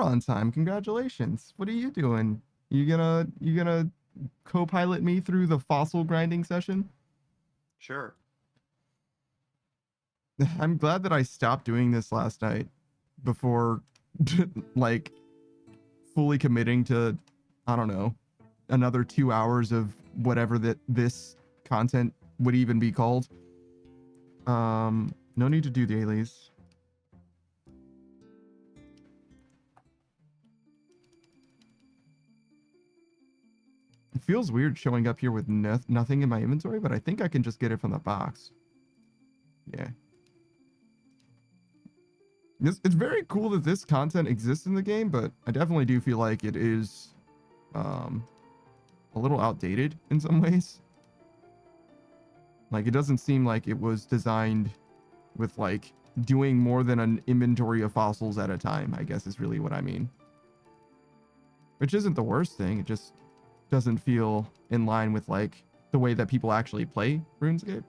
on time. Congratulations. What are you doing? You gonna co-pilot me through the fossil grinding session? Sure. I'm glad that I stopped doing this last night before like fully committing to, I don't know, another 2 hours of whatever that this content would even be called. No need to do dailies. It feels weird showing up here with nothing in my inventory, but I think I can just get it from the box. Yeah. It's very cool that this content exists in the game, but I definitely do feel like it is a little outdated in some ways. Like, it doesn't seem like it was designed with like doing more than an inventory of fossils at a time, I guess is really what I mean. Which isn't the worst thing. It just doesn't feel in line with like the way that people actually play RuneScape.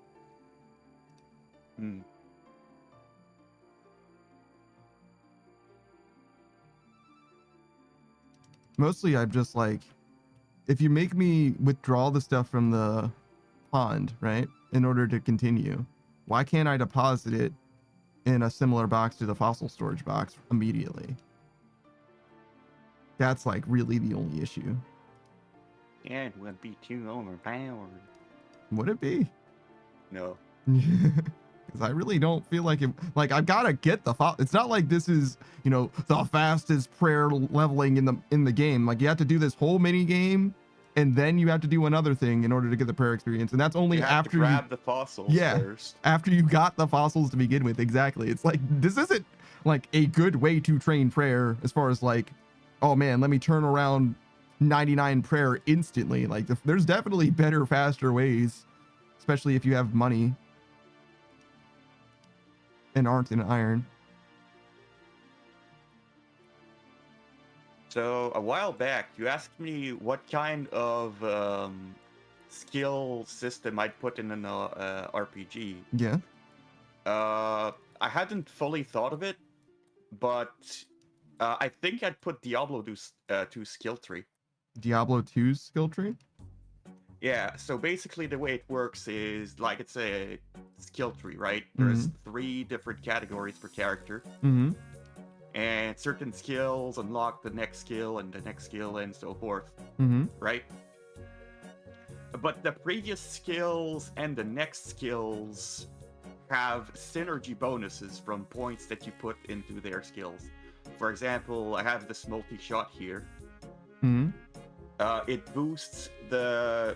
Hmm. Mostly I'm just like, if you make me withdraw the stuff from the pond, right, in order to continue, why can't I deposit it in a similar box to the fossil storage box immediately? That's like really the only issue. Yeah, it would be too overpowered. Would it be? No. Because I really don't feel like it. Like, I've got to get the it's not like this is, you know, the fastest prayer leveling in the game. Like, you have to do this whole mini game, and then you have to do another thing in order to get the prayer experience, and that's only You have after to grab the fossils first. after you got the fossils to begin with. Exactly. It's like, this isn't like a good way to train prayer as far as like, oh man, let me turn around 99 prayer instantly. Like, there's definitely better, faster ways, especially if you have money and aren't in iron. So a while back, you asked me what kind of skill system I'd put in an RPG. Yeah. I hadn't fully thought of it, but I think I'd put Diablo 2 skill tree. Diablo 2's skill tree? Yeah, so basically the way it works is like it's a skill tree, right? There's 3 different categories per character. And certain skills unlock the next skill and the next skill and so forth. Right? But the previous skills and the next skills have synergy bonuses from points that you put into their skills. For example, I have this multi-shot here. It boosts the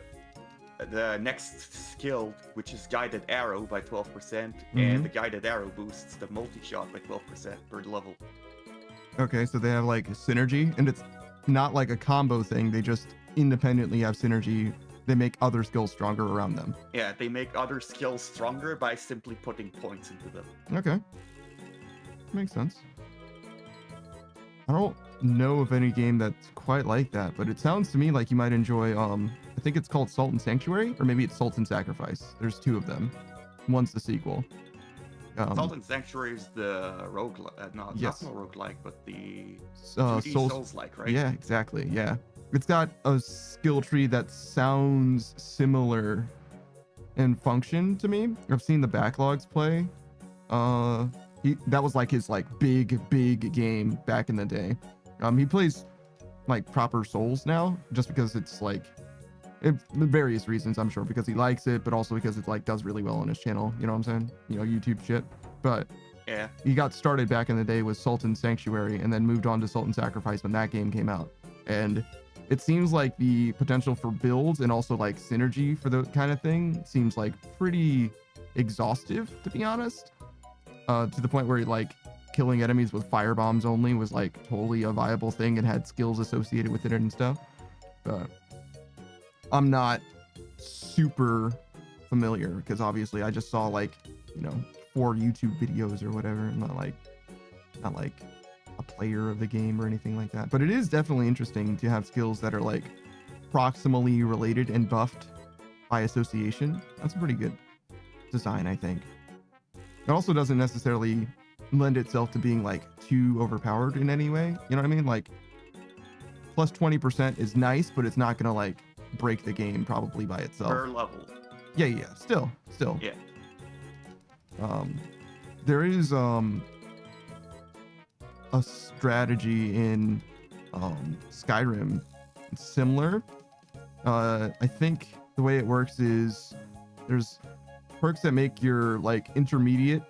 next skill, which is guided arrow, by 12%, and the guided arrow boosts the multi-shot by 12% per level. Okay, so they have like synergy, and it's not like a combo thing. They just independently have synergy. They make other skills stronger around them. Yeah, they make other skills stronger by simply putting points into them. Okay. Makes sense. I don't know of any game that's quite like that, but it sounds to me like you might enjoy, I think it's called Salt and Sanctuary, or maybe it's Salt and Sacrifice. There's 2 of them. One's the sequel. Salt and Sanctuary is the roguelike, not roguelike, but the 2D Souls-like, right? Yeah, exactly. Yeah, it's got a skill tree that sounds similar in function to me. I've seen the backlogs play. That was like his like big game back in the day. He plays like proper Souls now, just because it's like, various reasons, I'm sure, because he likes it, but also because it like does really well on his channel. You know what I'm saying? You know, YouTube shit. But yeah, he got started back in the day with Salt and Sanctuary, and then moved on to Salt and Sacrifice when that game came out. And it seems like the potential for builds and also like synergy for the kind of thing seems like pretty exhaustive, to be honest. To the point where like killing enemies with fire bombs only was like totally a viable thing and had skills associated with it and stuff. But I'm not super familiar because obviously I just saw like, you know, 4 YouTube videos or whatever. I'm not like a player of the game or anything like that. But it is definitely interesting to have skills that are like proximally related and buffed by association. That's a pretty good design, I think. It also doesn't necessarily lend itself to being like too overpowered in any way. You know what I mean? Like plus 20% is nice, but it's not gonna like break the game probably by itself. Per level. Yeah. Still. Yeah. There is a strategy in Skyrim similar. I think the way it works is there's perks that make your like intermediate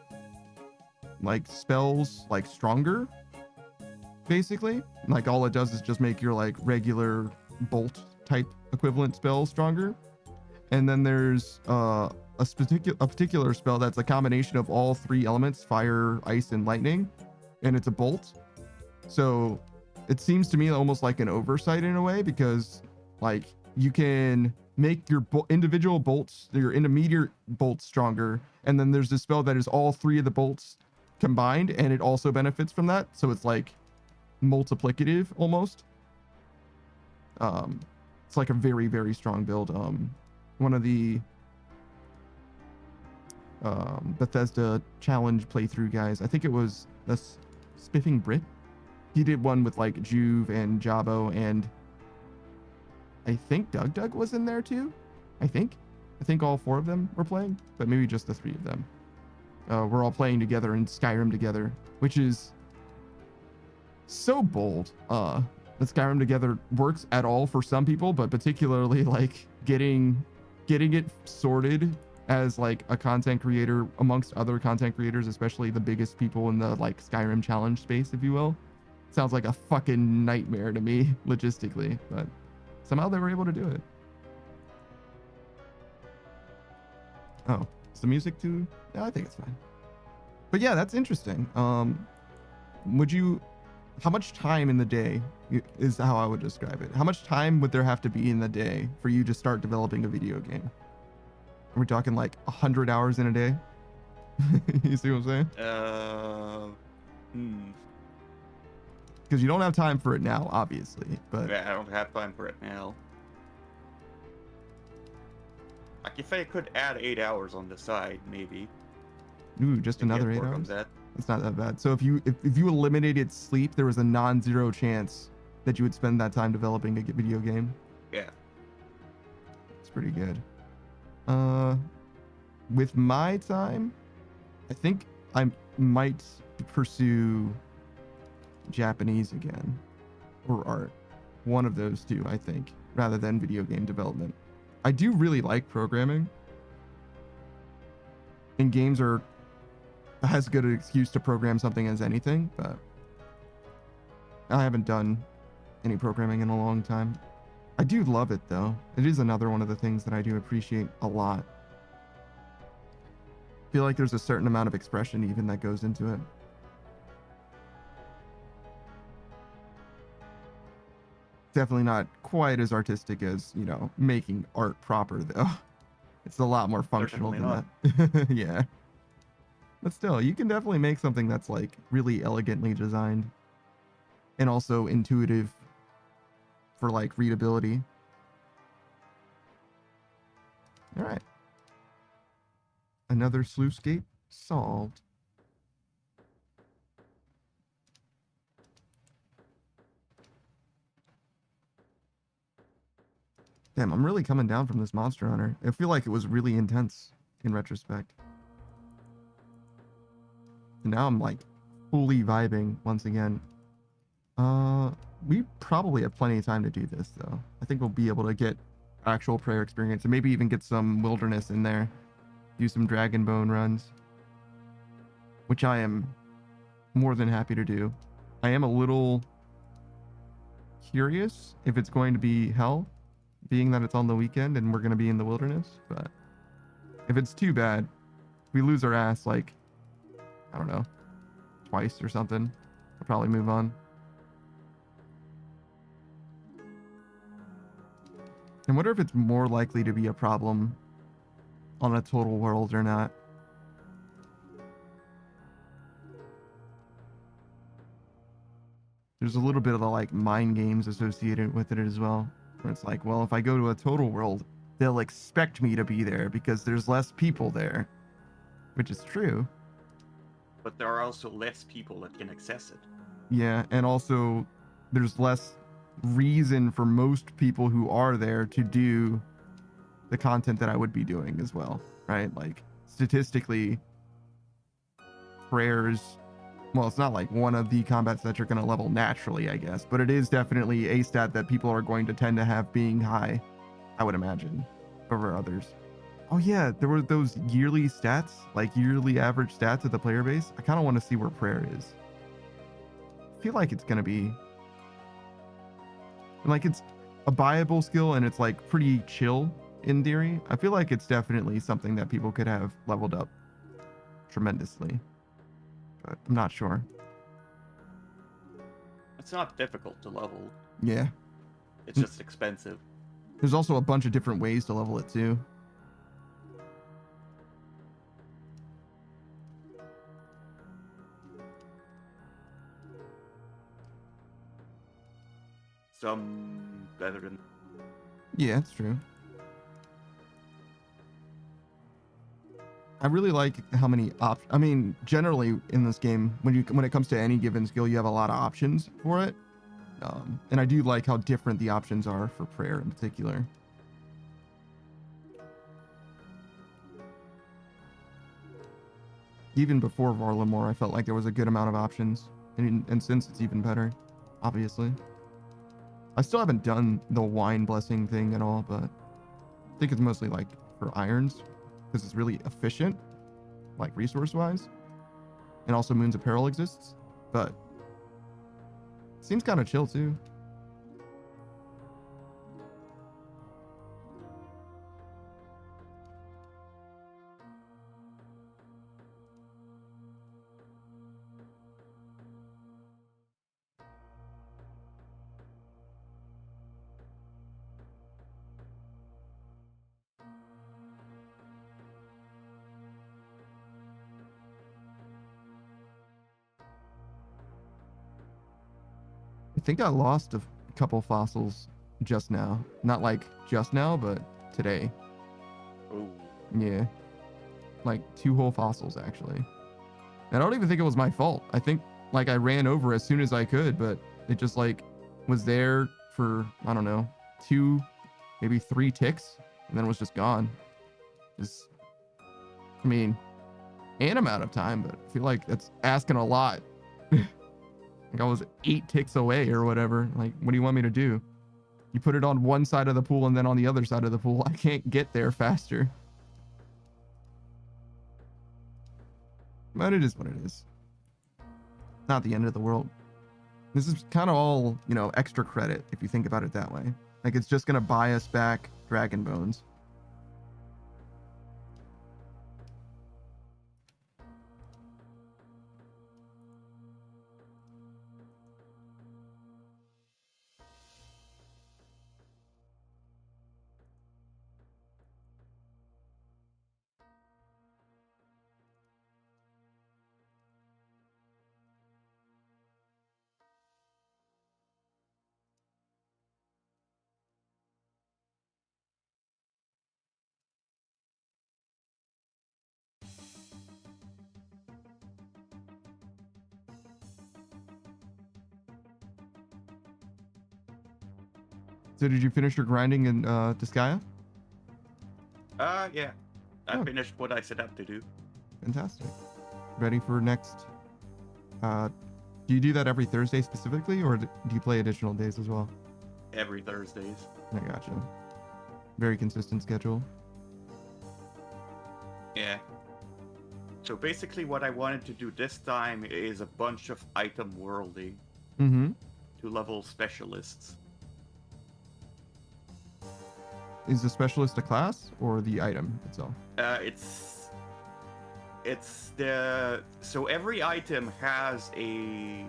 like spells like stronger, basically. Like all it does is just make your like regular bolt type equivalent spells stronger. And then there's a particular spell that's a combination of all three elements: fire, ice, and lightning, and it's a bolt. So it seems to me almost like an oversight in a way, because like you can make your individual bolts, your intermediate bolts, stronger, and then there's this spell that is all three of the bolts combined, and it also benefits from that. So it's like multiplicative almost. It's like a very, very strong build. One of the Bethesda challenge playthrough guys, I think it was the Spiffing Brit, he did one with like Juve and Jabo, and I think Doug was in there too. I think all four of them were playing, but maybe just the three of them. We're all playing together in Skyrim together, which is so bold. That Skyrim together works at all for some people, but particularly like getting it sorted as like a content creator amongst other content creators, especially the biggest people in the like Skyrim challenge space, if you will, sounds like a fucking nightmare to me logistically, but somehow they were able to do it. Oh, is the music too? Yeah, I think it's fine. But yeah, that's interesting. How much time in the day is how I would describe it? How much time would there have to be in the day for you to start developing a video game? Are we talking like 100 hours in a day? You see what I'm saying? Because you don't have time for it now, obviously. But yeah, I don't have time for it now. Like if I could add 8 hours on the side, maybe. Ooh, just another 8 hours. It's not that bad. So if you eliminated sleep, there was a non-zero chance that you would spend that time developing a video game. Yeah. It's pretty good. With my time, I think I might pursue Japanese again, or art. One of those two, I think, rather than video game development. I do really like programming, and games are as good an excuse to program something as anything, but I haven't done any programming in a long time. I do love it though. It is another one of the things that I do appreciate a lot. I feel like there's a certain amount of expression even that goes into it. Definitely not quite as artistic as, you know, making art proper though. It's a lot more functional than that. Yeah. But still, you can definitely make something that's like really elegantly designed and also intuitive for like readability. All right. Another sluicescape solved. Damn, I'm really coming down from this Monster Hunter. I feel like it was really intense in retrospect. And now I'm like fully vibing once again. We probably have plenty of time to do this though. I think we'll be able to get actual prayer experience and maybe even get some wilderness in there. Do some dragon bone runs, which I am more than happy to do. I am a little curious if it's going to be hell, being that it's on the weekend and we're going to be in the wilderness, but if it's too bad, we lose our ass like, I don't know, twice or something, I'll probably move on. I wonder if it's more likely to be a problem on a total world or not. There's a little bit of the like mind games associated with it as well, where it's like, well, if I go to a total world, they'll expect me to be there because there's less people there, which is true. but there are also less people that can access it. Yeah, and also there's less reason for most people who are there to do the content that I would be doing as well, right? Like statistically, prayers, well, it's not like one of the combats that you're going to level naturally, I guess, but it is definitely a stat that people are going to tend to have being high, I would imagine, over others. Oh yeah, there were those yearly stats, like yearly average stats of the player base. I kind of want to see where prayer is. I feel like it's going to be like it's a buyable skill and it's like pretty chill in theory. I feel like it's definitely something that people could have leveled up tremendously, but I'm not sure. It's not difficult to level. Yeah. It's just expensive. There's also a bunch of different ways to level it too. Some better than... Yeah, it's true. I really like how many I mean, generally in this game, when it comes to any given skill, you have a lot of options for it. And I do like how different the options are for prayer in particular. Even before Varlamore, I felt like there was a good amount of options. And since it's even better, obviously. I still haven't done the wine blessing thing at all, but I think it's mostly like for irons because it's really efficient, like resource wise. And also Moon's Apparel exists, but it seems kind of chill too. I think I lost a couple fossils just now. Not like just now, but today. Oh. Yeah. Like 2 whole fossils, actually. And I don't even think it was my fault. I think, like, I ran over as soon as I could, but it just, like, was there for, I don't know, 2, maybe 3 ticks, and then was just gone. Just, I mean, and I'm out of time, but I feel like that's asking a lot. Like I was 8 ticks away or whatever. Like, what do you want me to do? You put it on one side of the pool and then on the other side of the pool. I can't get there faster. But it is what it is. Not the end of the world. This is kind of all, you know, extra credit if you think about it that way. Like, it's just going to buy us back Dragon Bones. So did you finish your grinding in Disgaea? Yeah. I finished what I set out to do. Fantastic. Ready for next? Do you do that every Thursday specifically, or do you play additional days as well? Every Thursdays. I gotcha. Very consistent schedule. Yeah. So basically what I wanted to do this time is a bunch of item worlding. Mm-hmm. To level specialists. Is the specialist a class or the item itself? It's the... So every item has a...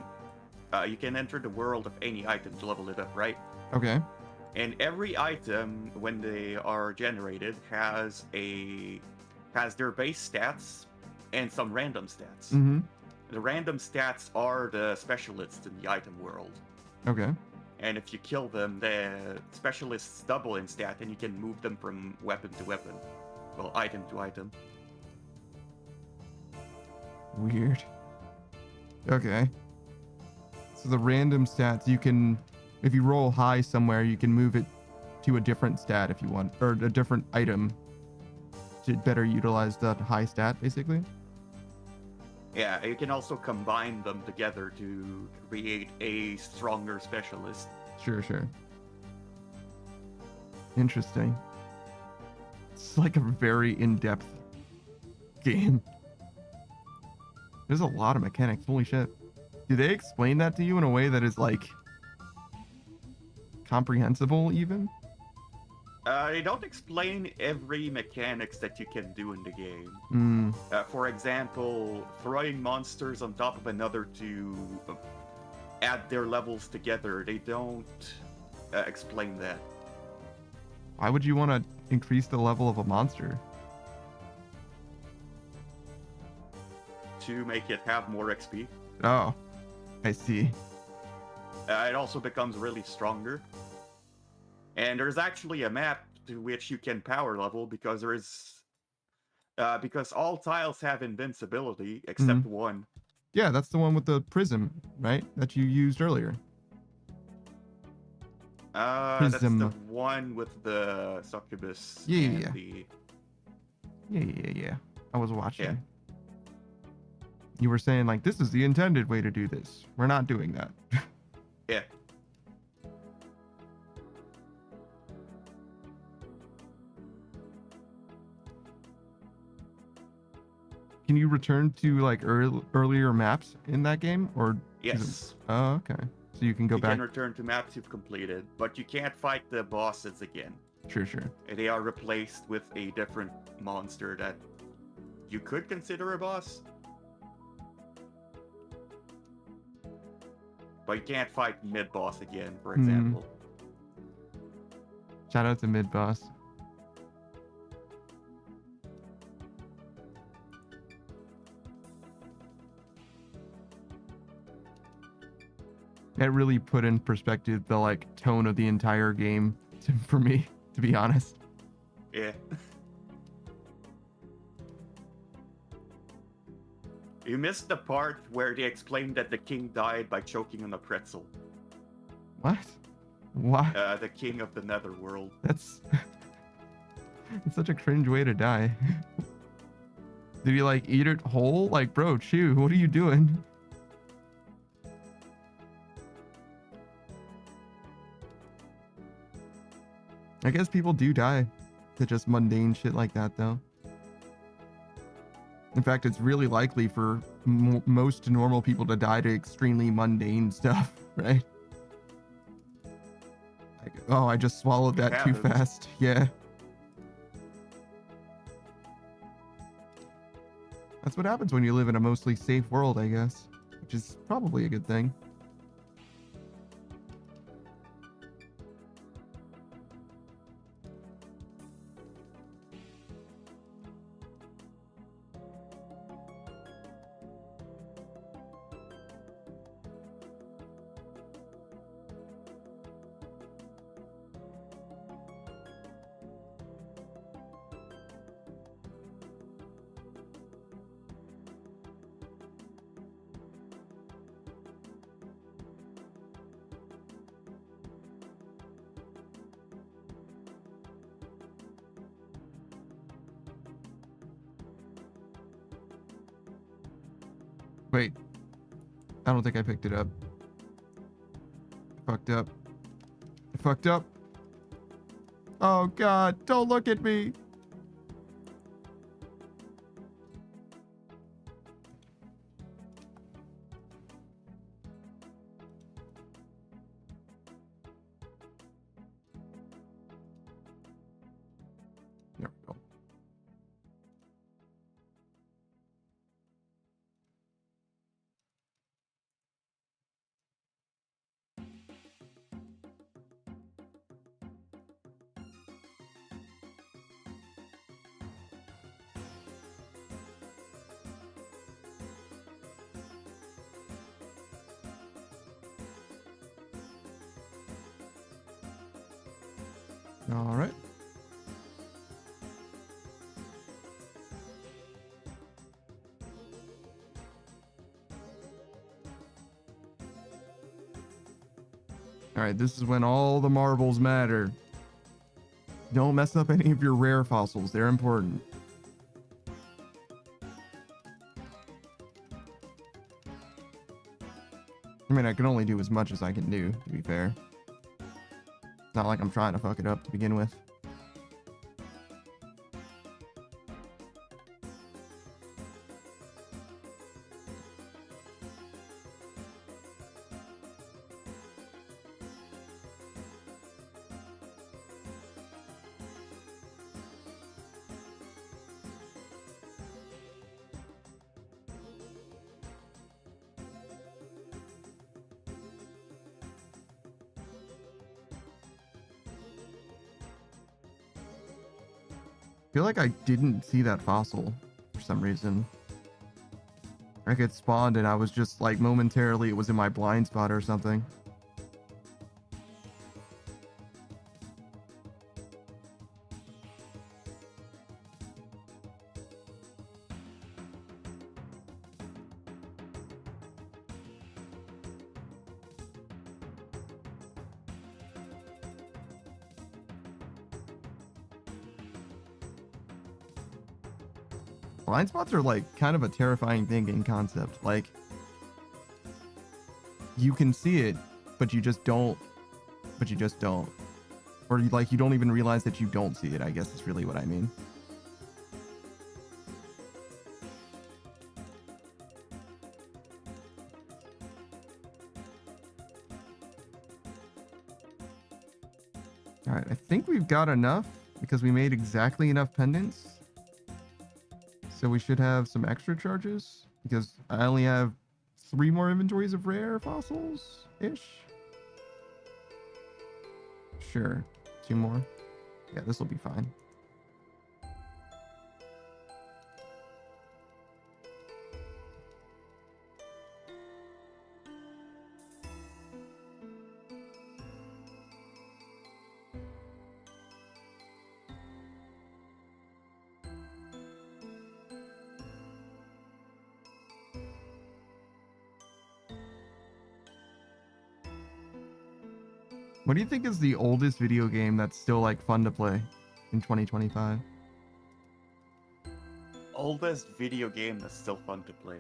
you can enter the world of any item to level it up, right? Okay. And every item, when they are generated, has their base stats and some random stats. Mm-hmm. The random stats are the specialists in the item world. Okay. And if you kill them, the specialists double in stat, and you can move them from weapon to weapon. Well, item to item. Weird. Okay. So the random stats, you can, if you roll high somewhere, you can move it to a different stat if you want, or a different item to better utilize that high stat, basically. Yeah, you can also combine them together to create a stronger specialist. Sure. Interesting. It's like a very in-depth game. There's a lot of mechanics. Holy shit. Do they explain that to you in a way that is like comprehensible even? They don't explain every mechanics that you can do in the game. For example, throwing monsters on top of another to add their levels together. They don't explain that. Why would you want to increase the level of a monster? To make it have more XP. Oh, I see. It also becomes really stronger. And there's actually a map to which you can power level because there is because all tiles have invincibility except one. Yeah, that's the one with the prism, right? That you used earlier. That's the one with the succubus. Yeah. The... Yeah. I was watching. Yeah. You were saying like, this is the intended way to do this. We're not doing that. Yeah. Can you return to like earlier maps in that game, or? Yes. Oh, okay. So you can go back. You can return to maps you've completed, but you can't fight the bosses again. Sure. They are replaced with a different monster that you could consider a boss. But you can't fight mid-boss again, for example. Shout out to mid-boss. That really put in perspective the like tone of the entire game for me, to be honest. Yeah. You missed the part where they explained that the king died by choking on a pretzel. What? Why? The king of the netherworld. That's such a cringe way to die. Did he like eat it whole? Like, bro, chew, what are you doing? I guess people do die to just mundane shit like that, though. In fact, it's really likely for most normal people to die to extremely mundane stuff, right? Like, oh, I just swallowed that too fast. Yeah. That's what happens when you live in a mostly safe world, I guess, which is probably a good thing. Wait, I don't think I picked it up. I fucked up. Oh God, don't look at me. There we go. All right. All right, this is when all the marbles matter. Don't mess up any of your rare fossils. They're important. I mean, I can only do as much as I can do, to be fair. It's not like I'm trying to fuck it up to begin with. I feel like I didn't see that fossil for some reason. Like it spawned and I was just like momentarily it was in my blind spot or something. Blind spots are like kind of a terrifying thing in concept. Like you can see it, but you just don't. Or like you don't even realize that you don't see it, I guess is really what I mean. All right, I think we've got enough because we made exactly enough pendants. So we should have some extra charges because I only have 3 more inventories of rare fossils-ish. Sure. 2 more. Yeah, this will be fine. What do you think is the oldest video game that's still like fun to play in 2025? Oldest video game that's still fun to play.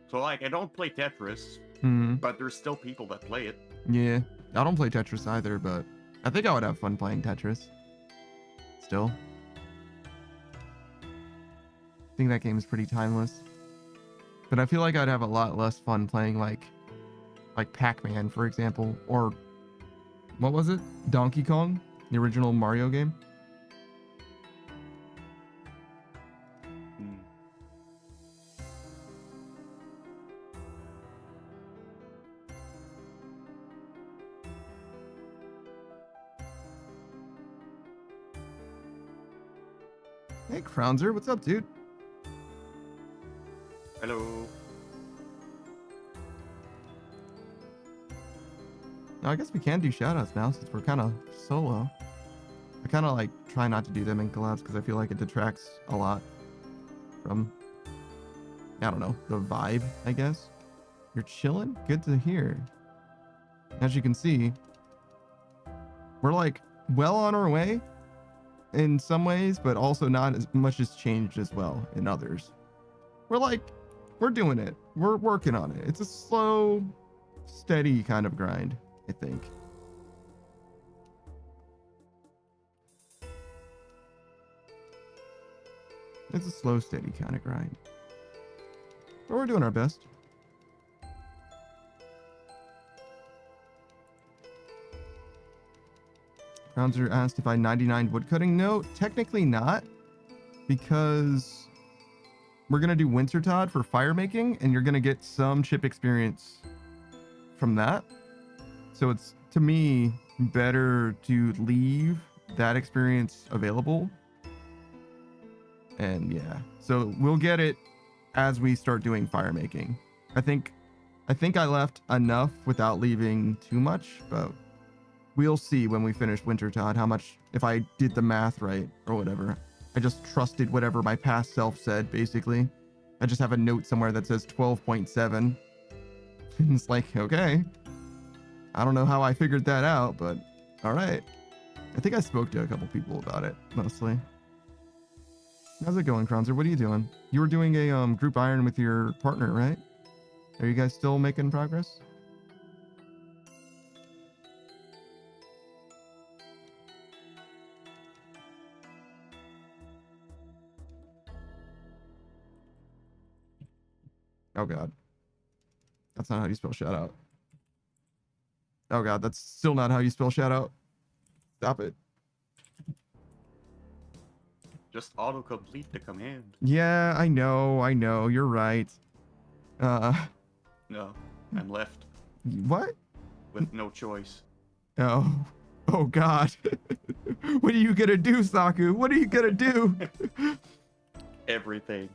So like I don't play Tetris, but there's still people that play it. Yeah, I don't play Tetris either, but I think I would have fun playing Tetris. Still. I think that game is pretty timeless. But I feel like I'd have a lot less fun playing like Pac-Man, for example, or what was it? Donkey Kong, the original Mario game. Hey, Crownzer, what's up, dude? Hello. No, I guess we can do shoutouts now since we're kind of solo. I kind of like try not to do them in collabs because I feel like it detracts a lot from, I don't know, the vibe, I guess. You're chilling? Good to hear. As you can see, we're like well on our way in some ways, but also not as much has changed as well in others. We're doing it. We're working on it. It's a slow, steady kind of grind, I think. It's a slow, steady kind of grind. But we're doing our best. Rounzer asked if I 99 woodcutting. No, technically not. Because we're going to do Wintertod for fire making, and you're going to get some chip experience from that. So it's, to me, better to leave that experience available. And yeah, so we'll get it as we start doing fire making. I think I left enough without leaving too much, but we'll see when we finish Wintertod how much, if I did the math right or whatever. I just trusted whatever my past self said, basically. I just have a note somewhere that says 12.7. It's like, okay. I don't know how I figured that out, but all right. I think I spoke to a couple people about it, mostly. How's it going, Kronzer? What are you doing? You were doing a group iron with your partner, right? Are you guys still making progress? Oh god. That's not how you spell shout out. Oh god, that's still not how you spell shout out. Stop it. Just autocomplete the command. Yeah, I know. You're right. No, I'm left. What? With no choice. Oh. Oh god. What are you gonna do, Saku? What are you gonna do? Everything.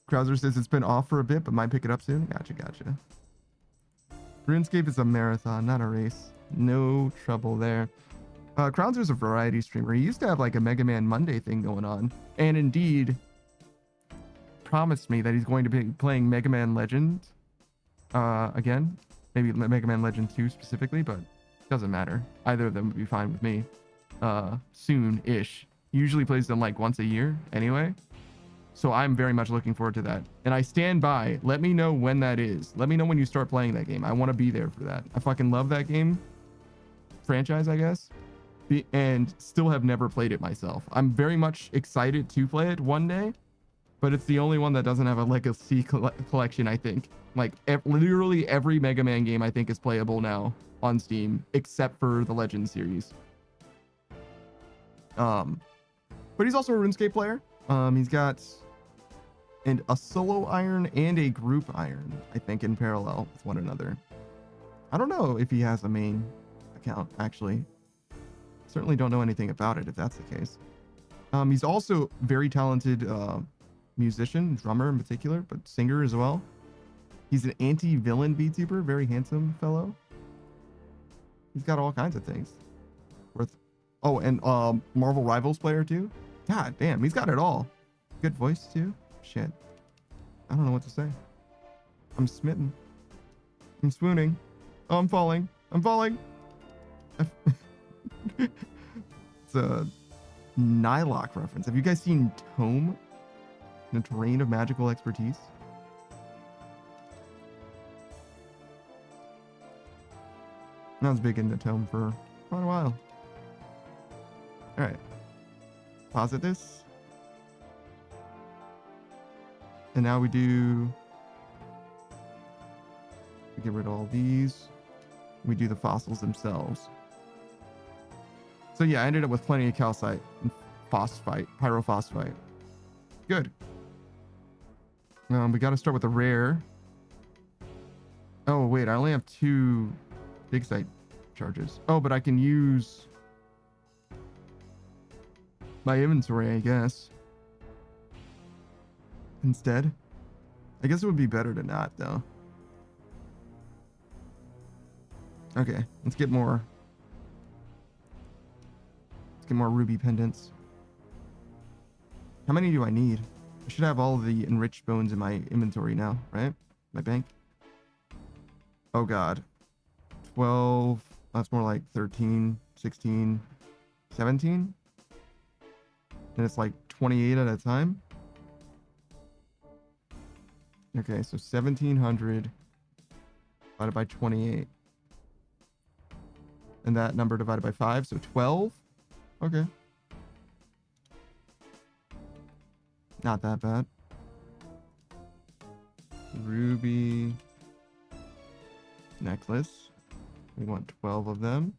Krauser says it's been off for a bit, but might pick it up soon. Gotcha. RuneScape is a marathon, not a race. No trouble there. Krauser's a variety streamer. He used to have like a Mega Man Monday thing going on, and indeed promised me that he's going to be playing Mega Man Legend again. Maybe Mega Man Legend 2 specifically, but doesn't matter. Either of them would be fine with me. Soon-ish. He usually plays them like once a year anyway. So I'm very much looking forward to that. And I stand by. Let me know when that is. Let me know when you start playing that game. I want to be there for that. I fucking love that game. Franchise, I guess. And still have never played it myself. I'm very much excited to play it one day. But it's the only one that doesn't have a legacy collection, I think. Like, literally every Mega Man game, I think, is playable now on Steam. Except for the Legend series. But he's also a RuneScape player. He's got a solo iron and a group iron, I think, in parallel with one another. I don't know if he has a main account, actually. Certainly don't know anything about it, if that's the case. He's also very talented musician, drummer in particular, but singer as well. He's an anti-villain VTuber, very handsome fellow. He's got all kinds of things. Oh, and Marvel Rivals player too. God damn, he's got it all. Good voice too. Shit. I don't know what to say. I'm smitten. I'm swooning. Oh, I'm falling. It's a Nylock reference. Have you guys seen Tome? In a Terrain of Magical Expertise? I was big into Tome for quite a while. Alright. Posit this. And now we get rid of all these. We do the fossils themselves. So yeah, I ended up with plenty of calcite and pyrophosphite. Good. We got to start with the rare. Oh wait, I only have 2 big site charges. Oh, but I can use my inventory, I guess. Instead. I guess it would be better to not, though. Okay, let's get more ruby pendants. How many do I need? I should have all the enriched bones in my inventory now, right? My bank. Oh god. 12. That's more like 13, 16, 17. And it's like 28 at a time. Okay, so 1700 divided by 28. And that number divided by 5, so 12. Okay. Not that bad. Ruby necklace. We want 12 of them.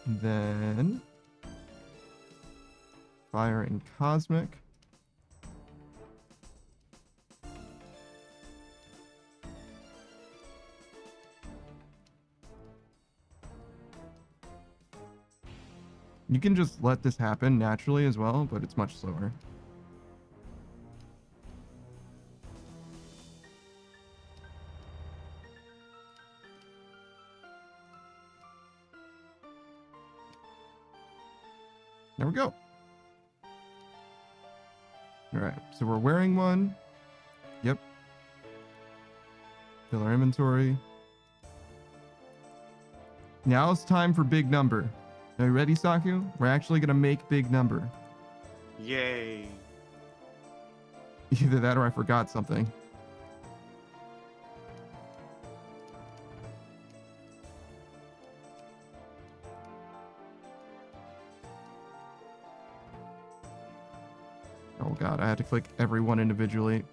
Then fire and cosmic. You can just let this happen naturally as well, but it's much slower. There we go. All right, so we're wearing one. Yep. Fill our inventory. Now it's time for big number. Are you ready, Saku? We're actually going to make big number. Yay. Either that or I forgot something. Oh god, I had to click every one individually.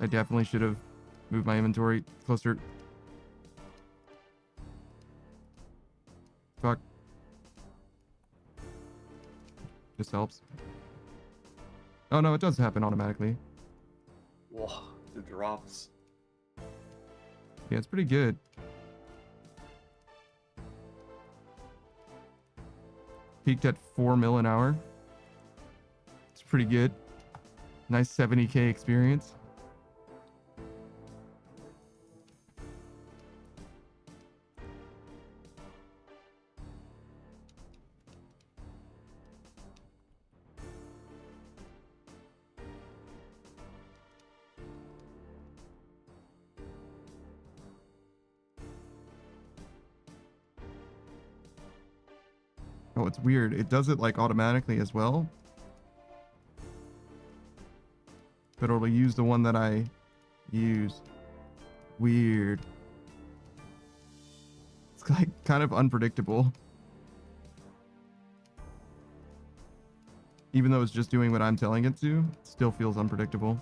I definitely should have moved my inventory closer. Fuck. This helps. Oh no, it does happen automatically. Whoa, the drops. Yeah, it's pretty good. Peaked at 4 mil an hour. It's pretty good. Nice 70k experience. Oh, it's weird. It does it like automatically as well. But it'll use the one that I use. Weird. It's like kind of unpredictable. Even though it's just doing what I'm telling it to, it still feels unpredictable.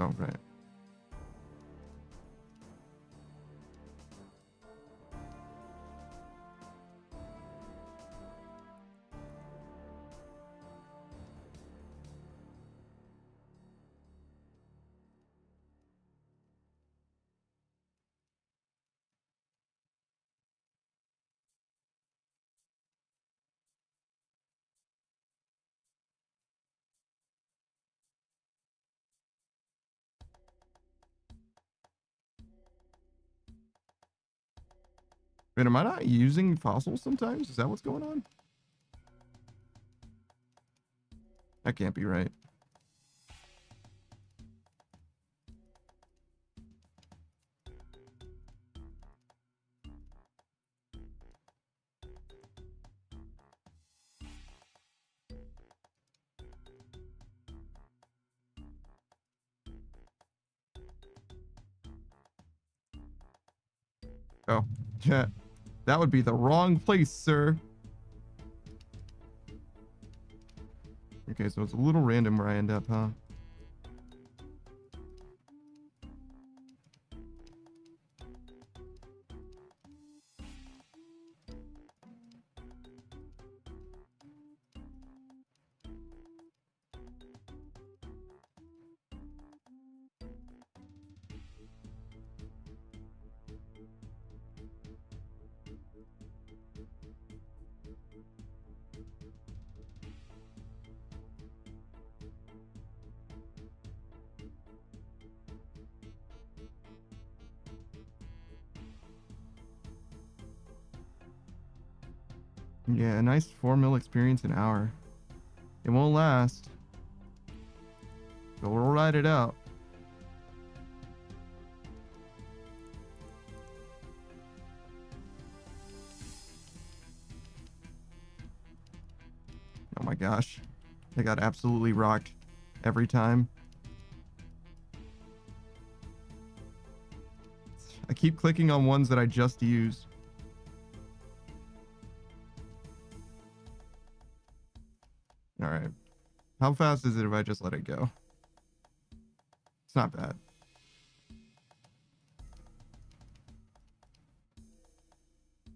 Oh, right. Wait, am I not using fossils sometimes? Is that what's going on? That can't be right. Oh, yeah. That would be the wrong place, sir. Okay, so it's a little random where I end up, huh? Yeah, a nice 4 mil experience an hour. It won't last. But we'll ride it out. Oh my gosh. I got absolutely rocked every time. I keep clicking on ones that I just used. All right. How fast is it if I just let it go? It's not bad.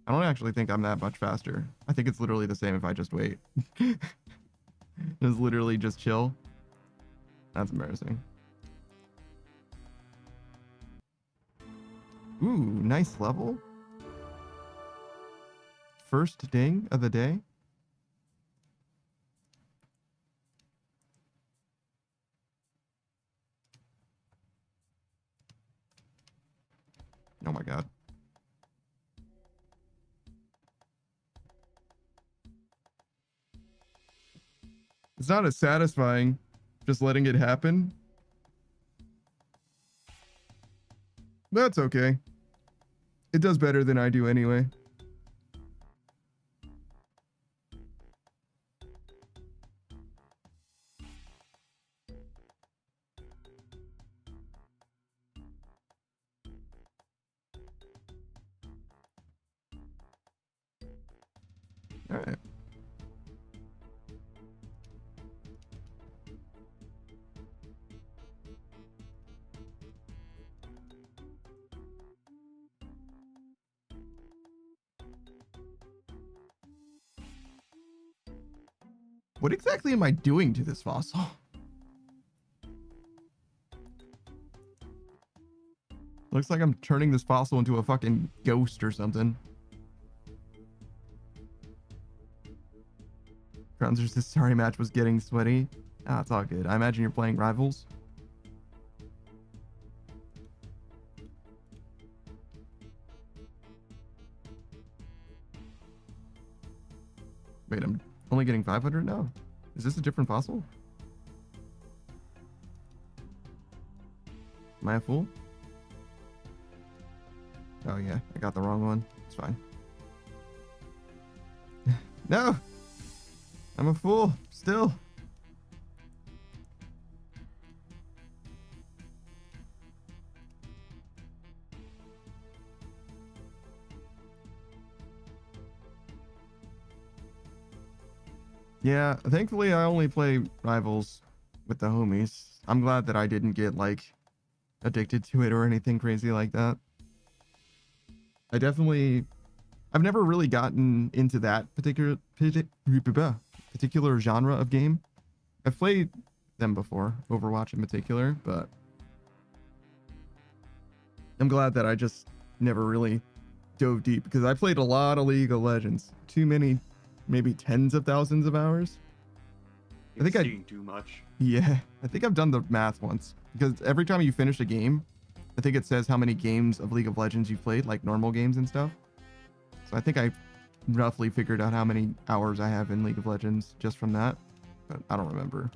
I don't actually think I'm that much faster. I think it's literally the same if I just wait. It's literally just chill. That's embarrassing. Ooh, nice level. First ding of the day. It's not as satisfying just letting it happen. That's okay. It does better than I do anyway. All right. What exactly am I doing to this fossil? Looks like I'm turning this fossil into a fucking ghost or something. Grunzer's this sorry match was getting sweaty. Ah, it's all good. I imagine you're playing Rivals. Wait, I'm only getting 500 now? Is this a different fossil? Am I a fool? Oh yeah, I got the wrong one. It's fine. No! I'm a fool, still. Yeah, thankfully I only play Rivals with the homies. I'm glad that I didn't get like addicted to it or anything crazy like that. I've never really gotten into that particular genre of game. I've played them before, Overwatch in particular, but I'm glad that I just never really dove deep because I played a lot of League of Legends. Too many, maybe tens of thousands of hours. I think I'm too much. Yeah, I think I've done the math once because every time you finish a game, I think it says how many games of League of Legends you played, like normal games and stuff. So I think I roughly figured out how many hours I have in League of Legends just from that, but I don't remember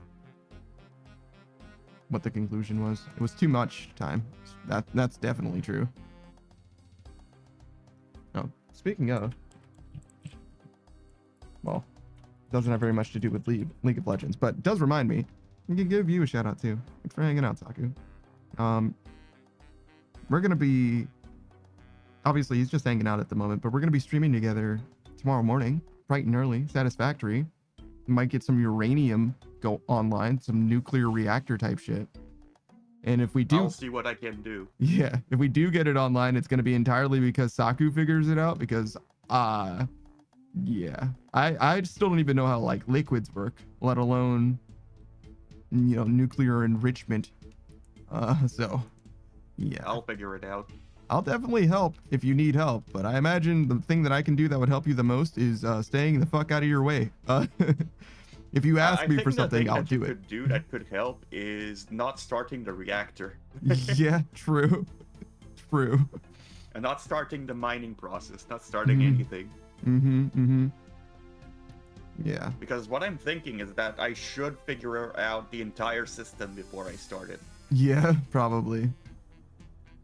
what the conclusion was. It was too much time. That's definitely true. Oh, speaking of, well, doesn't have very much to do with League of Legends, but it does remind me. I can give you a shout out too. Thanks for hanging out, Saku. We're gonna be, obviously he's just hanging out at the moment, but we're gonna be streaming together tomorrow morning, bright and early, Satisfactory. Might get some uranium go online, some nuclear reactor type shit. And if we do, I'll see what I can do. Yeah, if we do get it online, it's gonna be entirely because Saku figures it out. Because yeah, I still don't even know how like liquids work, let alone nuclear enrichment. So yeah, I'll figure it out. I'll definitely help if you need help, but I imagine the thing that I can do that would help you the most is staying the fuck out of your way. If you ask me for something, I'll do it. That could help is not starting the reactor. Yeah, true. True. And not starting the mining process, not starting anything. Yeah. Because what I'm thinking is that I should figure out the entire system before I start it. Yeah, probably.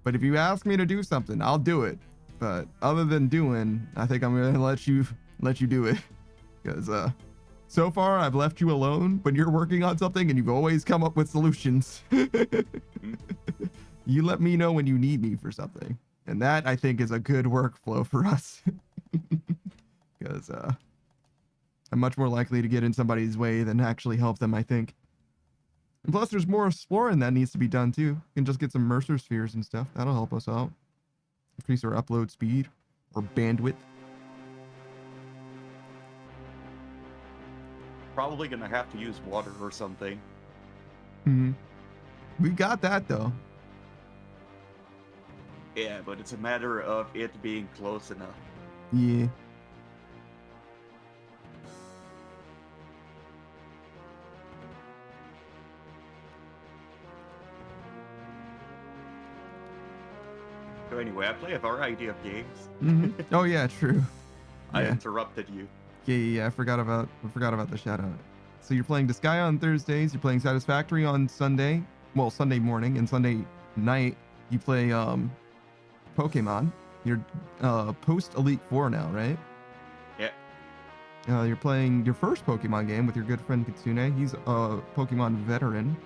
But if you ask me to do something, I'll do it. But other than doing, I think I'm gonna let you do it. Because so far I've left you alone when you're working on something and you've always come up with solutions. You let me know when you need me for something. And that I think is a good workflow for us. Because I'm much more likely to get in somebody's way than actually help them, I think. And plus, there's more exploring that needs to be done too. You can just get some Mercer spheres and stuff. That'll help us out. Increase our upload speed or bandwidth. Probably gonna have to use water or something. We got that though. Yeah, but it's a matter of it being close enough. Yeah. So anyway, I play a variety of games. Oh yeah, true. I interrupted you. Yeah. I forgot about the shout out. So you're playing Disgaea on Thursdays. You're playing Satisfactory on Sunday. Well, Sunday morning and Sunday night. You play Pokemon. You're post Elite Four now, right? Yeah. You're playing your first Pokemon game with your good friend Kitsune. He's a Pokemon veteran,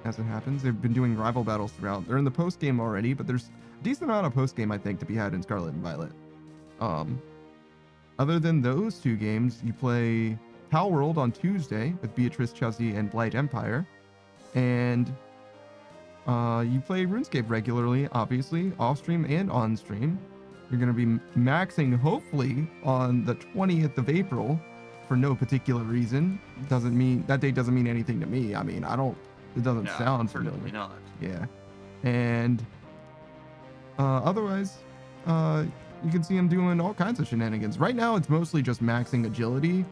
as it happens. They've been doing rival battles throughout. They're in the post game already, but there's a decent amount of post game, I think, to be had in Scarlet and Violet. Other than those two games, you play Pal World on Tuesday with Beatrice, Chuzzy, and Blight Empire. And you play RuneScape regularly, obviously, off-stream and on-stream. You're going to be maxing, hopefully, on the 20th of April for no particular reason. Doesn't mean that date doesn't mean anything to me. I mean, it doesn't sound familiar. Certainly not. Yeah. And otherwise, you can see him doing all kinds of shenanigans. Right now, it's mostly just maxing agility,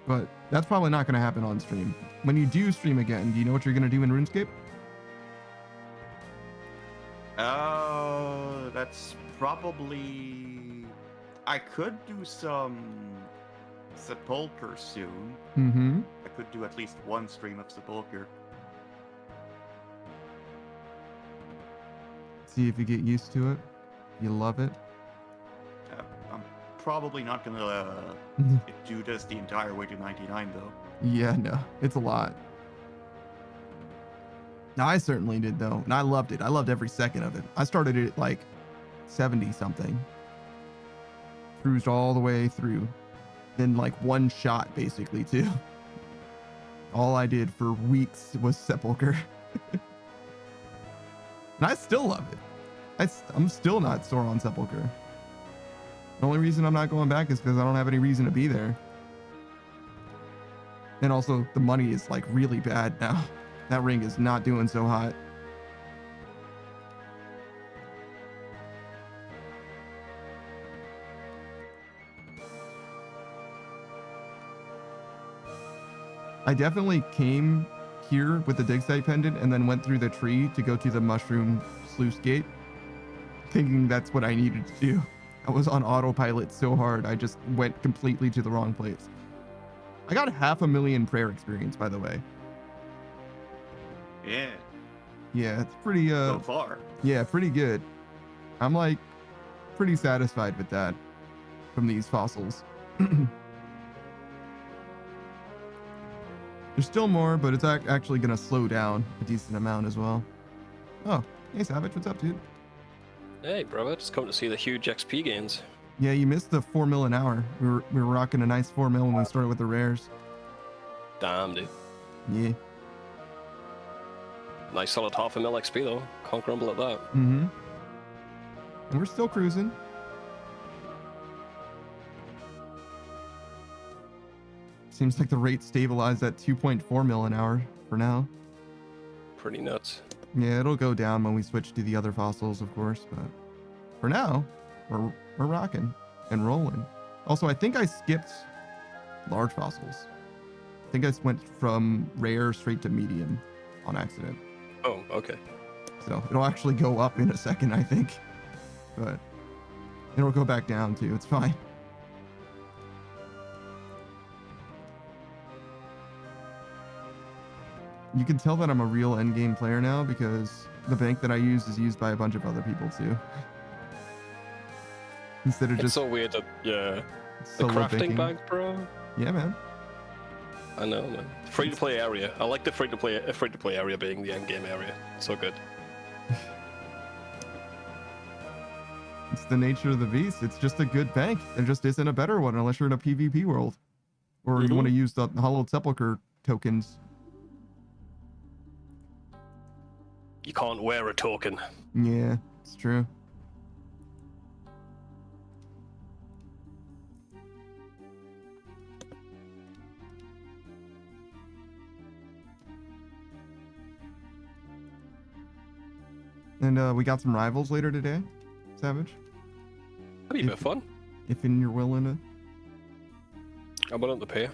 but that's probably not going to happen on stream. When you do stream again, do you know what you're going to do in RuneScape? That's probably... I could do some Sepulcher soon. Mm-hmm. I could do at least one stream of Sepulcher. See if you get used to it. You love it. I'm probably not gonna do this the entire way to 99 though. Yeah, no, it's a lot. I certainly did though, and I loved it. I loved every second of it. I started it at like 70 something, cruised all the way through, then like one shot basically too. All I did for weeks was Sepulcher. And I still love it. I'm still not sore on Sepulcher. The only reason I'm not going back is because I don't have any reason to be there. And also the money is like really bad now. That ring is not doing so hot. I definitely came here with the dig site pendant and then went through the tree to go to the mushroom sluice gate, thinking that's what I needed to do. I was on autopilot so hard, I just went completely to the wrong place. I got 500,000 prayer experience, by the way. Yeah. Yeah, it's pretty So far. Yeah, pretty good. I'm like pretty satisfied with that from these fossils. There's still more, but it's actually gonna slow down a decent amount as well. Oh, hey Savage, what's up, dude? Hey, brother, just coming to see the huge XP gains. Yeah, you missed the 4 mil an hour. We were rocking a nice 4 mil when we started with the rares. Damn, dude. Yeah. Nice solid 0.5 mil XP though. Can't grumble at that. Mm-hmm. And we're still cruising. Seems like the rate stabilized at 2.4 mil an hour for now. Pretty nuts. Yeah, it'll go down when we switch to the other fossils, of course, but for now, we're rocking and rolling. Also, I think I skipped large fossils. I think I went from rare straight to medium on accident. Oh, okay. So it'll actually go up in a second, I think, but it'll go back down too. It's fine. You can tell that I'm a real endgame player now because the bank that I use is used by a bunch of other people too. Instead of It's just so weird that, yeah. The solo crafting banking. bank, bro. Yeah, man. I know, man. Free to play area. I like the free to play area being the end game area. It's so good. It's the nature of the beast. It's just a good bank. There just isn't a better one unless you're in a PvP world. Or you want to use the Hollowed Sepulcher tokens. You can't wear a token. Yeah, it's true. And we got some rivals later today, Savage. That'd be a bit of fun. If you're willing to. I'm willing to pay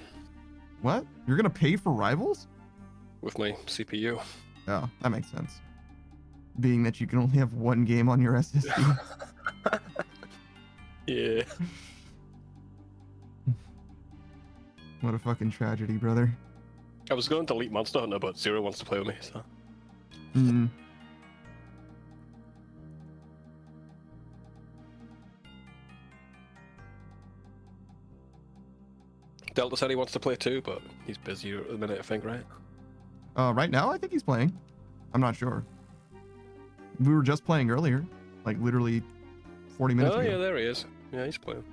What? You're gonna pay for rivals? with my CPU. Oh, that makes sense. Being that you can only have one game on your SSD. Yeah. What a fucking tragedy, brother. I was going to delete Monster Hunter, but Zero wants to play with me, so. Mm. Delta said he wants to play too, but he's busy at the minute, I think, right? Right now, I think he's playing. I'm not sure. We were just playing earlier, like literally 40 minutes ago. Oh, yeah, there he is. Yeah, he's playing.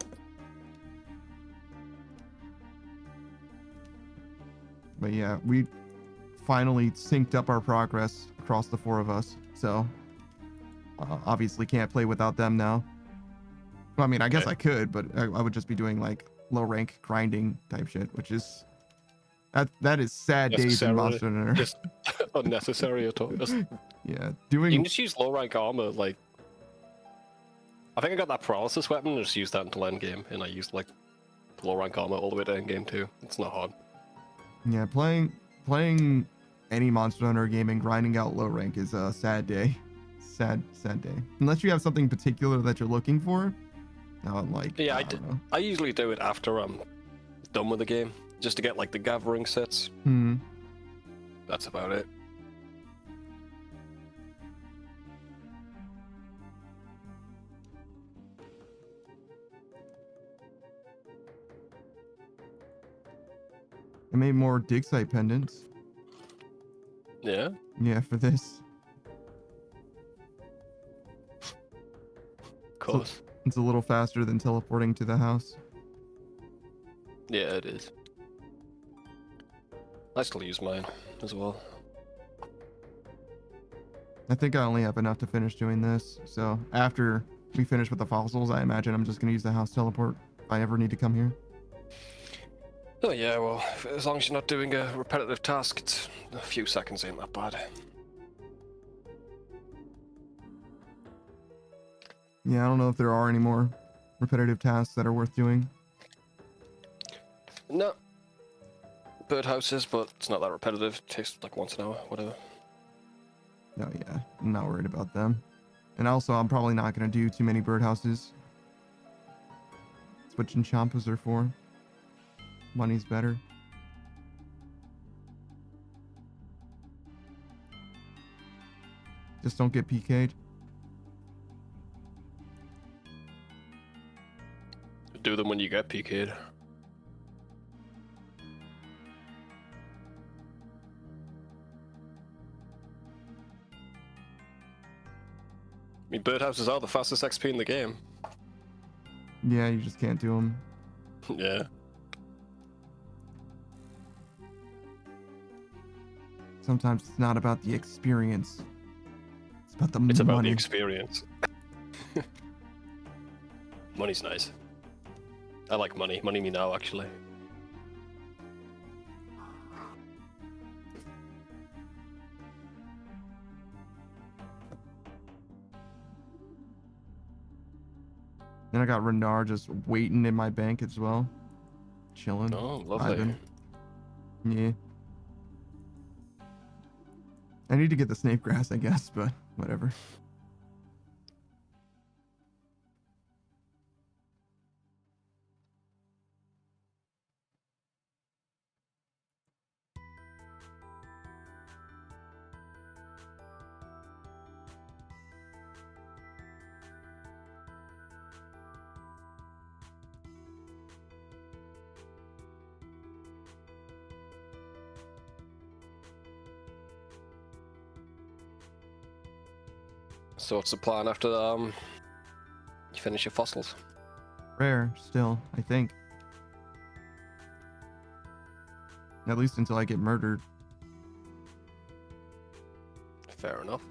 But yeah, we finally synced up our progress across the 4 of us. So obviously can't play without them now. Well, I mean, I guess I could, but I would just be doing like low rank grinding type shit, which is that is sad days in Monster Hunter. Just unnecessary at all. Yeah, You can just use low rank armor. Like, I think I got that paralysis weapon and just used that until end game, and I used like low rank armor all the way to end game too. It's not hard. Yeah, playing any Monster Hunter game and grinding out low rank is a sad day. Sad day. Unless you have something particular that you're looking for. No, like yeah, I I usually do it after I'm done with the game, just to get like the gathering sets. That's about it. I made more dig site pendants. Yeah. Yeah, for this. Of course. It's a little faster than teleporting to the house. Yeah, it is. I still use mine as well. I think I only have enough to finish doing this. So after we finish with the fossils, I imagine I'm just going to use the house teleport if I ever need to come here. Oh yeah, well, as long as you're not doing a repetitive task, it's a few seconds ain't that bad. Yeah, I don't know if there are any more repetitive tasks that are worth doing. No. Birdhouses, but it's not that repetitive. It takes like once an hour, whatever. Oh yeah, I'm not worried about them. And also, I'm probably not going to do too many birdhouses. That's what Champas are for. Money's better. Just don't get PK'd. Do them when you get PK'd. I mean, birdhouses are the fastest XP in the game. Yeah, you just can't do them. Yeah. Sometimes it's not about the experience. It's about the money. It's about the experience. Money's nice. I like money. Money me now, actually. Then I got Renard just waiting in my bank as well. Chilling. Oh, lovely. Yeah. I need to get the snape grass, I guess, but whatever. So what's the plan after you finish your fossils? Rare, still, I think. At least until I get murdered. Fair enough.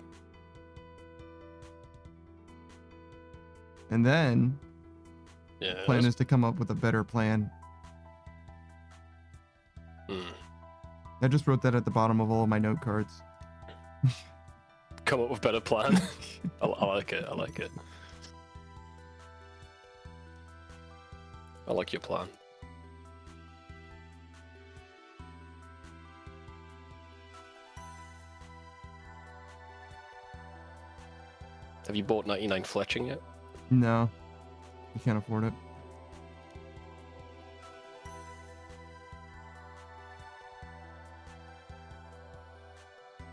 And then, Yeah. the plan is to come up with a better plan. I just wrote that at the bottom of all of my note cards. Come up with a better plan. I like it. I like it. I like your plan. Have you bought 99 fletching yet? No, you can't afford it.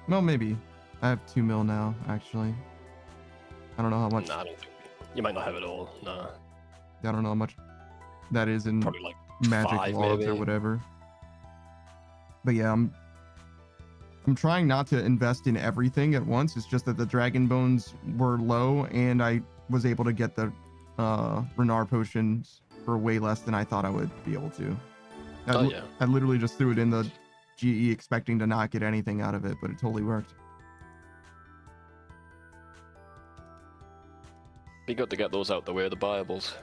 Well, maybe. I have 2 mil now, actually. I don't know how much. Nah, I don't think you might not have it all. Nah. I don't know how much that is in Probably like magic 5 logs maybe. or whatever. But yeah, I'm trying not to invest in everything at once. It's just that the dragon bones were low, and I was able to get the Renar potions for way less than I thought I would be able to. I literally just threw it in the GE expecting to not get anything out of it, but it totally worked. Be good to get those out the way of the Bibles.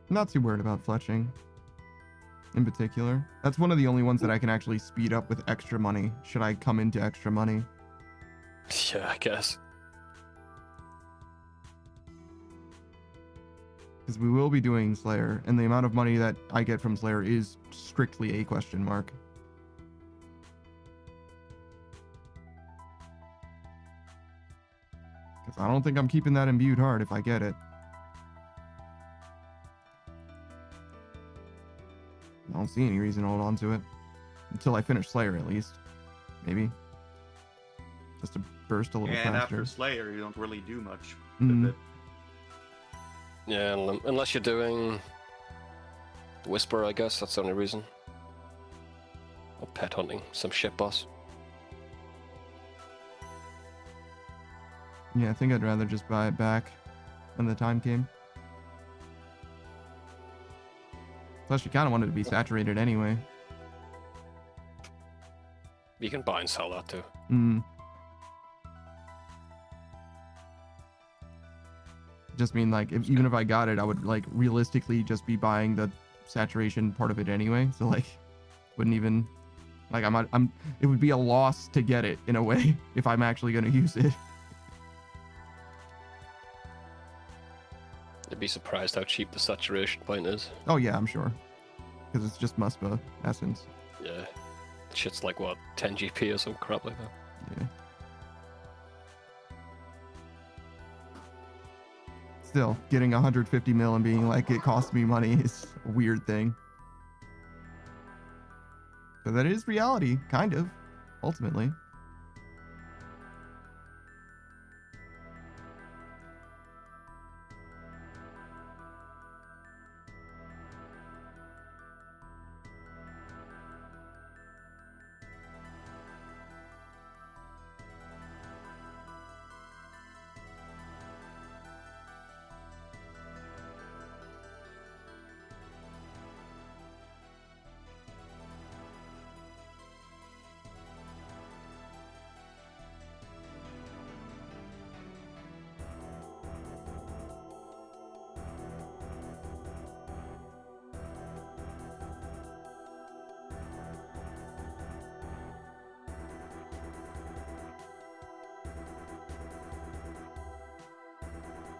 I'm not too worried about fletching in particular. That's one of the only ones that I can actually speed up with extra money, should I come into extra money. Yeah, I guess. Because we will be doing Slayer, and the amount of money that I get from Slayer is strictly a question mark. Because I don't think I'm keeping that imbued hard if I get it. I don't see any reason to hold on to it. Until I finish Slayer, at least. Maybe. Just to burst a little faster. And after Slayer, you don't really do much Mm. with it. Yeah, unless you're doing Whisper, I guess that's the only reason. Or pet hunting, some shit boss. Yeah, I think I'd rather just buy it back when the time came. Plus, you kind of wanted to be saturated anyway. You can buy and sell that too. Just mean like, even if I got it, I would like realistically just be buying the saturation part of it anyway. So like, wouldn't even like it would be a loss to get it in a way if I'm actually going to use it. You'd be surprised how cheap the saturation point is. Oh yeah, I'm sure, because it's just Muspa essence. Yeah, shit's like what, 10 GP or some crap like that. Yeah. Still, getting 150 mil and being like it cost me money is a weird thing. But that is reality, kind of, ultimately.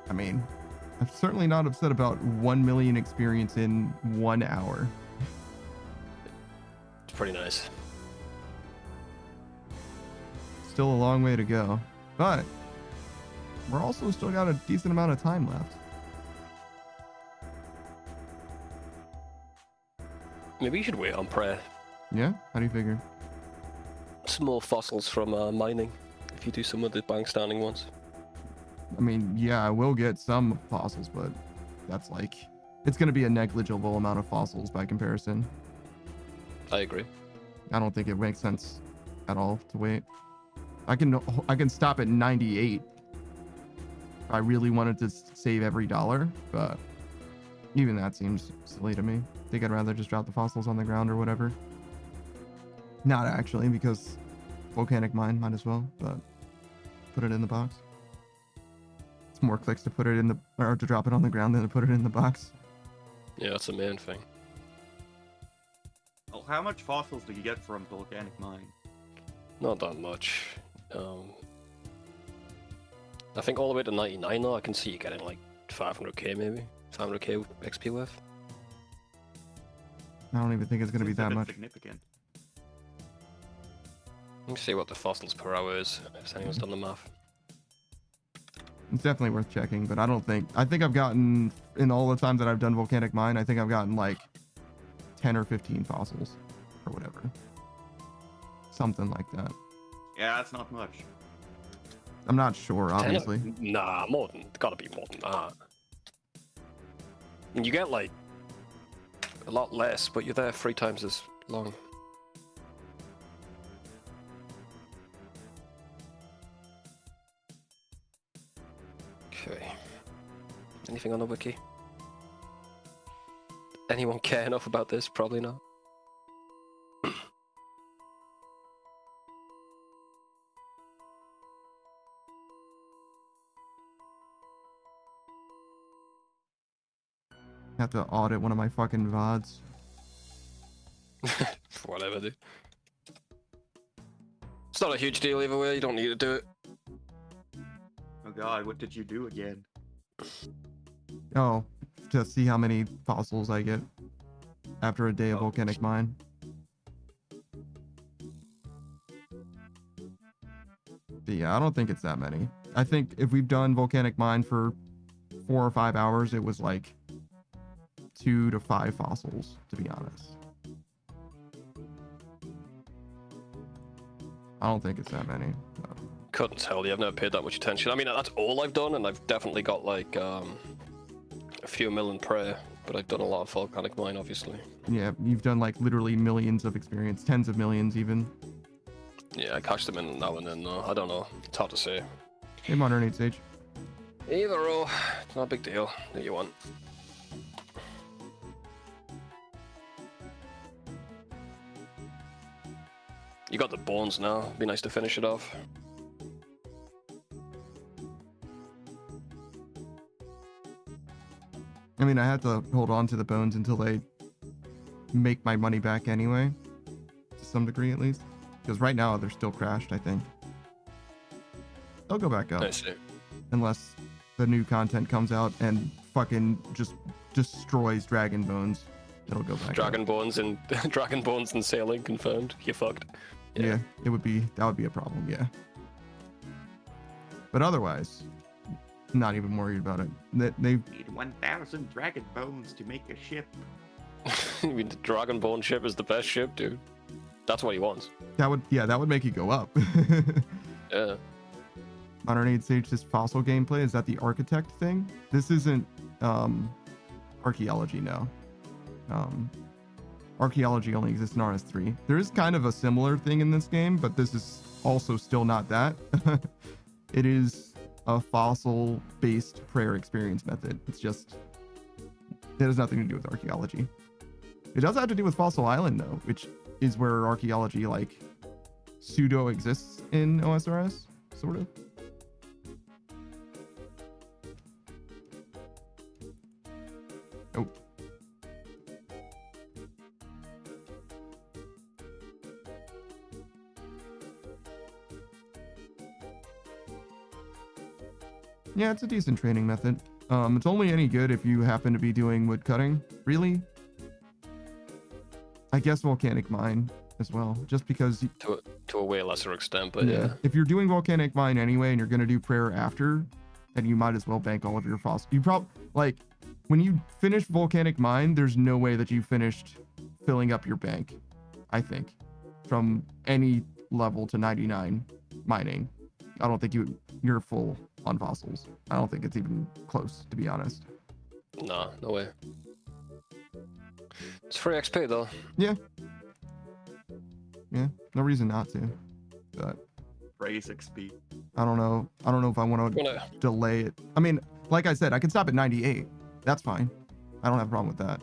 I mean, I'm certainly not upset about 1 million experience in 1 hour. It's pretty nice. Still a long way to go, but we're also still got a decent amount of time left. Maybe you should wait on prayer. Yeah? How do you figure? Some more fossils from mining, if you do some of the bank standing ones. I mean, yeah, I will get some fossils, but that's like, it's going to be a negligible amount of fossils by comparison. I agree. I don't think it makes sense at all to wait. I can stop at 98 if I really wanted to save every dollar, but even that seems silly to me. I think I'd rather just drop the fossils on the ground or whatever. Not actually, because volcanic mine might as well, but put it in the box. It's more clicks to put it in the, or to drop it on the ground than to put it in the box. Yeah, that's the main thing. Well, how much fossils do you get from volcanic mine? Not that much. I think all the way to 99 now, I can see you getting like 500k maybe. 500k XP worth. I don't even think it's going to be that much. Significant. Let me see what the fossils per hour is, if anyone's done the math. It's definitely worth checking, but I think I've gotten, in all the times that I've done Volcanic Mine, I think I've gotten like 10 or 15 fossils or whatever. Something like that. Yeah, that's not much. I'm not sure, obviously. Nah, more than, gotta be more than that. And you get like a lot less, but you're there 3 times as long. Okay. Anything on the wiki? Anyone care enough about this? Probably not. Have to audit one of my fucking VODs. Whatever, dude. It's not a huge deal either way, you don't need to do it. Oh god, what did you do again? Oh, to see how many fossils I get after a day of Volcanic Mine. But yeah, I don't think it's that many. I think if we've done Volcanic Mine for 4 or 5 hours, it was like 2 to 5 fossils, to be honest. I don't think it's that many. No. Couldn't tell you, I've never paid that much attention. I mean, that's all I've done, and I've definitely got like a few million prayer, but I've done a lot of Volcanic Mine, obviously. Yeah, you've done like literally millions of experience, tens of millions even. Yeah, I catch them in now and then, though. I don't know. It's hard to say. Hey, Modern Age Sage. Either or, it's not a big deal. Do you want? You got the bones now. Be nice to finish it off. I mean, I had to hold on to the bones until they make my money back anyway, to some degree at least. Because right now they're still crashed, I think. They'll go back up. I see. Unless the new content comes out and fucking just destroys Dragon Bones. It'll go back Dragon up. Bones and Dragon Bones and sailing confirmed. You're fucked. Yeah, that would be a problem, yeah. But otherwise, not even worried about it. They Need 1,000 dragon bones to make a ship. I mean, the Dragon Bone ship is the best ship, dude. That's what he wants. that would make you go up. Yeah. Modern Age Sage, this fossil gameplay, is that the architect thing? This isn't archaeology, no. Archaeology only exists in RS3. There is kind of a similar thing in this game, but this is also still not that. It is a fossil based prayer experience method. It's just, it has nothing to do with archaeology. It does have to do with Fossil Island though, which is where archaeology like pseudo exists in OSRS, sort of. Oh. Yeah, it's a decent training method. It's only any good if you happen to be doing wood cutting, really. I guess Volcanic Mine as well, just because... To a way lesser extent, but yeah. If you're doing Volcanic Mine anyway and you're going to do prayer after, then you might as well bank all of your fossils. You probably... Like, when you finish Volcanic Mine, there's no way that you finished filling up your bank, I think, from any level to 99 mining. I don't think you're full on fossils. I don't think it's even close, to be honest. Nah, no way. It's free XP though. Yeah. Yeah, no reason not to. But Praise XP. I don't know if I want to delay it. I mean, like I said, I can stop at 98. That's fine. I don't have a problem with that.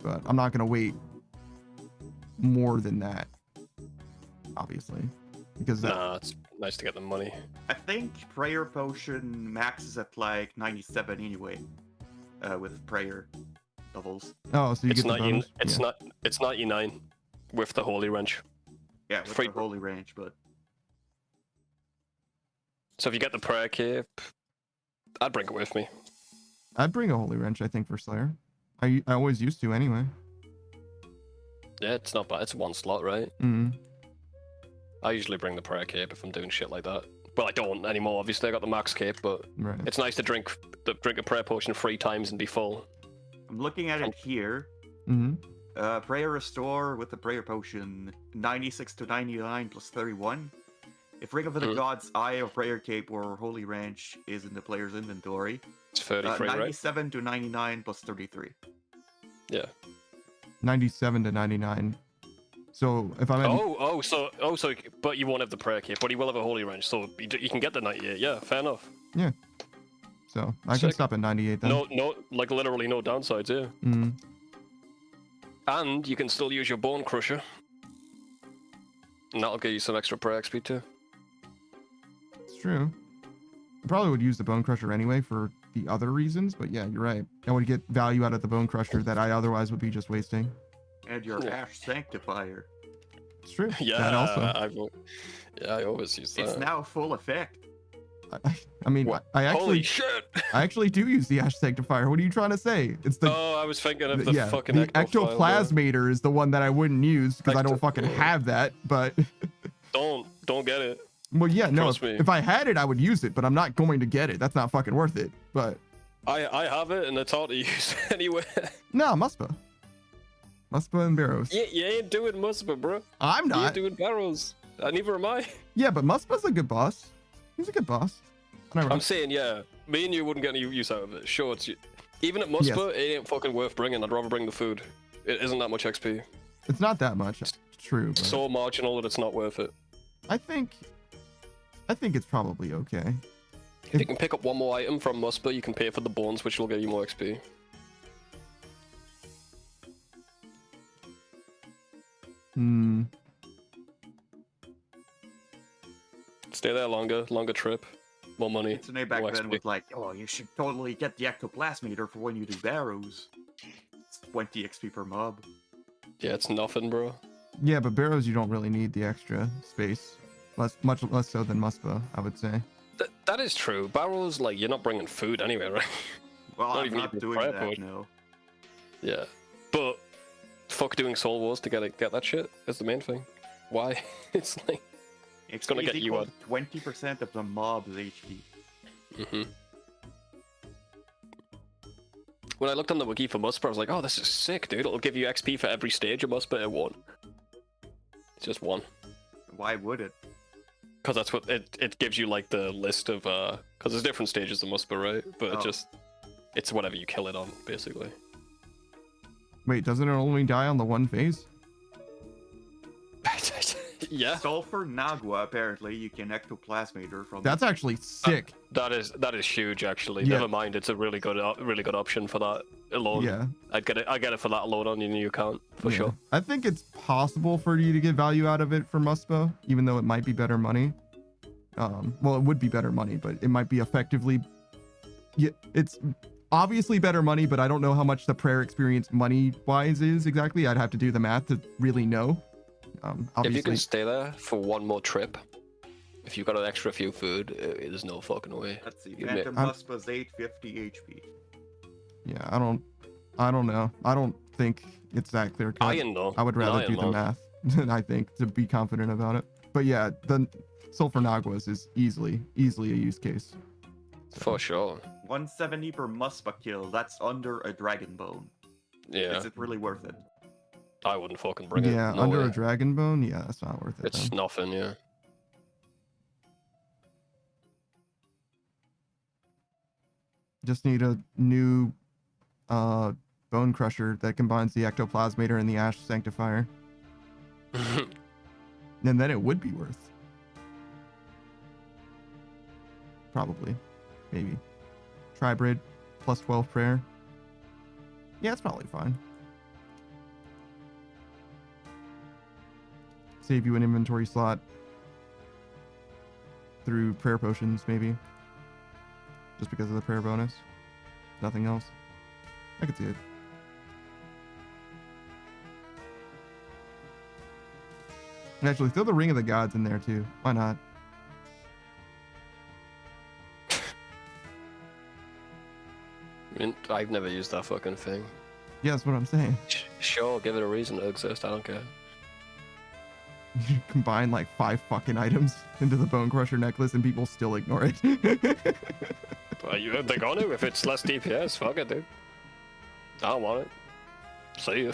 But I'm not gonna wait more than that, obviously, because nah, it's nice to get the money. I think prayer potion maxes at like 97 anyway, with prayer levels. Oh, so you get the bonus? It's 99 with the holy wrench. Yeah, with Free. the holy range, but so if you get the prayer cape, I'd bring it with me. I'd bring a holy wrench, I think, for Slayer. I always used to anyway. Yeah, it's not bad. It's one slot, right? Mm-hmm. I usually bring the prayer cape if I'm doing shit like that. Well, I don't anymore. Obviously, I got the max cape, but Right. it's nice to drink a prayer potion 3 times and be full. I'm looking at it here. Mm-hmm. Prayer Restore with the Prayer Potion, 96 to 99 plus 31. If Ring of the Gods, Eye of Prayer Cape, or Holy Ranch is in the player's inventory, It's 33, right? 97 to 99 plus 33. Yeah. 97 to 99. So if I'm in... but you won't have the prayer cape, but you will have a holy range, so you can get the 98. Yeah, fair enough. Yeah. So I can stop at 98 then. No, like literally no downsides. Yeah. Mm-hmm. And you can still use your Bone Crusher, and that'll give you some extra prayer XP too. It's true. I probably would use the Bone Crusher anyway for the other reasons, but yeah, you're right. I would get value out of the Bone Crusher that I otherwise would be just wasting. And your Ash Sanctifier. It's true. Yeah, that also. I always use that. It's now full effect. I mean, Holy shit! I actually do use the Ash Sanctifier. What are you trying to say? It's the... Oh, I was thinking of the fucking the Ectoplasmator is the one that I wouldn't use because I don't fucking have that, but... Don't get it. Well, yeah, no, Trust me. if I had it, I would use it, but I'm not going to get it. That's not fucking worth it, but... I have it, and it's hard to use anyway. No, Muspa. Muspa and Barrows. You ain't doing Muspa, bro. I'm not. You ain't doing Barrows. Neither am I. Yeah, but Muspa's a good boss. He's a good boss. I'm saying, yeah, me and you wouldn't get any use out of it. Sure, even at Muspa, it ain't fucking worth bringing. I'd rather bring the food. It isn't that much XP. It's not that much. It's true. But... so marginal that it's not worth it. I think it's probably okay. If you can pick up one more item from Muspa, you can pay for the bones, which will give you more XP. Stay there longer trip, more money. It's an back then with like, oh, you should totally get the Ectoplasmator for when you do Barrows. It's 20 XP per mob. Yeah, it's nothing, bro. Yeah, but Barrows you don't really need the extra space. Much less so than Muspa, I would say. That is true. Barrows, like, you're not bringing food anyway, right? Well, I'm not doing that, no. Yeah, but fuck doing Soul Wars to get that shit is the main thing. Why? It's like... It's gonna get you on 20% of the mob's HP. When I looked on the wiki for Muspa, I was like, oh, this is sick, dude. It'll give you XP for every stage of Muspa at 1. It's just 1. Why would it? Because that's what it gives you, like, the list of because there's different stages of Muspa, right? But it's whatever you kill it on, basically. Wait, doesn't it only die on the one phase? Yeah. Sulfur Nagua, apparently, you can Ectoplasmator from... That's actually sick. That is huge, actually. Yeah. Never mind, it's a really good option for that alone. Yeah. I get it for that alone on your new account, for sure. I think it's possible for you to get value out of it for Muspa, even though it might be better money. Well, it would be better money, but it might be effectively... Yeah, it's obviously better money, but I don't know how much the prayer experience money-wise is exactly. I'd have to do the math to really know. Obviously... If you can stay there for one more trip, if you've got an extra few food, there's no fucking way. Let's see, Phantom Muspa's 850 HP. Yeah, I don't know. I don't think it's that clear cut. I would rather do the math than I think to be confident about it. But yeah, the Sulfur Naguas is easily a use case. So. For sure. 170 per Muspa kill, that's under a Dragon Bone. Yeah. Is it really worth it? I wouldn't fucking bring it. Yeah, under a Dragon Bone, yeah, that's not worth it. It's nothing, yeah. Just need a new Bone Crusher that combines the Ectoplasmator and the Ash Sanctifier. And then it would be worth. Probably. Maybe. Tribrid plus 12 prayer. Yeah, it's probably fine. Save you an inventory slot through prayer potions, maybe. Just because of the prayer bonus. Nothing else. I could see it. And actually, throw the Ring of the Gods in there too. Why not? I mean, I've never used that fucking thing. Yeah, that's what I'm saying. Sure, give it a reason to exist. I don't care. You combine like 5 fucking items into the Bone Crusher necklace and people still ignore it. They're gonna if it's less DPS. Fuck it, dude. I don't want it. See you.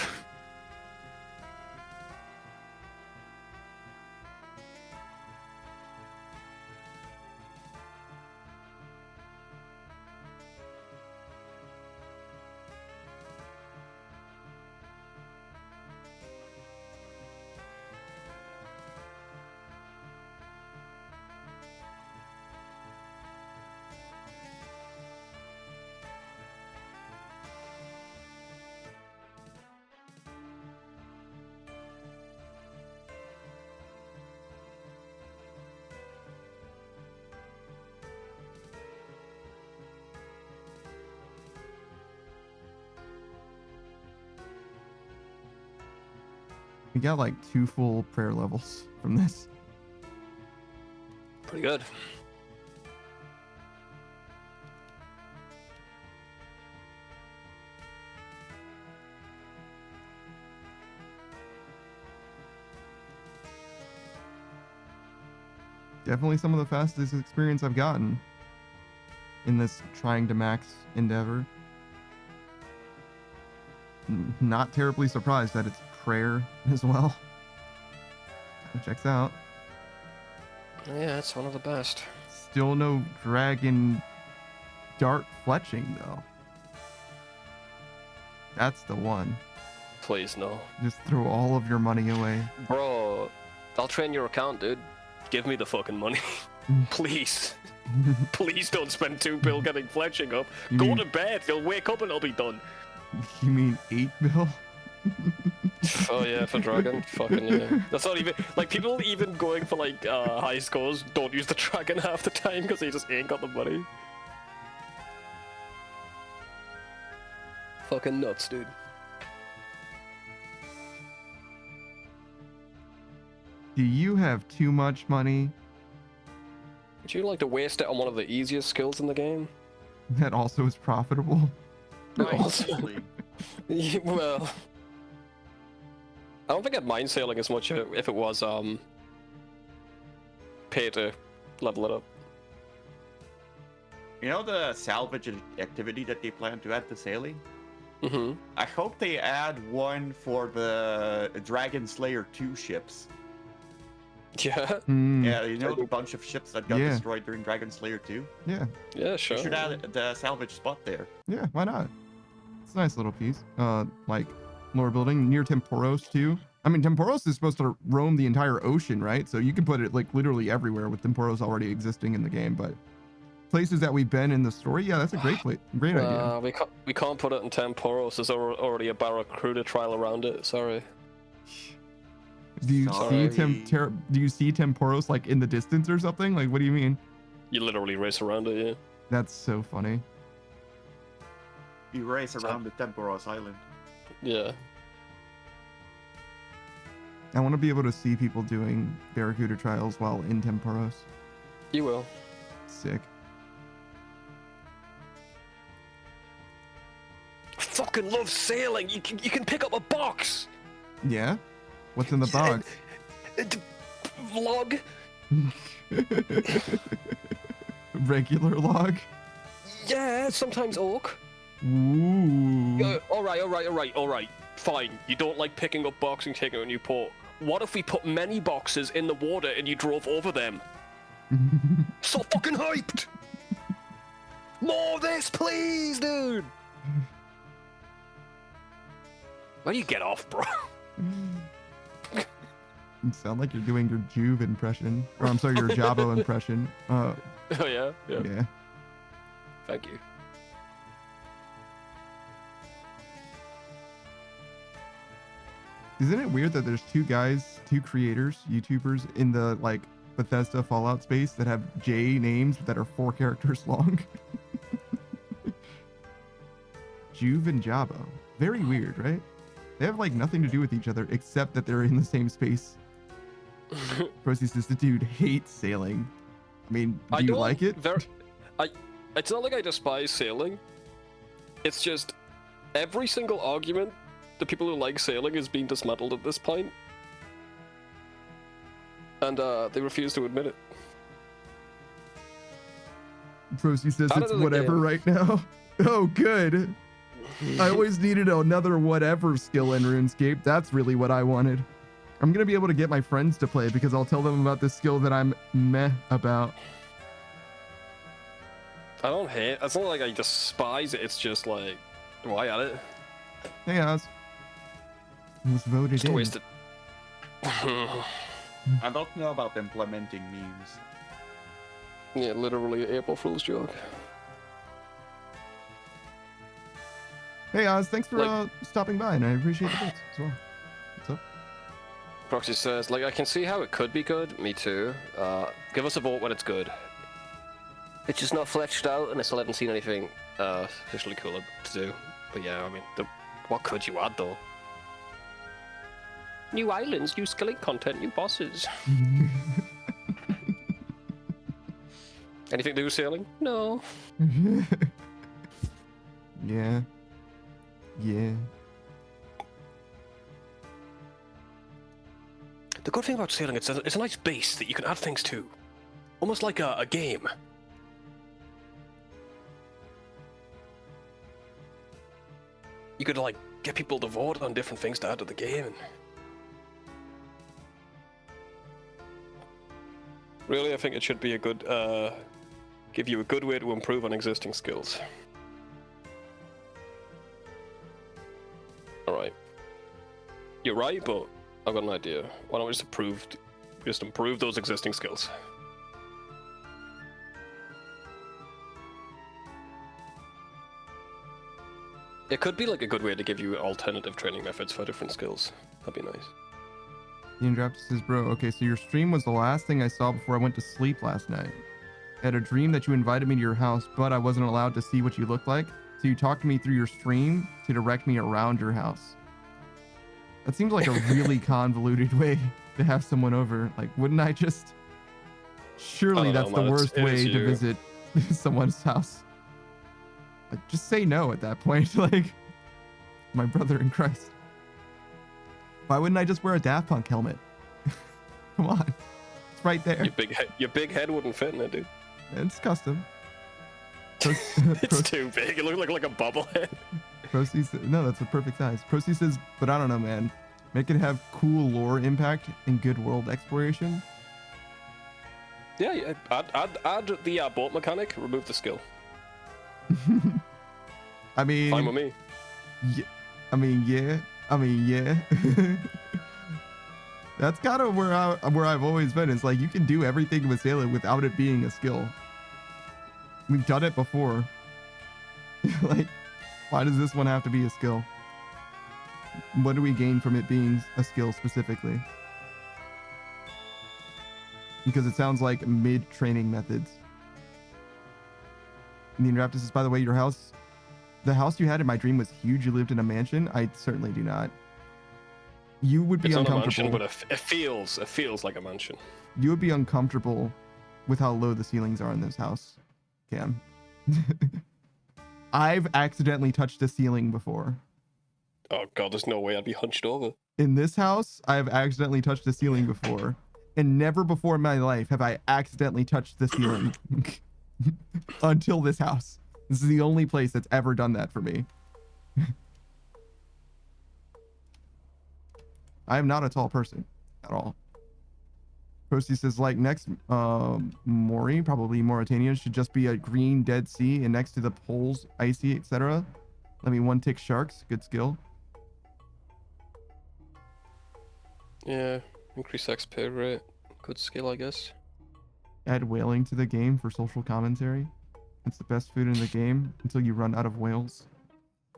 We got like 2 full prayer levels from this. Pretty good. Definitely some of the fastest experience I've gotten in this trying to max endeavor. Not terribly surprised that it's prayer as well. It checks out. Yeah, it's one of the best. Still no dragon dart fletching though. That's the one. Please, no. Just throw all of your money away. Bro, I'll train your account, dude. Give me the fucking money. Please. Please don't spend 2 bill getting fletching up. Go to bed. You'll wake up and it'll be done. You mean 8 bill? Oh yeah, for dragon. Fucking yeah. That's not even like people even going for like high scores don't use the dragon half the time because they just ain't got the money. Fucking nuts, dude. Do you have too much money Would you like to waste it on one of the easiest skills in the game? that also is profitable? Basically. Well, I don't think I'd mind sailing as much if it was pay to level it up. You know the salvage activity that they plan to add to sailing? Mm-hmm. I hope they add one for the Dragon Slayer 2 ships. Yeah. Yeah, you know the bunch of ships that got destroyed during Dragon Slayer 2? Yeah. Yeah, sure. You should add the salvage spot there. Yeah, why not? It's a nice little piece. Like lore building near Temporos too. I mean, Temporos is supposed to roam the entire ocean, right? So you can put it like literally everywhere with Temporos already existing in the game. But places that we've been in the story, yeah, that's a great great idea. We can't put it in Temporos. There's already a Barracuda trial around it. Sorry. Do you Sorry. see Temporos like in the distance or something? Like, what do you mean? You literally race around it, yeah. That's so funny. You race around the Temporos Island. Yeah. I want to be able to see people doing Barracuda trials while in Temporos. You will. Sick. I fucking love sailing. You can pick up a box. Yeah? What's in the box? Log. Regular log? Yeah, sometimes orc. Ooh. All right. Fine. You don't like picking up boxes and taking a new port. What if we put many boxes in the water and you drove over them? So fucking hyped! More of this, please, dude! Where do you get off, bro? You sound like you're doing your Juve impression. Or I'm sorry, your Jabo impression. Oh, yeah? Yeah. Thank you. Isn't it weird that there's 2 creators, YouTubers in the like Bethesda Fallout space that have J names that are 4 characters long? Juve and Jabo. Very weird, right? They have like nothing to do with each other except that they're in the same space. Procy says the dude hates sailing. I mean, do you like it? It's not like I despise sailing. It's just every single argument the people who like sailing is being dismantled at this point. And they refuse to admit it. Procy says Out it's of the whatever game. right now. Oh, good. I always needed another whatever skill in RuneScape. That's really what I wanted. I'm going to be able to get my friends to play because I'll tell them about this skill that I'm meh about. I don't hate it. It's not like I despise it. It's just like, why at it? Hey, Oz. It was voted Just in. wasted. I don't know about implementing memes. Yeah, literally an April Fool's joke. Hey, Oz. Thanks for Like- stopping by, and I appreciate the bits as well. What's up? Proxy says, like, I can see how it could be good. Me too. Give us a vote when it's good. It's just not fleshed out, and I still haven't seen anything officially cool to do. But yeah, I mean, what could you add though? New islands, new skilling content, new bosses. Anything to do with sailing? No. Yeah. Yeah. The good thing about sailing, it's a nice base that you can add things to. Almost like a game. You could, like, get people to vote on different things to add to the game. Really, I think it should be a good, give you a good way to improve on existing skills. Alright. You're right, but I've got an idea. Why don't we just improve those existing skills? It could be like a good way to give you alternative training methods for different skills. That'd be nice. Ian Draft says, bro, okay, so your stream was the last thing I saw before I went to sleep last night. I had a dream that you invited me to your house, but I wasn't allowed to see what you looked like. So you talked to me through your stream to direct me around your house. That seems like a really convoluted way to have someone over. Like, wouldn't I just... Surely that's the worst way to visit someone's house. Like, just say no at that point. Like, my brother in Christ. Why wouldn't I just wear a Daft Punk helmet? Come on. It's right there. Your big head wouldn't fit in it, dude. It's custom. It's too big. It looks like a bobblehead. Procy says, no, that's the perfect size. Procy says, but I don't know, man. Make it have cool lore impact and good world exploration. Yeah. Add the boat mechanic. Remove the skill. I mean, Fine with me. Yeah. That's kind of where I've always been. It's like you can do everything with sailing without it being a skill. We've done it before. Like, why does this one have to be a skill? What do we gain from it being a skill specifically? Because it sounds like mid-training methods. Indian Raptor says, by the way, the house you had in my dream was huge. You lived in a mansion. I certainly do not. You would be uncomfortable. It's not a mansion, but it feels like a mansion. You would be uncomfortable with how low the ceilings are in this house, Cam. I've accidentally touched a ceiling before. Oh god, there's no way I'd be hunched over. In this house, I have accidentally touched the ceiling before, and never before in my life have I accidentally touched the ceiling until this house. This is the only place that's ever done that for me. I am not a tall person at all. Posty says, like, next Mori, probably Mauritania, should just be a green Dead Sea, and next to the poles, icy, etc. Let me one tick sharks. Good skill. Yeah, increase XP rate. Good skill, I guess. Add whaling to the game for social commentary. It's the best food in the game until you run out of whales.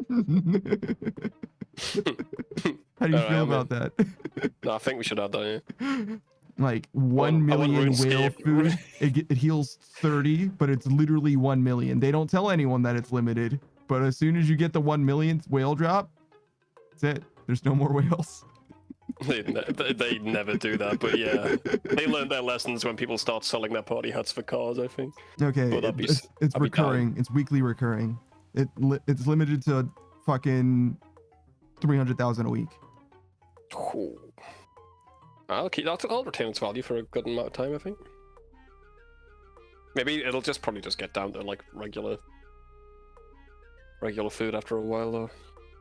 How do you feel about that? No, I think we should add that, yeah. Like 1 million whale food, it heals 30, but it's literally 1 million. They don't tell anyone that it's limited, but as soon as you get the 1 millionth whale drop, that's it. There's no more whales. They never do that, but yeah. They learned their lessons when people start selling their party hats for cars, I think. Okay, it's recurring. It's weekly recurring. It's limited to fucking 300,000 a week. Cool. I'll retain its value for a good amount of time, I think. Maybe it'll probably just get down to like regular food after a while, though.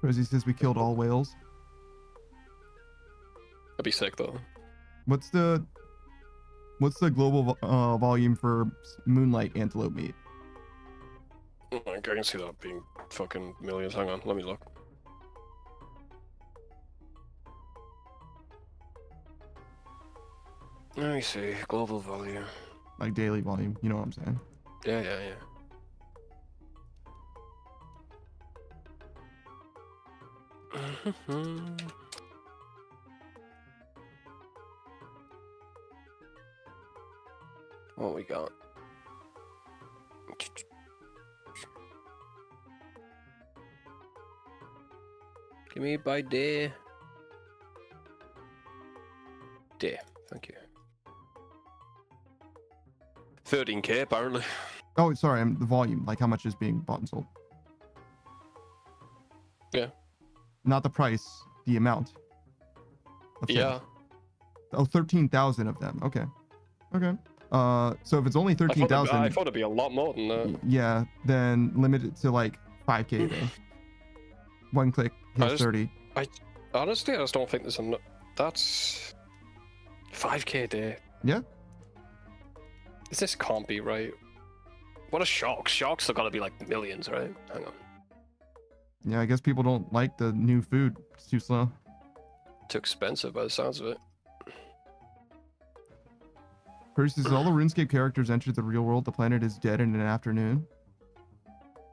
Rosie says we killed all whales. That'd be sick, though. What's the global volume for moonlight antelope meat? I can see that being fucking millions. Hang on, let me look. Let me see. Global volume. Like daily volume, you know what I'm saying? Yeah. What we got? Give me by day. Day, thank you. 13k apparently. Oh, sorry, the volume, like how much is being bought and sold. Yeah. Not the price, the amount. Yeah. Oh, 13,000 of them. Okay. So if it's only 13,000, I thought it'd be a lot more than that. Yeah, then limit it to like 5k a day. One click hits 30. Honestly, I just don't think there's enough. That's 5k a day. Yeah. This can't be right. What a shock. Sharks are gotta be like millions, right? Hang on. Yeah, I guess people don't like the new food. It's too slow. Too expensive by the sounds of it. Curtis says all the RuneScape characters entered the real world. The planet is dead in an afternoon.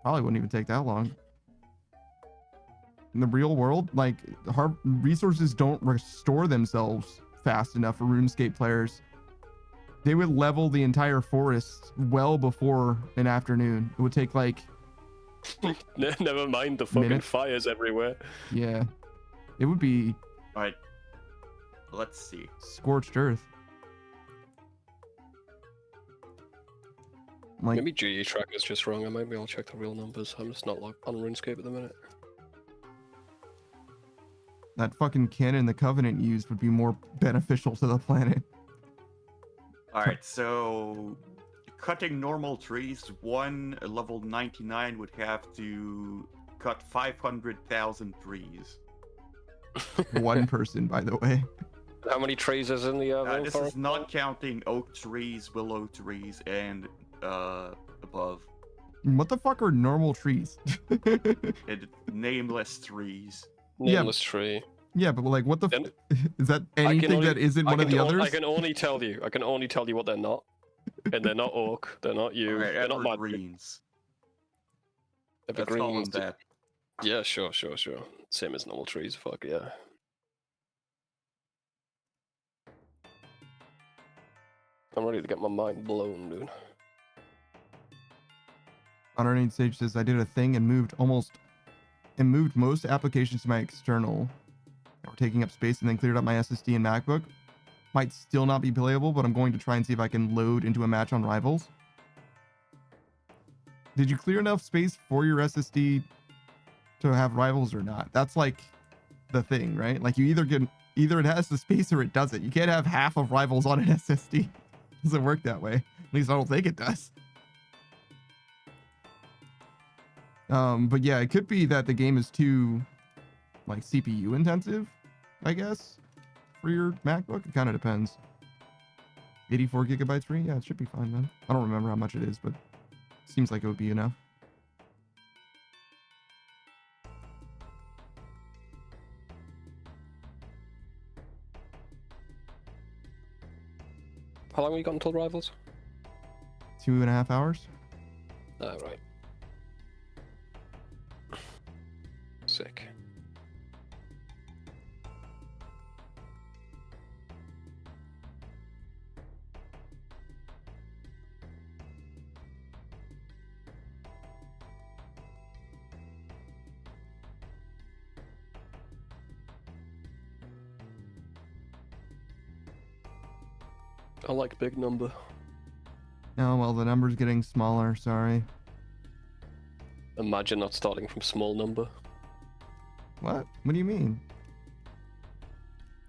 Probably wouldn't even take that long. In the real world, like, resources don't restore themselves fast enough for RuneScape players. They would level the entire forest well before an afternoon. It would take like never mind the fucking fires everywhere. Yeah, it would be. All right, let's see. Scorched earth. Like, maybe GE track is just wrong. I might be able to check the real numbers. I'm just not logged on RuneScape at the minute. That fucking cannon the Covenant used would be more beneficial to the planet. Alright, so cutting normal trees, one level 99 would have to cut 500,000 trees. One person, by the way. How many trees is in the this is not counting oak trees, willow trees, and above. What the fuck are normal trees? Nameless trees. Nameless tree. Yeah, but like, what the is that anything that isn't one of the others? I can only tell you what they're not. And they're not oak, they're not yew, Right, they're not evergreens. Evergreens. That. Yeah, sure. Same as normal trees, fuck yeah. I'm ready to get my mind blown, dude. Honoring Sage says I did a thing and moved most applications to my external that were taking up space, and then cleared up my SSD and MacBook. Might still not be playable, but I'm going to try and see if I can load into a match on Rivals. Did you clear enough space for your SSD to have Rivals or not? That's like the thing, right? Like, you either it has the space or it doesn't. You can't have half of Rivals on an SSD. It doesn't work that way. At least I don't think it does. But yeah, it could be that the game is too like CPU intensive, I guess, for your MacBook. It kind of depends. 84 gigabytes free? Yeah, it should be fine then. I don't remember how much it is, but it seems like it would be enough. How long have you got until Rivals? 2.5 hours. Oh, right. Sick. I like big number. Oh, well, the number's getting smaller, sorry. Imagine not starting from small number. What? What do you mean?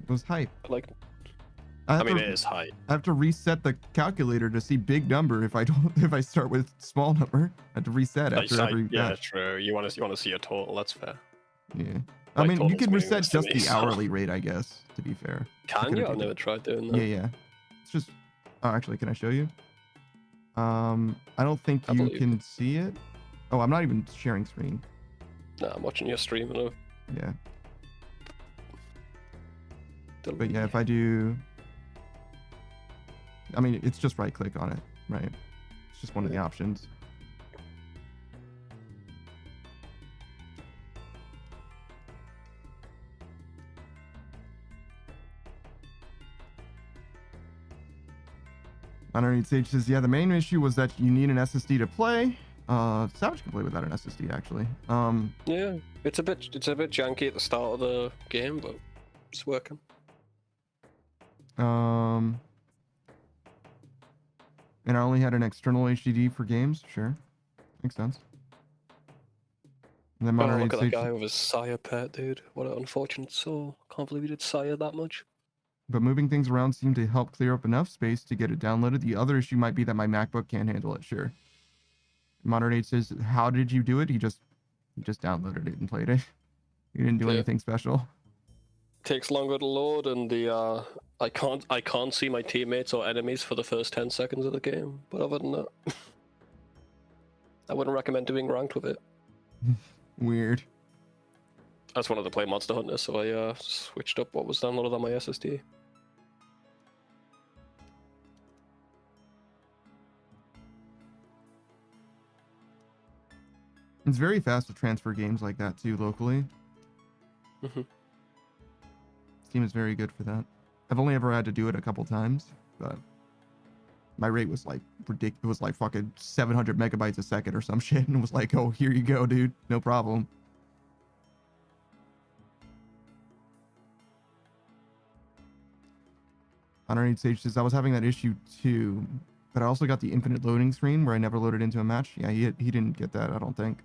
It was hype. Like, I mean, it is high. I have to reset the calculator to see big number if I start with small number. I have to reset after every yeah, match. true. You want to see a total. That's fair. Yeah. My I mean, you total's can reset meaningless to just me, the so- hourly rate, I guess, to be fair. Can you? Could've I've never tried doing that. Yeah. It's just... Oh, actually, can I show you? I don't think I you believe can see it. Oh, I'm not even sharing screen. Nah, I'm watching your stream. Yeah. But yeah, if I do... I mean, it's just right click on it, right? It's just one of the options. Underneath Sage says, yeah, the main issue was that you need an SSD to play. Savage can play without an SSD, actually. Yeah, it's a bit janky at the start of the game, but it's working. And I only had an external HDD for games. Sure, makes sense. And then Oh, look at that Sage, guy with his Sire pet, dude. What an unfortunate soul. Can't believe he did Sire that much. but moving things around seemed to help clear up enough space to get it downloaded. The other issue might be that my MacBook can't handle it. Sure. Modern Age says, how did you do it? He just downloaded it and played it. He didn't do anything special. Takes longer to load, and the I can't see my teammates or enemies for the first 10 seconds of the game. But other than that, I wouldn't recommend doing ranked with it. Weird. I just wanted to play Monster Hunter, so I switched up what was downloaded on my SSD. It's very fast to transfer games like that too locally. Steam is very good for that. I've only ever had to do it a couple times, but my rate was like ridiculous. It was like fucking 700 megabytes a second or some shit, and it was like, oh, here you go, dude, no problem. Underneath Sage says, I was having that issue too, but I also got the infinite loading screen where I never loaded into a match. Yeah, he didn't get that, I don't think.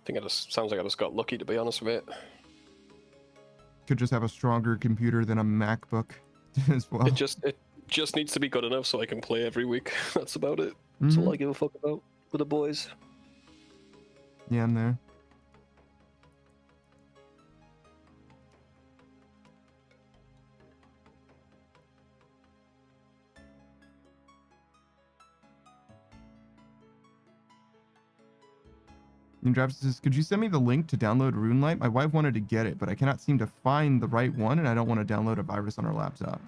I think it just sounds like I just got lucky, to be honest with it. Could just have a stronger computer than a MacBook as well. It just needs to be good enough so I can play every week. That's about it. That's all I give a fuck about with the boys. Yeah, I'm there. Drafts says, could you send me the link to download RuneLite? My wife wanted to get it, but I cannot seem to find the right one, and I don't want to download a virus on our laptop.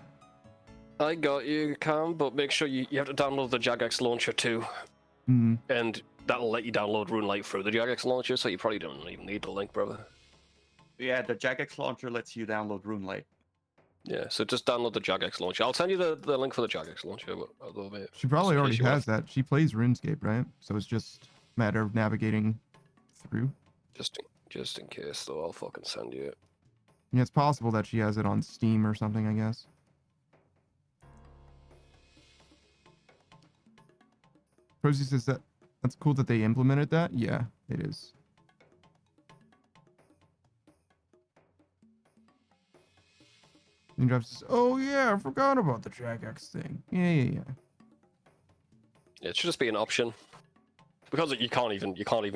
I got you, Cam, but make sure you have to download the Jagex launcher too. And that'll let you download RuneLite through the Jagex launcher, so you probably don't even need the link, brother. Yeah, the Jagex launcher lets you download RuneLite. Yeah, so just download the Jagex launcher. I'll send you the link for the Jagex launcher. She probably already has that. She plays RuneScape, right? So it's just a matter of navigating through. Just in case, though, I'll fucking send you it. Yeah, it's possible that she has it on Steam or something, I guess. Prosy says that's cool that they implemented that. Yeah, it is. And Jeff says, oh yeah, I forgot about the Jagex thing. Yeah. It should just be an option. Because you can't even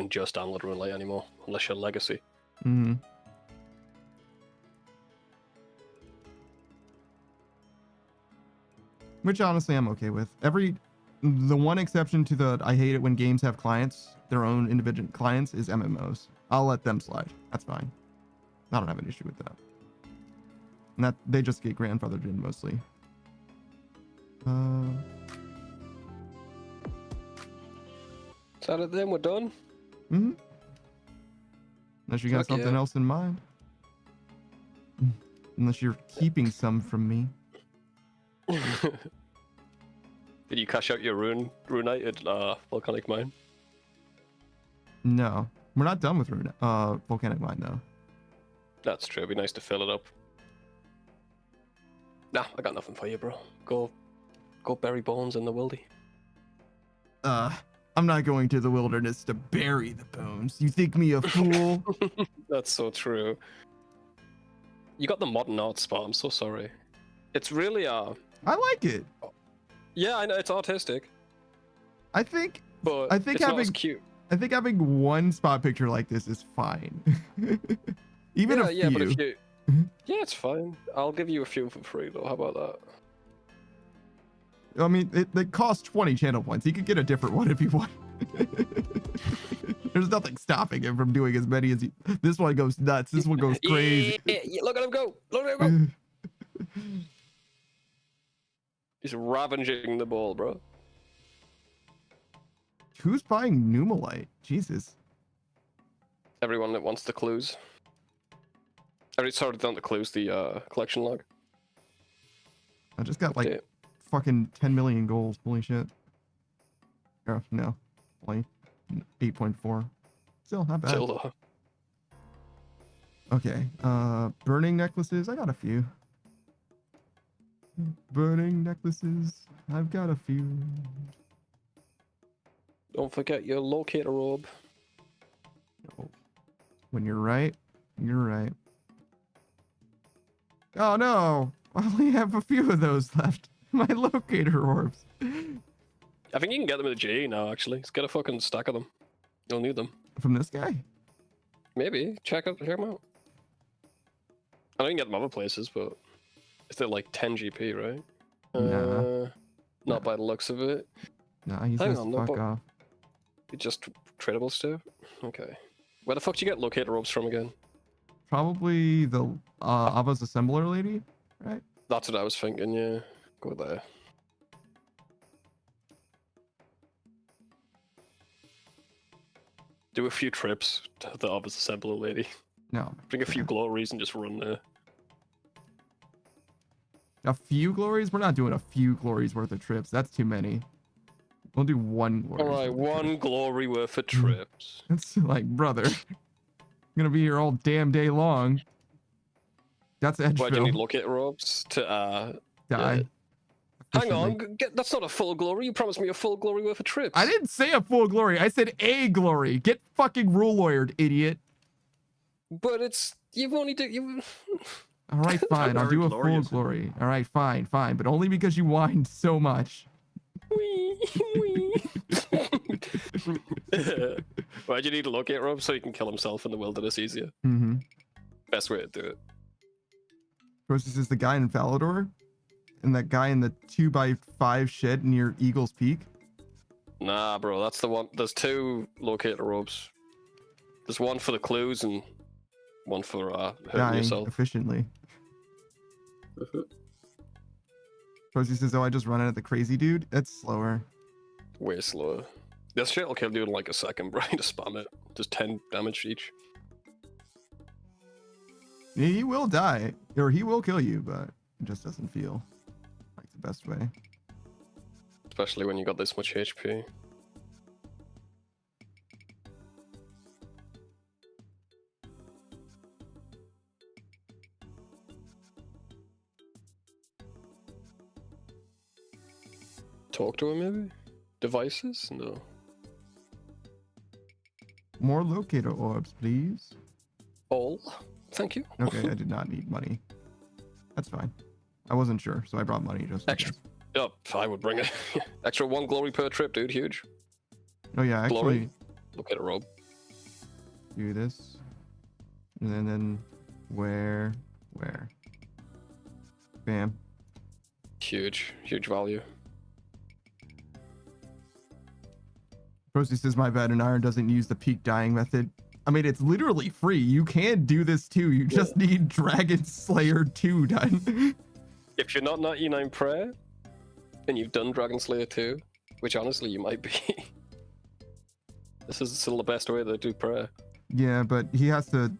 just download RuneLite anymore unless you're Legacy. Which honestly I'm okay with. The one exception to the I hate it when games have clients, their own individual clients, is MMOs. I'll let them slide. That's fine. I don't have an issue with that. And that they just get grandfathered in mostly. Is that it then? We're done? Unless you got something else in mind. Unless you're keeping some from me. Did you cash out your Runite at Volcanic Mine? No. We're not done with Volcanic Mine, though. That's true. It'd be nice to fill it up. Nah, I got nothing for you, bro. Go bury bones in the wildy. I'm not going to the wilderness to bury the bones. You think me a fool? That's so true. You got the modern art spot. I'm so sorry. It's really I like it. Yeah, I know it's artistic, I think but I think it's not having as cute. I think having one spot picture like this is fine. Even a few. Yeah, but if you, yeah, it's fine. I'll give you a few for free though. How about that? I mean, it costs 20 channel points. He could get a different one if he want. There's nothing stopping him from doing as many as he. This one goes nuts. This one goes crazy. Yeah, look at him go! Look at him go! He's ravaging the ball, bro. Who's buying Numalite? Jesus. Everyone that wants the clues. I already sorted down the clues, the collection log. I just got like fucking 10 million goals. Holy shit. Oh, no. Only 8.4. Still not bad. Still, Okay. Burning necklaces. I got a few. Burning necklaces. I've got a few. don't forget your locator orb. Oh. When you're right, you're right. Oh no! I only have a few of those left. My locator orbs. I think you can get them with a G now, actually. Just get a fucking stack of them. You'll need them. From this guy? Maybe. Check them out. I know you can get them other places, but it's still like 10 GP, right? Nah. Not by the looks of it. Nah, he Hang says on, fuck but- off. It's just tradable stuff? Okay. Where the fuck do you get locator orbs from again? Probably the Ava's assembler lady, right? That's what I was thinking, yeah. Go there. Do a few trips to the office assembler lady. No. Bring a few glories and just run there. A few glories? We're not doing a few glories worth of trips. That's too many. We'll do one glory. Alright, one glory worth of trips. It's like, brother. I'm gonna be here all damn day long. That's Edgeville. Why do you need locator orbs? To, Die. Hang on, Efficiently. that's not a full glory. You promised me a full glory worth of trips. I didn't say a full glory. I said a glory. Get fucking rule lawyered, idiot. But it's... You've only done... You... All right, fine. I'll do a Very full glorious. glory. All right, fine. But only because you whined so much. Wee, wee. Why do you need a locator orb? So you can kill himself in the wilderness easier. Mm-hmm. Best way to do it. Process is the guy in Falador, and that guy in the 2x5 shed near Eagle's Peak. Nah, bro, that's the one. There's two locator orbs. There's one for the clues and one for hurting Dying yourself. efficiently. Posey says, "Oh, I just run it at the crazy dude. That's slower." Way slower. This shit will kill you in like a second, bro. You just spam it. Just 10 damage each. He will die, or he will kill you, but it just doesn't feel like the best way. Especially when you got this much HP. Talk to him, maybe? Devices? No. More locator orbs, please. All? Thank you. Okay, I did not need money. That's fine. I wasn't sure, so I brought money just in Extra. case. Yep, I would bring it. Extra 1 glory per trip, dude. Huge. Oh yeah, actually, Glory. Look at a robe. do this, and then where, bam. Huge. Huge value. Procy says, "My bad, and Iron doesn't use the peak dying method." I mean, it's literally free. You can do this too. You just need Dragon Slayer 2 done. If you're not 99 prayer, and you've done Dragon Slayer 2, which honestly you might be, this is still the best way to do prayer. Yeah, but he has to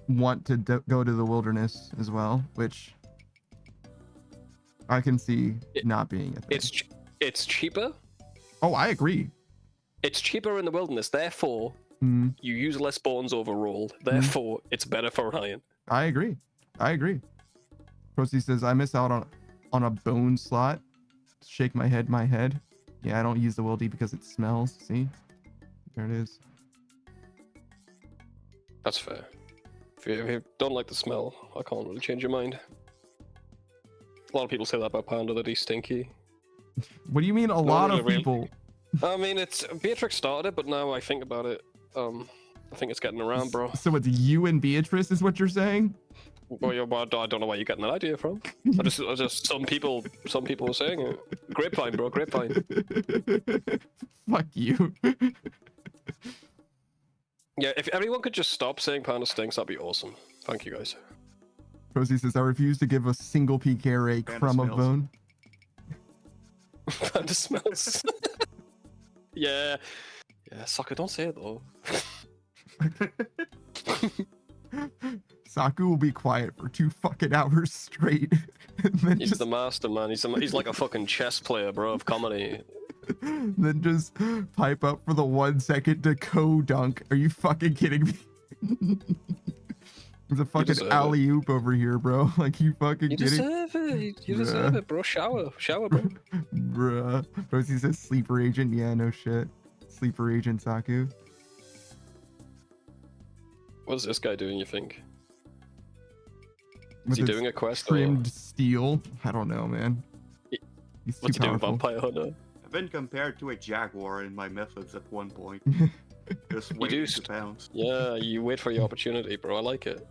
want to go to the wilderness as well, which I can see not being a thing. It's cheaper. Oh, I agree. It's cheaper in the wilderness, therefore Mm, you use less bones overall. Therefore, it's better for Ryan. I agree. Procy says, "I miss out on a bone slot. Shake my head. Yeah, I don't use the wildy because it smells. See? There it is. That's fair. If you don't like the smell, I can't really change your mind. A lot of people say that about Panda, that he's stinky. What do you mean a lot of people? I mean, it's Beatrix started it, but now I think about it, I think it's getting around, bro. So it's you and Beatrice is what you're saying? Well, I don't know where you're getting that idea from. I just some people were saying it. Grapevine, bro, grapevine. Fuck you. Yeah, if everyone could just stop saying Panda stinks, that'd be awesome. Thank you, guys. Rosie says, I refuse to give a single PKR a crumb of bone. Panda smells. Yeah. Yeah, sucker, don't say it though. Saku will be quiet for 2 fucking hours straight. And then He's the master, man. He's like a fucking chess player, bro, of comedy. Then just pipe up for the 1 second to dunk. Are you fucking kidding me? There's a fucking alley-oop over here, bro. Like, you fucking kidding? You deserve it, bro. Shower, bro. Bruh. Rosie says sleeper agent. Yeah, no shit. Sleeper agent Saku. What's this guy doing, you think? Is he doing a quest? Trimmed steel? I don't know, man. He's too What's he doing, powerful. Vampire Hunter? I've been compared to a jaguar in my methods at one point. Just waiting to pounce. Yeah, you wait for your opportunity, bro. I like it.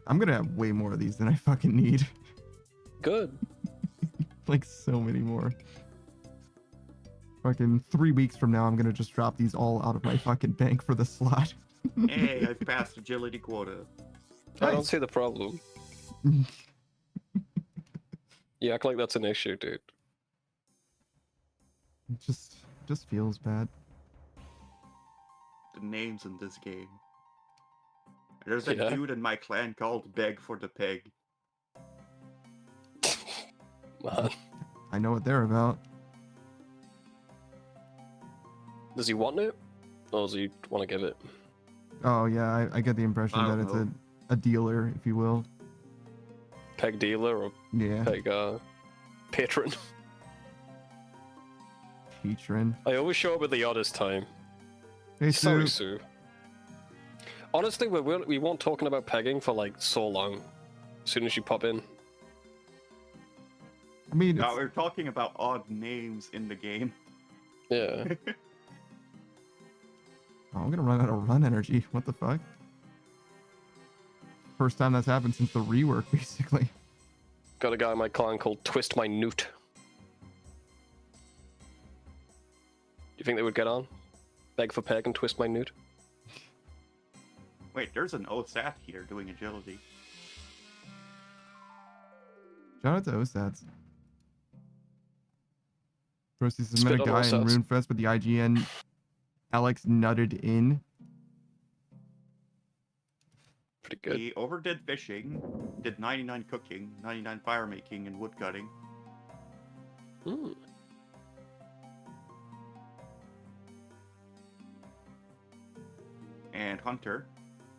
I'm gonna have way more of these than I fucking need. Good. Like, so many more. Fucking 3 weeks from now, I'm gonna just drop these all out of my fucking bank for the slot. Hey, I've passed agility quota. I don't see the problem. You act like that's an issue, dude. It just feels bad. The names in this game. There's a dude in my clan called Beg for the Peg. Man. I know what they're about. Does he want it? Or does he want to give it? Oh yeah, I get the impression that it's a dealer, if you will. Peg dealer or peg patron? Patron. I always show up at the oddest time. Hey, Sorry, Sue. Honestly, we weren't talking about pegging for like so long. As soon as you pop in. I mean, no, we're talking about odd names in the game. Yeah. Oh, I'm gonna run out of run energy. What the fuck? First time that's happened since the rework, basically. Got a guy in my clan called Twist My Newt. You think they would get on? Beg for peg and twist my newt? Wait, there's an OSAT here doing agility. Shout out to OSATs. Roasties has met a guy in RuneFest with the IGN Alex nutted in. Pretty good. He overdid fishing, did 99 cooking, 99 fire making, and wood cutting. Hmm. And Hunter.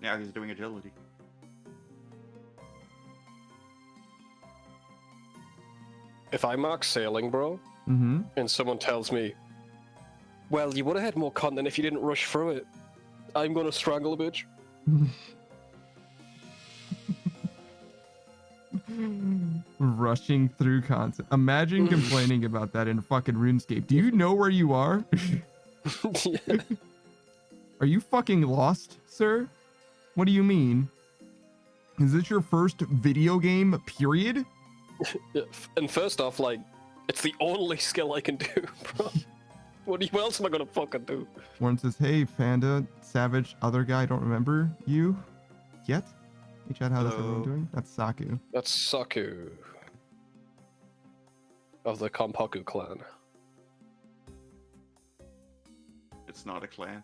Now he's doing agility. If I mark sailing, bro, and someone tells me, well, you would have had more content if you didn't rush through it, I'm gonna strangle a bitch. Rushing through content. Imagine complaining about that in fucking RuneScape. Do you know where you are? Yeah. Are you fucking lost, sir? What do you mean? Is this your first video game, period? Yeah. And first off, like, it's the only skill I can do, bro. What else am I gonna fucking do? Warren says, hey, Panda, Savage, other guy, don't remember you yet? Hey, Chad, how's everyone doing? That's Saku. That's Saku. Of the Kompaku clan. It's not a clan.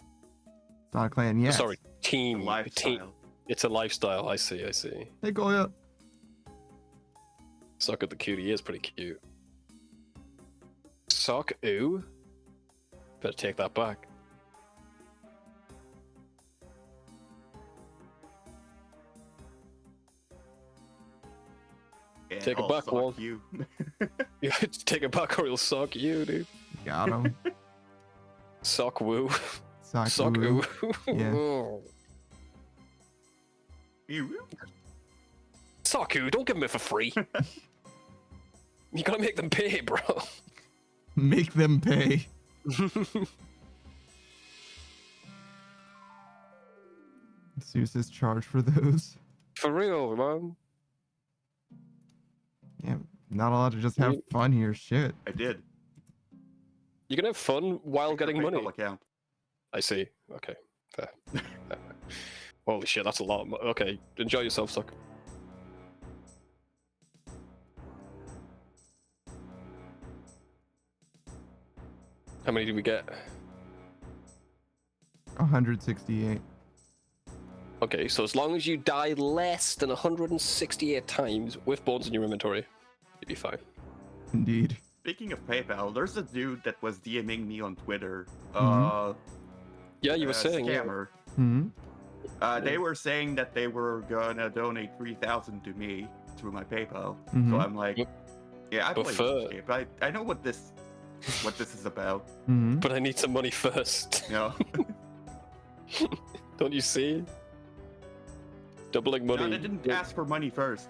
It's not a clan yet. Sorry, team. It's a lifestyle. It's a lifestyle, I see. Hey, Goya. Saku the cutie is pretty cute. Saku? Better take that back. And take it back, Wall. You. You take it back or he'll sock you, dude. Got him. Sock woo. Saku. Yeah. Saku, don't give them it for free. You gotta make them pay, bro. Make them pay. Zeus is charged for those. For real, man. Yeah, not allowed to just have fun here. Shit. I did. You can have fun while getting money. Account. I see. Okay. Fair. Holy shit, that's a lot. Okay, enjoy yourself, Suck. How many did we get? 168. Okay, so as long as you die less than 168 times with bones in your inventory, you'll be fine. Indeed. Speaking of PayPal, there's a dude that was DMing me on Twitter. Yeah, you were saying. Scammer. Yeah. They were saying that they were gonna donate 3,000 to me through my PayPal. So I'm like, yeah, I play Runescape. I know what this is about. But I need some money first. You know? Don't you see? Doubling money. No, they didn't ask for money first.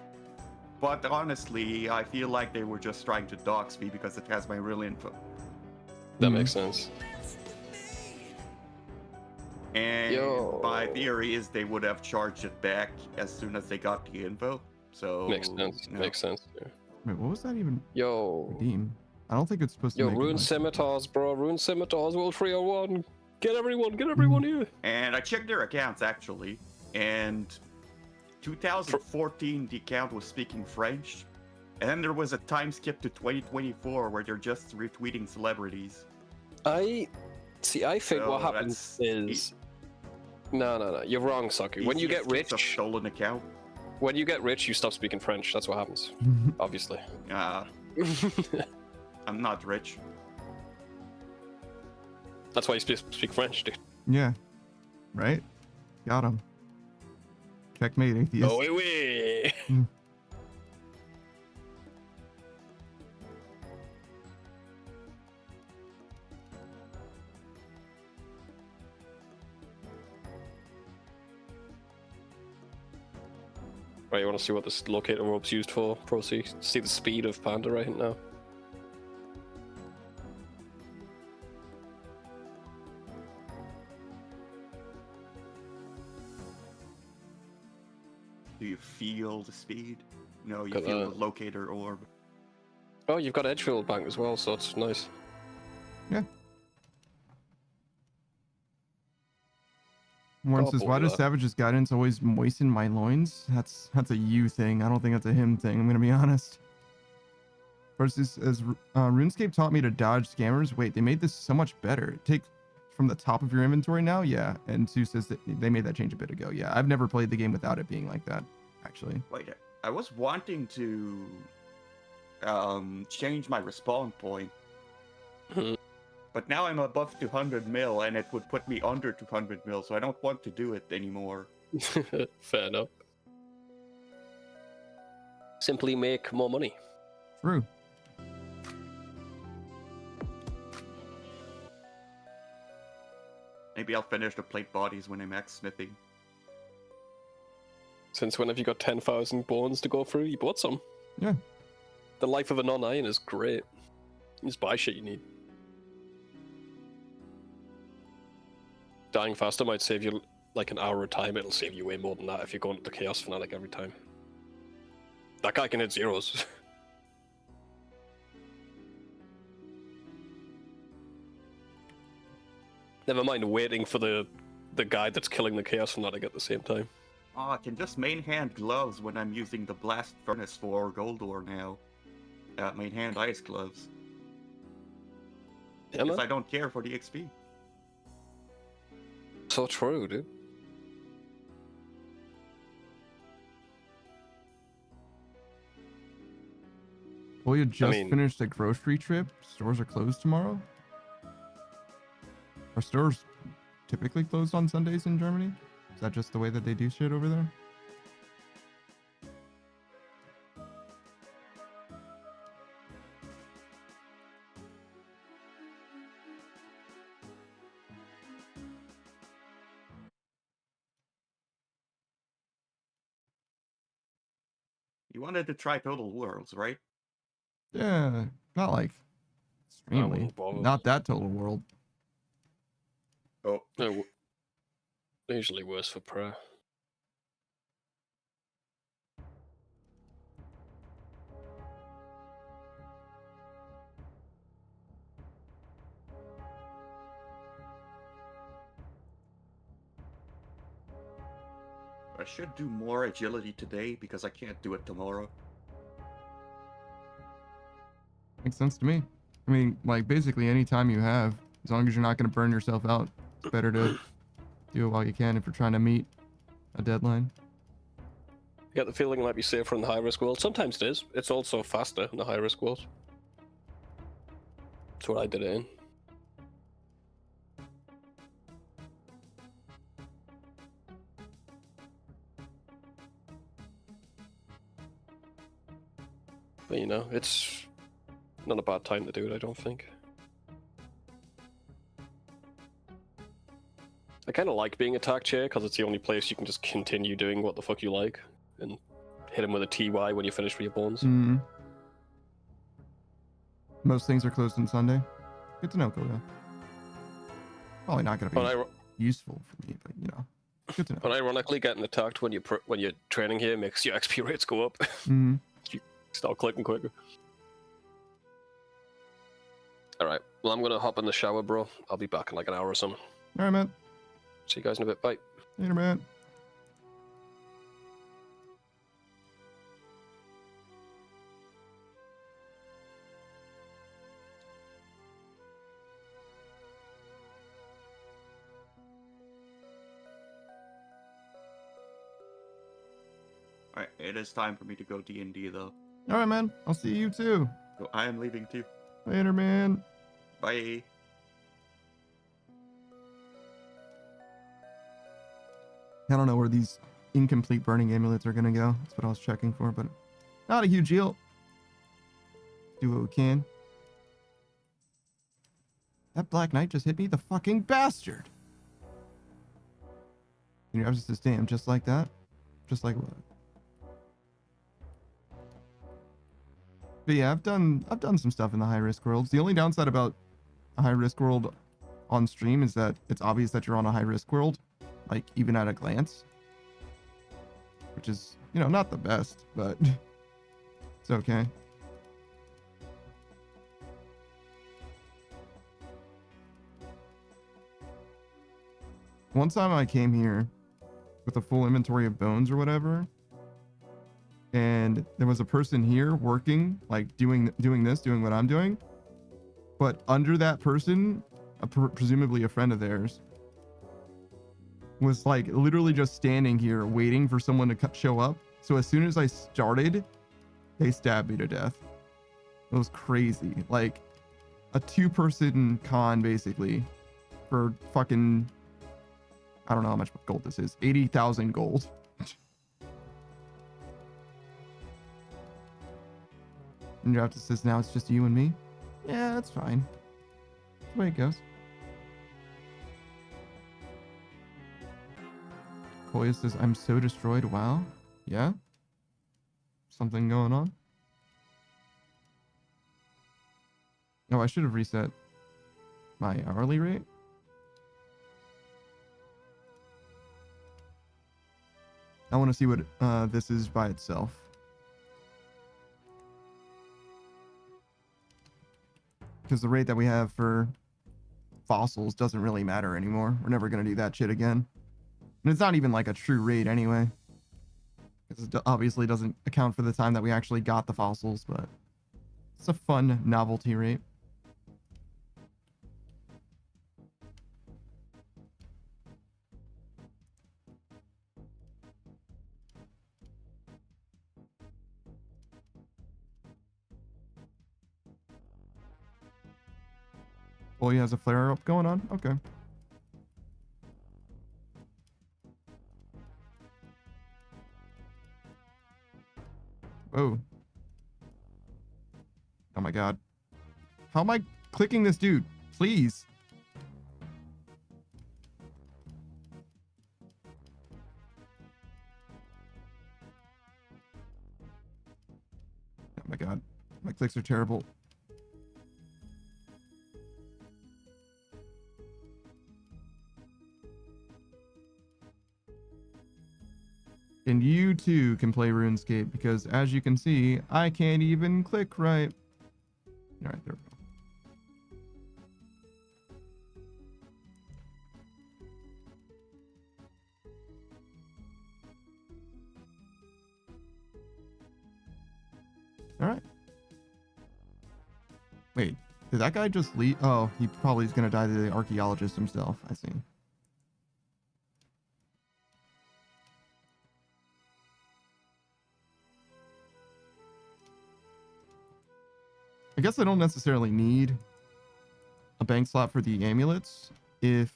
But honestly, I feel like they were just trying to dox me because it has my real info. That makes sense. And my theory is they would have charged it back as soon as they got the info. So makes sense. Makes sense. Yeah. Wait, what was that even? Yo. Redeem. I don't think it's supposed to. Yo, make Rune Scimitars, bro. Rune Scimitars, World 301. Get everyone here. And I checked their accounts actually, and 2014 the account was speaking French, and then there was a time skip to 2024 where they're just retweeting celebrities. I think what happens is no, you're wrong, Saku. When you get rich, a stolen account. When you get rich, you stop speaking French. That's what happens. Obviously. I'm not rich. That's why you speak French, dude. Yeah. Right? Got him. Checkmate, atheist. Oh, wait. Right, you want to see what this locator rope's used for? Proceed. See the speed of Panda right now. Do you feel the speed? No, you feel the locator orb. Oh, you've got Edgefield Bank as well, so it's nice. Yeah. Warren says, why does Savage's guidance always moisten my loins? That's a you thing. I don't think that's a him thing. I'm going to be honest. Versus, as RuneScape taught me to dodge scammers. Wait, they made this so much better. Take from the top of your inventory now? Yeah. And Sue says that they made that change a bit ago. Yeah, I've never played the game without it being like that, actually. Wait, I was wanting to change my respawn point. But now I'm above 200 mil, and it would put me under 200 mil, so I don't want to do it anymore. Fair enough. Simply make more money. True. Maybe I'll finish the plate bodies when I'm max smithing. Since when have you got 10,000 bones to go through? You bought some. Yeah. The life of a non-iron is great. You just buy shit you need. Dying faster might save you like an hour of time. It'll save you way more than that if you're going to the Chaos Fanatic every time. That guy can hit zeros. Never mind waiting for the guy that's killing the Chaos Fanatic at the same time. Oh, I can just main hand gloves when I'm using the Blast Furnace for Gold Ore now. Main hand ice gloves. Yeah, because I don't care for the XP. So true, dude. Well, you just finished a grocery trip. Stores are closed tomorrow. Are stores typically closed on Sundays in Germany? Is that just the way that they do shit over there? You wanted to try Total Worlds, right? Yeah, not like I extremely. wouldn't bother. Not that Total World. Oh. No, usually worse for pro. I should do more agility today because I can't do it tomorrow. Makes sense to me. I mean, like basically any time you have, as long as you're not going to burn yourself out, it's better to do it while you can if you're trying to meet a deadline. You get the feeling it might be safer in the high risk world. Sometimes it is. It's also faster in the high risk world. That's what I did it in. But you know, it's not a bad time to do it, I don't think. I kind of like being attacked here because it's the only place you can just continue doing what the fuck you like and hit him with a TY when you finish with your bones. Mm-hmm. Most things are closed on Sunday. Good to know, Koga. Probably not going to be useful for me, but you know, good to know. But ironically, getting attacked when you're training here makes your XP rates go up. Mm-hmm. You start clicking quicker. All right. Well, I'm gonna hop in the shower, bro. I'll be back in like an hour or something. All right, man. See you guys in a bit. Bye. Later, man. Alright, it is time for me to go D&D though. All right, man. I'll see you too. So I am leaving too. Later, man. Bye. I don't know where these incomplete burning amulets are gonna go. That's what I was checking for, but not a huge deal. Do what we can. That Black Knight just hit me, the fucking bastard. You know, I was just damn, just like that. Just like what? But yeah, I've done some stuff in the high risk worlds. The only downside about a high risk world on stream is that it's obvious that you're on a high risk world, like even at a glance, which is, you know, not the best, but it's okay. One time I came here with a full inventory of bones or whatever, and there was a person here working, like doing what I'm doing, but under that person, presumably a friend of theirs, was like literally just standing here waiting for someone to show up. So as soon as I started, they stabbed me to death. It was crazy. Like a 2-person con basically for fucking, I don't know how much gold this is, 80,000 gold. And your after says now it's just you and me. Yeah, that's fine. That's the way it goes. Koya says, I'm so destroyed. Wow. Yeah? Something going on? Oh, I should have reset my hourly rate. I want to see what this is by itself. Because the rate that we have for fossils doesn't really matter anymore. We're never going to do that shit again. And it's not even like a true rate anyway. Because it obviously doesn't account for the time that we actually got the fossils, but it's a fun novelty rate. Oh, he has a flare up going on? Okay. Oh. Oh my god. How am I clicking this dude? Please. my god. My clicks are terrible. And you too can play RuneScape, because as you can see, I can't even click right. All right, there we go. All right. Wait, did that guy just leave? Oh, he probably is going to die to the archaeologist himself. I see. I guess I don't necessarily need a bank slot for the amulets if,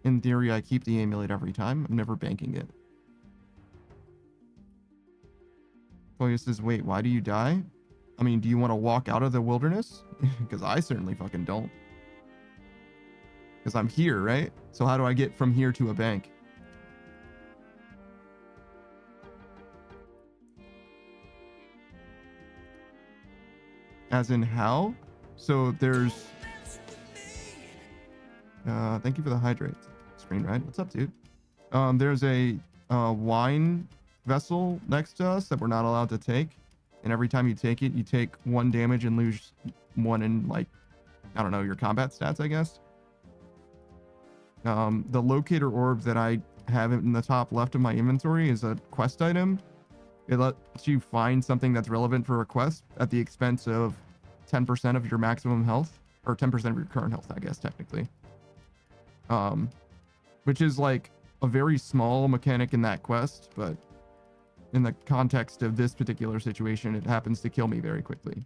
in theory, I keep the amulet every time. I'm never banking it. Koya says, wait, why do you die? I mean, do you want to walk out of the wilderness? Because I certainly fucking don't. Because I'm here, right? So how do I get from here to a bank? As in how? So there's... thank you for the hydrate screen, right? What's up, dude? There's a wine vessel next to us that we're not allowed to take. And every time you take it, you take 1 damage and lose 1 in, like, I don't know, your combat stats, I guess. The locator orb that I have in the top left of my inventory is a quest item. It lets you find something that's relevant for a quest at the expense of 10% of your maximum health, or 10% of your current health, I guess, technically. Which is like a very small mechanic in that quest, but in the context of this particular situation, it happens to kill me very quickly.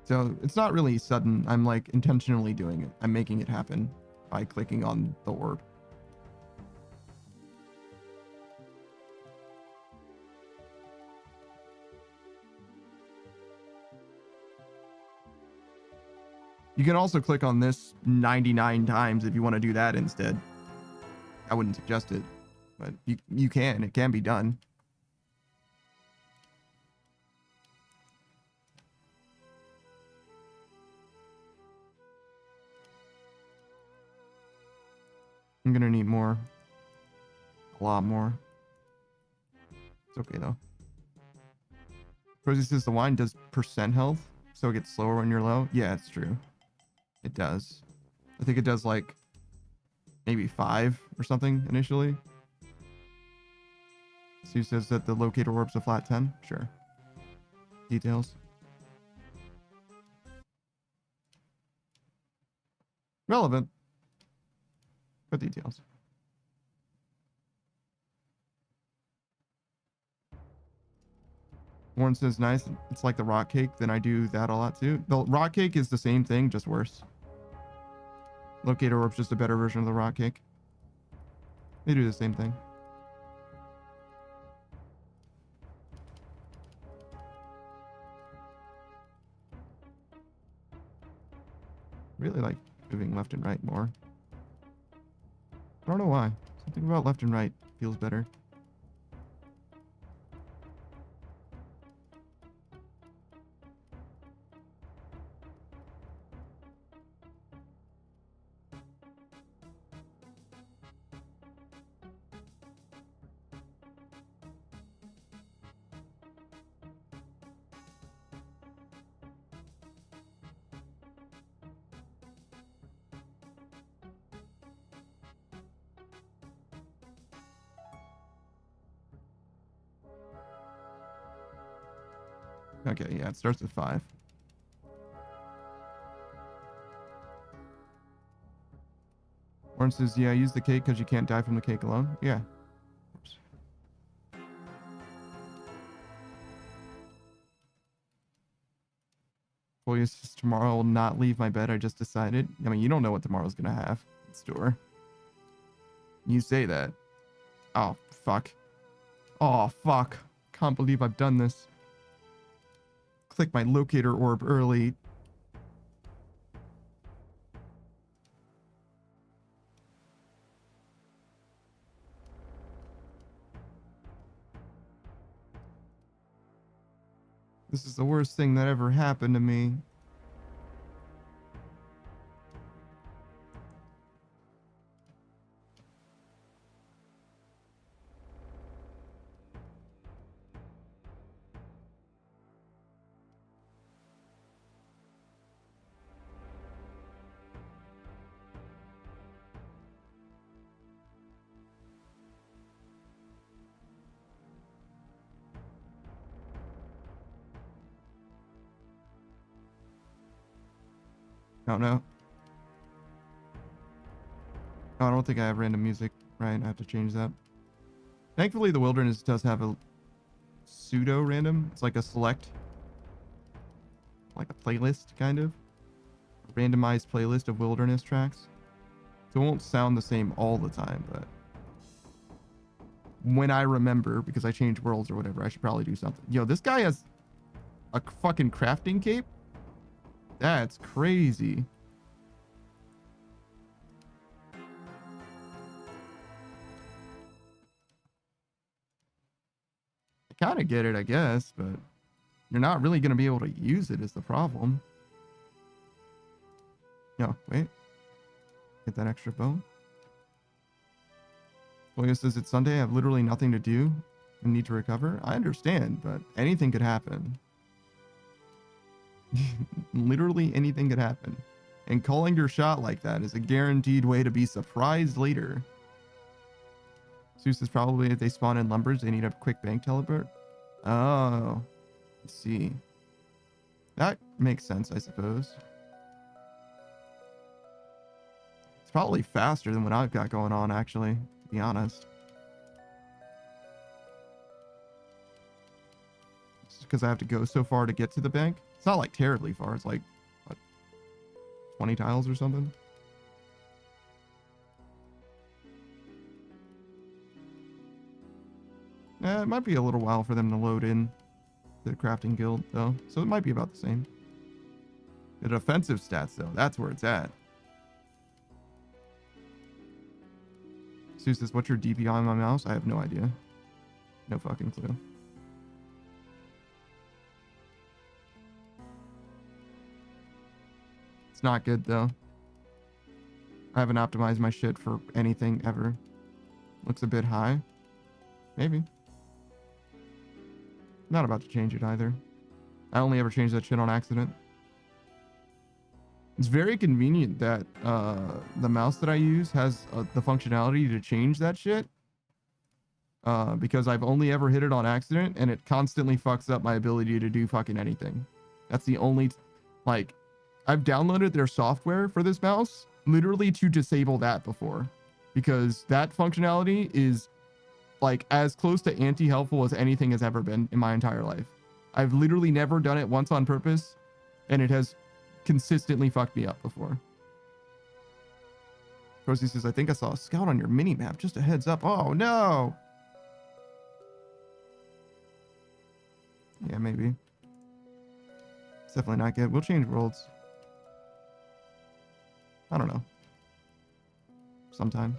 So it's not really sudden. I'm like intentionally doing it. I'm making it happen by clicking on the orb. You can also click on this 99 times if you want to do that instead. I wouldn't suggest it, but you can. It can be done. I'm gonna need more. A lot more. It's okay though. Rosie says the wine does percent health, so it gets slower when you're low. Yeah, it's true. It does. I think it does like maybe 5 or something initially. Sue says that the locator orb's a flat 10. Sure. Details. Relevant. But details. Warren says nice. It's like the rock cake. Then I do that a lot too. The rock cake is the same thing, just worse. Locator orb's just a better version of the rock cake. They do the same thing. Really like moving left and right more. I don't know why. Something about left and right feels better. Okay, yeah, it starts with 5. Orange says, yeah, use the cake because you can't die from the cake alone. Yeah. Boy, says, tomorrow I will not leave my bed. I just decided. I mean, you don't know what tomorrow's going to have in store. You say that. Oh, fuck. Oh, fuck. Can't believe I've done this. Click my locator orb early. This is the worst thing that ever happened to me. Oh no. Oh, I don't think I have random music. Right, I have to change that. Thankfully, the wilderness does have a pseudo random. It's like a select, like a playlist kind of randomized playlist of wilderness tracks. So it won't sound the same all the time, but when I remember, because I change worlds or whatever, I should probably do something. Yo, this guy has a fucking crafting cape? That's crazy. I kind of get it, I guess, but you're not really going to be able to use it is the problem. No, wait. Get that extra bone. William says it's Sunday. I have literally nothing to do and need to recover. I understand, but anything could happen. Literally anything could happen. And calling your shot like that is a guaranteed way to be surprised later. Zeus is probably if they spawn in lumbers, they need a quick bank teleport. Oh, I see. That makes sense, I suppose. It's probably faster than what I've got going on, actually, to be honest. Just because I have to go so far to get to the bank. It's not like terribly far. It's like, what, 20 tiles or something? It might be a little while for them to load in the crafting guild, though. So it might be about the same. The defensive stats, though, that's where it's at. Sue says, what's your DPI on my mouse? I have no idea. No fucking clue. It's not good, though. I haven't optimized my shit for anything ever. Looks a bit high. Maybe. Not about to change it either. I only ever change that shit on accident. It's very convenient that the mouse that I use has the functionality to change that shit. Because I've only ever hit it on accident and it constantly fucks up my ability to do fucking anything. That's the only, like, I've downloaded their software for this mouse literally to disable that before. Because that functionality is like as close to anti-helpful as anything has ever been in my entire life. I've literally never done it once on purpose, and it has consistently fucked me up before. Rosie says, I think I saw a scout on your mini-map. Just a heads up. Oh, no! Yeah, maybe. It's definitely not good. We'll change worlds. I don't know. Sometime.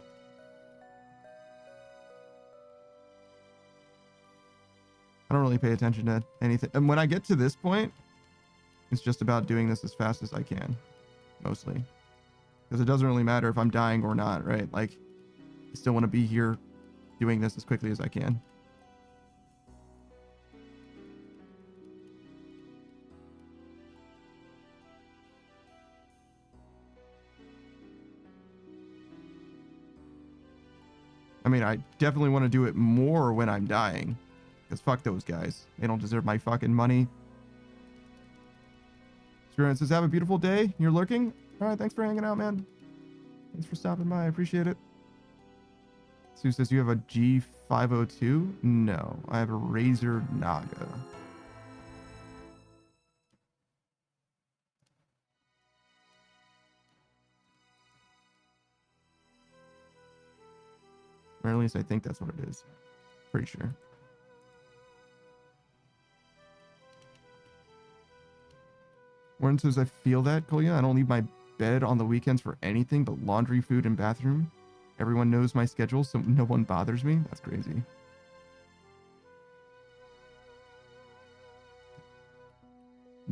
I don't really pay attention to anything. And when I get to this point, it's just about doing this as fast as I can. Mostly. Because it doesn't really matter if I'm dying or not, right? Like, I still want to be here doing this as quickly as I can. I mean, I definitely want to do it more when I'm dying. Because fuck those guys. They don't deserve my fucking money. Spirit says, have a beautiful day. You're lurking? Alright, thanks for hanging out, man. Thanks for stopping by. I appreciate it. Sue says, you have a G502? No, I have a Razer Naga. Or at least I think that's what it is. Pretty sure. Warren says, I feel that, Kolya. I don't leave my bed on the weekends for anything but laundry, food, and bathroom. Everyone knows my schedule, so no one bothers me. That's crazy.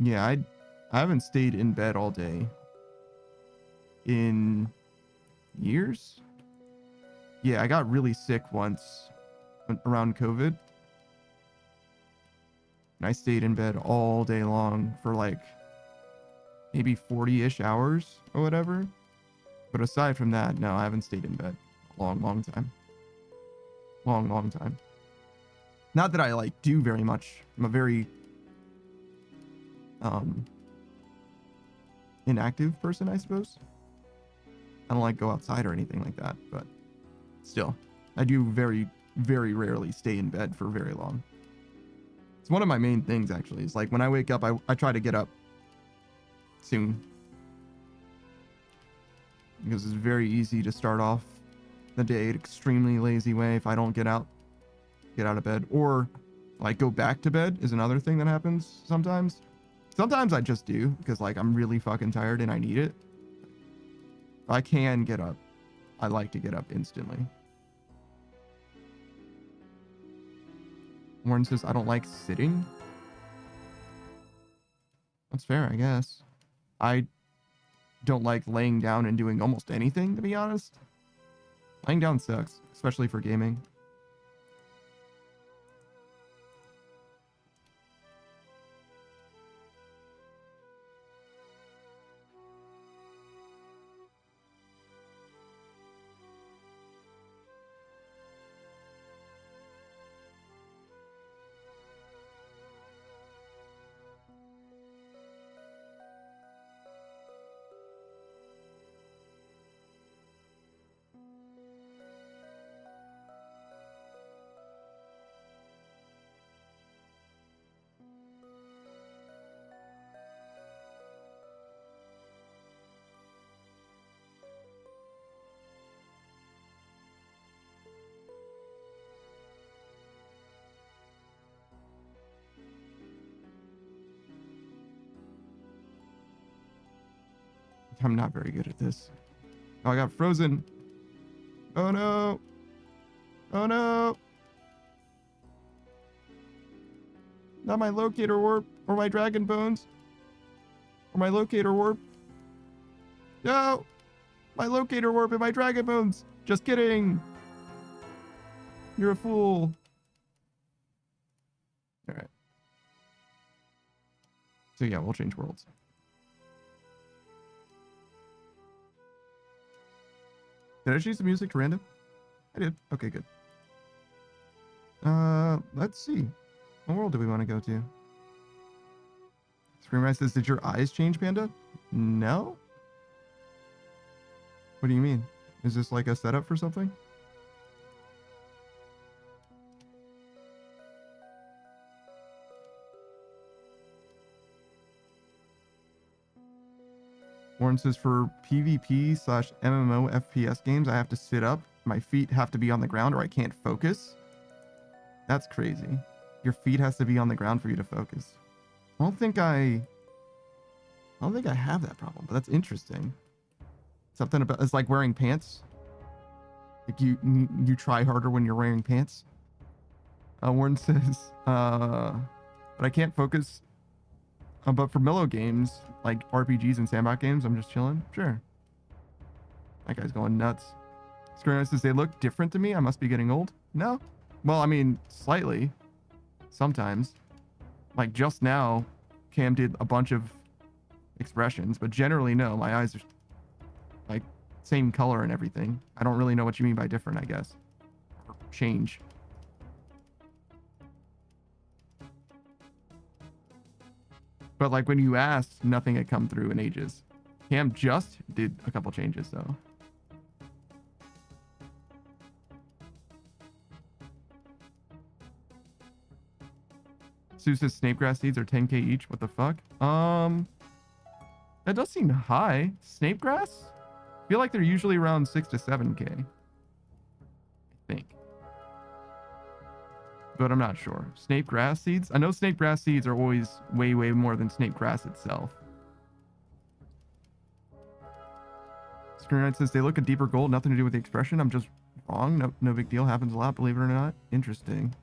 Yeah, I haven't stayed in bed all day in years. Yeah, I got really sick once around COVID. And I stayed in bed all day long for like maybe 40-ish hours or whatever. But aside from that, no, I haven't stayed in bed a long time. Long time. Not that I like do very much. I'm a very inactive person, I suppose. I don't like go outside or anything like that, but still, I do very, very rarely stay in bed for very long. It's one of my main things, actually. It's like when I wake up, I try to get up soon. Because it's very easy to start off the day an extremely lazy way if I don't get out of bed. Or like go back to bed is another thing that happens sometimes. Sometimes I just do because like I'm really fucking tired and I need it. If I can get up, I like to get up instantly. Warren says, I don't like sitting. That's fair, I guess. I don't like laying down and doing almost anything, to be honest. Laying down sucks, especially for gaming. I'm not very good at this. Oh, I got frozen. Oh no. Oh no. Not my locator warp or my dragon bones. Or my locator warp. No. My locator warp and my dragon bones. Just kidding. You're a fool. All right. So yeah, we'll change worlds. Did I choose the music to random? I did. Okay, good. Let's see. What world do we want to go to? Screamrise says, did your eyes change, Panda? No? What do you mean? Is this like a setup for something? Warren says, for PvP/MMO FPS games, I have to sit up. My feet have to be on the ground or I can't focus. That's crazy. Your feet has to be on the ground for you to focus. I don't think I have that problem, but that's interesting. Something about it's like wearing pants. Like you try harder when you're wearing pants. Warren says, but I can't focus. But for mellow games, like RPGs and sandbox games, I'm just chilling. Sure. That guy's going nuts. Screener says, they look different to me. I must be getting old. No. Well, I mean, slightly. Sometimes. Like just now, Cam did a bunch of expressions, but generally, no. My eyes are like same color and everything. I don't really know what you mean by different, I guess. Or change. But like when you asked, nothing had come through in ages. Cam just did a couple changes though. Sue says snapegrass seeds are 10k each. What the fuck? That does seem high. Snapegrass? I feel like they're usually around 6 to 7k. I think. But I'm not sure. Snape grass seeds? I know snape grass seeds are always way more than snape grass itself. Screenwrite says they look a deeper gold, nothing to do with the expression. I'm just wrong. No big deal. Happens a lot, believe it or not. Interesting.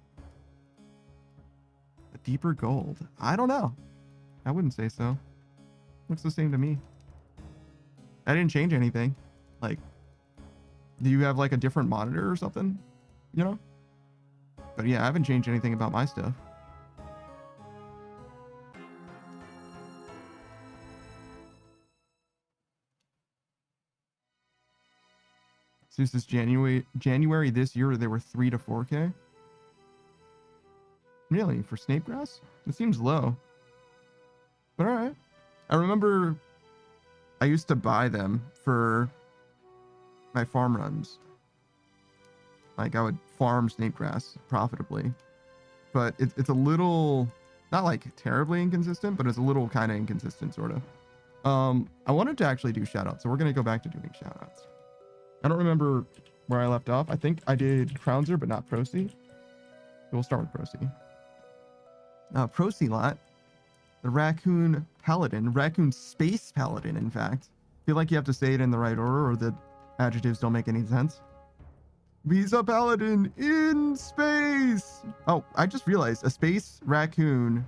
A deeper gold. I don't know. I wouldn't say so. Looks the same to me. I didn't change anything. Like, do you have like a different monitor or something? You know? But yeah, I haven't changed anything about my stuff. Since this January this year, there were 3 to 4K. Really? For Snapegrass? It seems low. But alright. I remember I used to buy them for my farm runs. Like, I would farm Snapegrass profitably. But it's a little, not like terribly inconsistent, but it's a little kind of inconsistent, sort of. I wanted to actually do shoutouts, so we're going to go back to doing shoutouts. I don't remember where I left off. I think I did Crownzer, but not Procy. So we'll start with Procy. Procy lot. The Raccoon Paladin. Raccoon Space Paladin, in fact. I feel like you have to say it in the right order or the adjectives don't make any sense. Visa Paladin in space! Oh, I just realized. A space raccoon,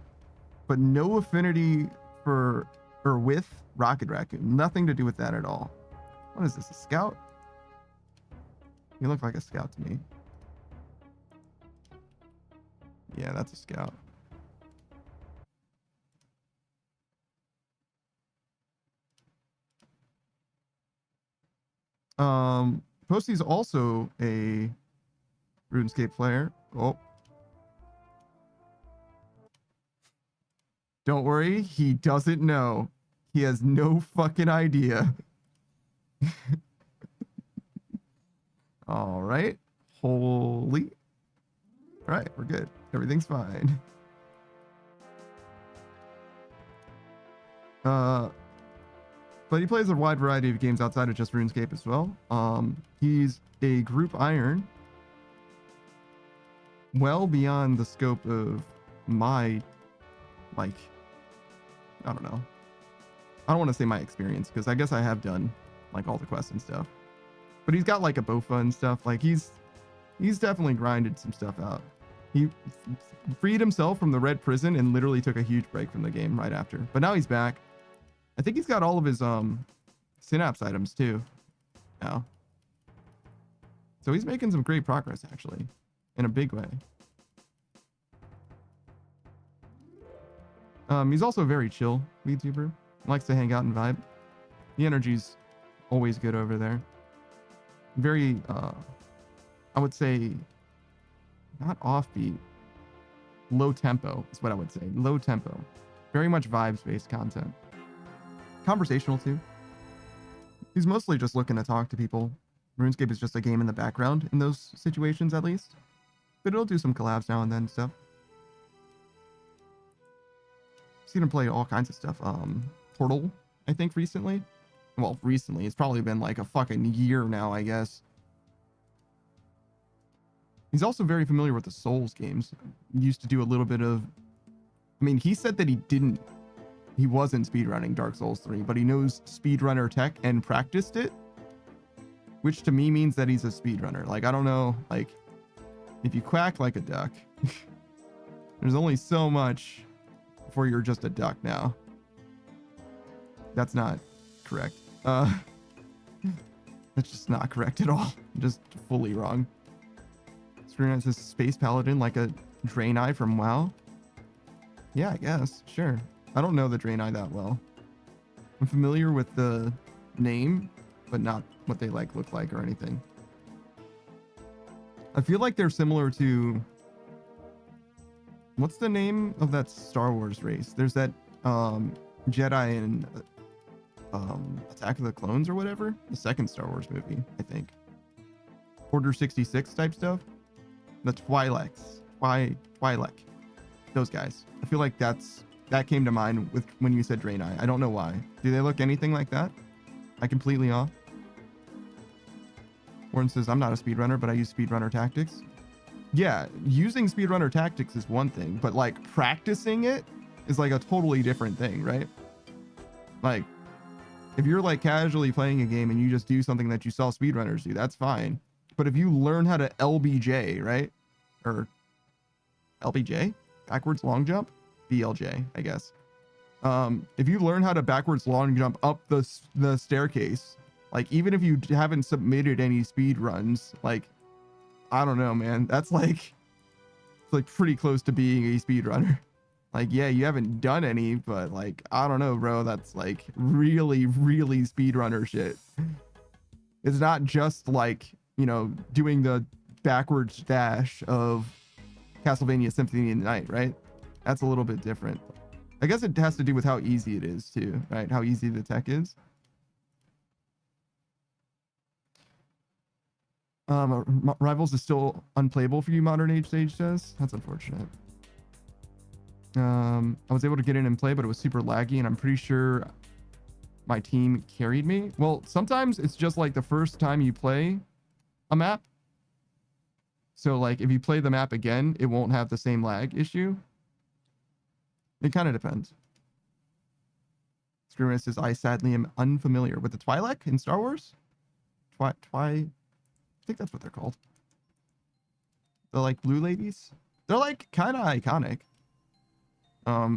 but no affinity for or with Rocket Raccoon. Nothing to do with that at all. What is this, a scout? You look like a scout to me. Yeah, that's a scout. Posty's also a RuneScape player. Oh. Don't worry, he doesn't know. He has no fucking idea. All right. Holy. All right, we're good. Everything's fine. But he plays a wide variety of games outside of just RuneScape as well. He's a group iron, well beyond the scope of my, like, I don't know. I don't want to say my experience, because I guess I have done, like, all the quests and stuff. But he's got, like, a BOFA and stuff. Like, he's definitely grinded some stuff out. He freed himself from the red prison and literally took a huge break from the game right after. But now he's back. I think he's got all of his synapse items too now. So he's making some great progress actually, in a big way. He's also a very chill VTuber. Likes to hang out and vibe. The energy's always good over there. Very I would say not offbeat. Low tempo is what I would say. Low tempo. Very much vibes-based content. Conversational too. He's mostly just looking to talk to people. RuneScape is just a game in the background in those situations at least. But it'll do some collabs now and then stuff. Seen him play all kinds of stuff. Portal, I think recently. Well, recently. It's probably been like a fucking year now, I guess. He's also very familiar with the Souls games. He used to do a little bit of... I mean, he said that he wasn't speedrunning Dark Souls 3, but he knows speedrunner tech and practiced it, which to me means that he's a speedrunner. Like, I don't know, like, if you quack like a duck, there's only so much before you're just a duck now. That's not correct. That's just not correct at all. Just fully wrong. Screen says Space Paladin like a Draenei from WoW. Yeah, I guess. Sure. I don't know the Draenei that well. I'm familiar with the name, but not what they like look like or anything. I feel like they're similar to... What's the name of that Star Wars race? There's that Jedi in Attack of the Clones or whatever. The second Star Wars movie, I think. Order 66 type stuff. The Twi'leks. Twi'lek. Those guys. I feel like that came to mind with when you said Draenei. I don't know why. Do they look anything like that? I completely off. Warren says, I'm not a speedrunner, but I use speedrunner tactics. Yeah, using speedrunner tactics is one thing, but like practicing it is like a totally different thing, right? Like, if you're like casually playing a game and you just do something that you saw speedrunners do, that's fine. But if you learn how to LBJ, right? Or LBJ? Backwards long jump? BLJ, I guess. If you learn how to backwards long jump up the staircase, like even if you haven't submitted any speed runs, like I don't know, man, that's like it's like pretty close to being a speedrunner. Like, yeah, you haven't done any, but like I don't know, bro, that's like really, really speedrunner shit. It's not just like, you know, doing the backwards dash of Castlevania Symphony of the Night, right? That's a little bit different. I guess it has to do with how easy it is too, right? How easy the tech is. Rivals is still unplayable for you, Modern Age Sage says. That's unfortunate. I was able to get in and play, but it was super laggy, and I'm pretty sure my team carried me. Well, sometimes it's just like the first time you play a map. So like if you play the map again, it won't have the same lag issue. It kind of depends. Screamer says, I sadly am unfamiliar with the Twi'lek in Star Wars. I think that's what they're called. The like blue ladies. They're like kind of iconic.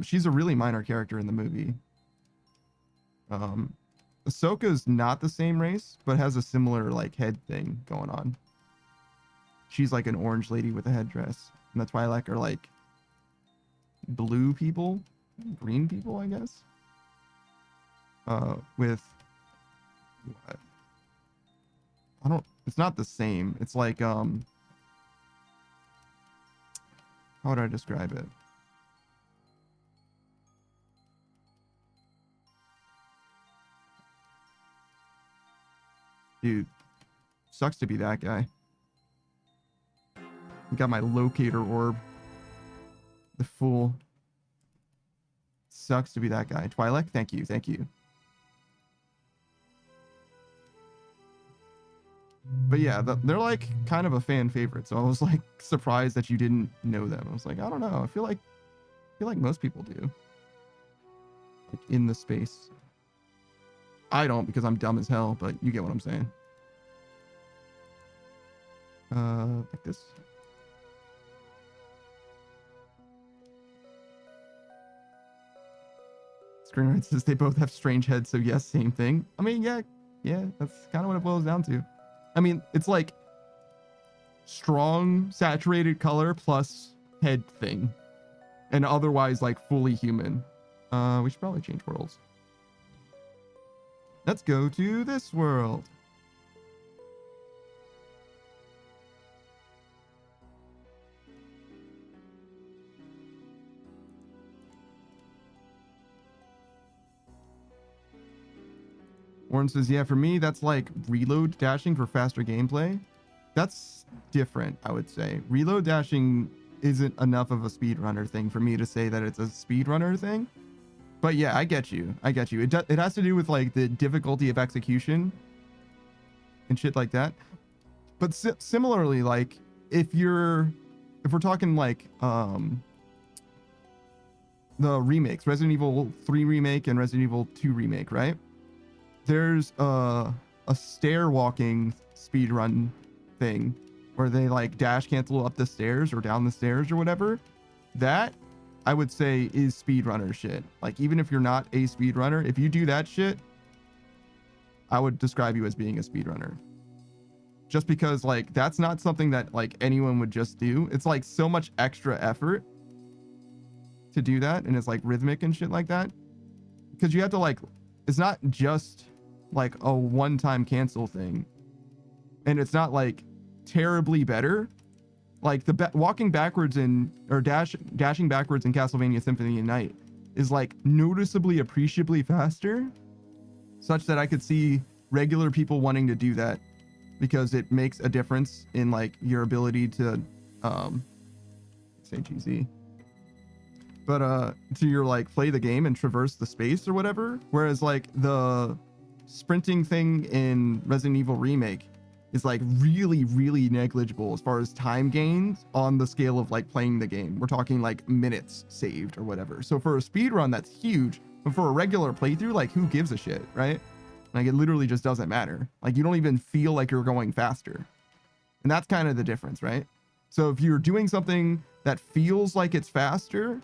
She's a really minor character in the movie. Ahsoka's not the same race, but has a similar like head thing going on. She's like an orange lady with a headdress, and the Twi'lek are like blue people, green people, I guess. With what? I don't. It's not the same. It's like how would I describe it? Dude, sucks to be that guy. I got my locator orb. The fool. Sucks to be that guy. Twi'lek, thank you, thank you. But yeah, they're like kind of a fan favorite, so I was like surprised that you didn't know them. I was like, I don't know. I feel like most people do. Like in the space. I don't, because I'm dumb as hell, but you get what I'm saying. Like this. Screenwriter says they both have strange heads, so yes, same thing. I mean, yeah, that's kind of what it boils down to. I mean, it's like strong saturated color plus head thing, and otherwise like fully human. We should probably change worlds. Let's go to this world. Warren says, yeah, for me, that's like reload dashing for faster gameplay. That's different, I would say. Reload dashing isn't enough of a speedrunner thing for me to say that it's a speedrunner thing. But yeah, I get you. It has to do with like the difficulty of execution and shit like that. But similarly, like if we're talking like the remakes, Resident Evil 3 remake and Resident Evil 2 remake, right? There's a stair walking speedrun thing where they like dash cancel up the stairs or down the stairs or whatever. That I would say is speedrunner shit. Like even if you're not a speedrunner, if you do that shit, I would describe you as being a speedrunner. Just because like that's not something that like anyone would just do. It's like so much extra effort to do that, and it's like rhythmic and shit like that. Because you have to like, it's not just like a one-time cancel thing, and it's not like terribly better. Like the walking backwards or dashing backwards in Castlevania Symphony of the Night is like noticeably appreciably faster, such that I could see regular people wanting to do that because it makes a difference in like your ability to say GZ, but to your like play the game and traverse the space or whatever. Whereas like the sprinting thing in Resident Evil Remake is like really, really negligible as far as time gains on the scale of like playing the game. We're talking like minutes saved or whatever. So for a speed run, that's huge. But for a regular playthrough, like who gives a shit, right? Like it literally just doesn't matter. Like you don't even feel like you're going faster. And that's kind of the difference, right? So if you're doing something that feels like it's faster,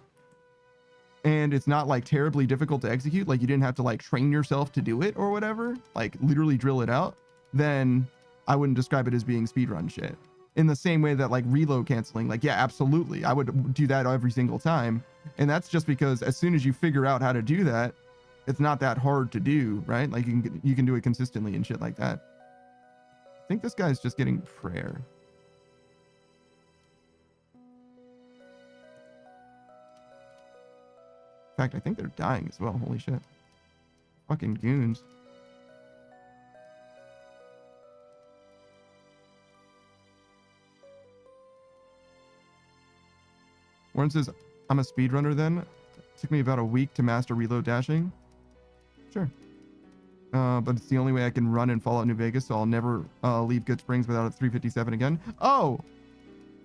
and it's not like terribly difficult to execute, like you didn't have to like train yourself to do it or whatever, like literally drill it out, then I wouldn't describe it as being speedrun shit. In the same way that like reload canceling, like, yeah, absolutely, I would do that every single time. And that's just because as soon as you figure out how to do that, it's not that hard to do, right? Like you can do it consistently and shit like that. I think this guy's just getting prayer. In fact, I think they're dying as well. Holy shit. Fucking goons. Warren says, I'm a speedrunner then. It took me about a week to master reload dashing. Sure. But it's the only way I can run in Fallout New Vegas, so I'll never leave Good Springs without a 357 again. Oh!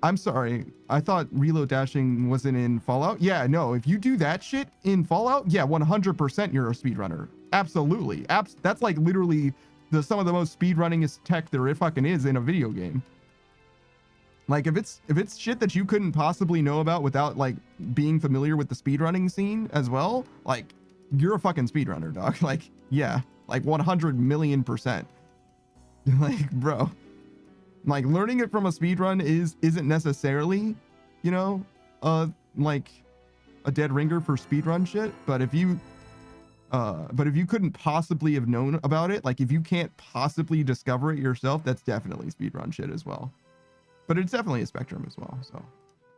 I'm sorry. I thought reload dashing wasn't in Fallout. Yeah, no. If you do that shit in Fallout, yeah, 100% you're a speedrunner. Absolutely. That's like literally some of the most speedrunningest tech there fucking is in a video game. Like if it's shit that you couldn't possibly know about without like being familiar with the speedrunning scene as well, like you're a fucking speedrunner, dog. Like, yeah, like 100 million %. Like, bro. Like learning it from a speedrun isn't necessarily, you know, like a dead ringer for speedrun shit. But if you couldn't possibly have known about it, like if you can't possibly discover it yourself, that's definitely speedrun shit as well. But it's definitely a spectrum as well. So,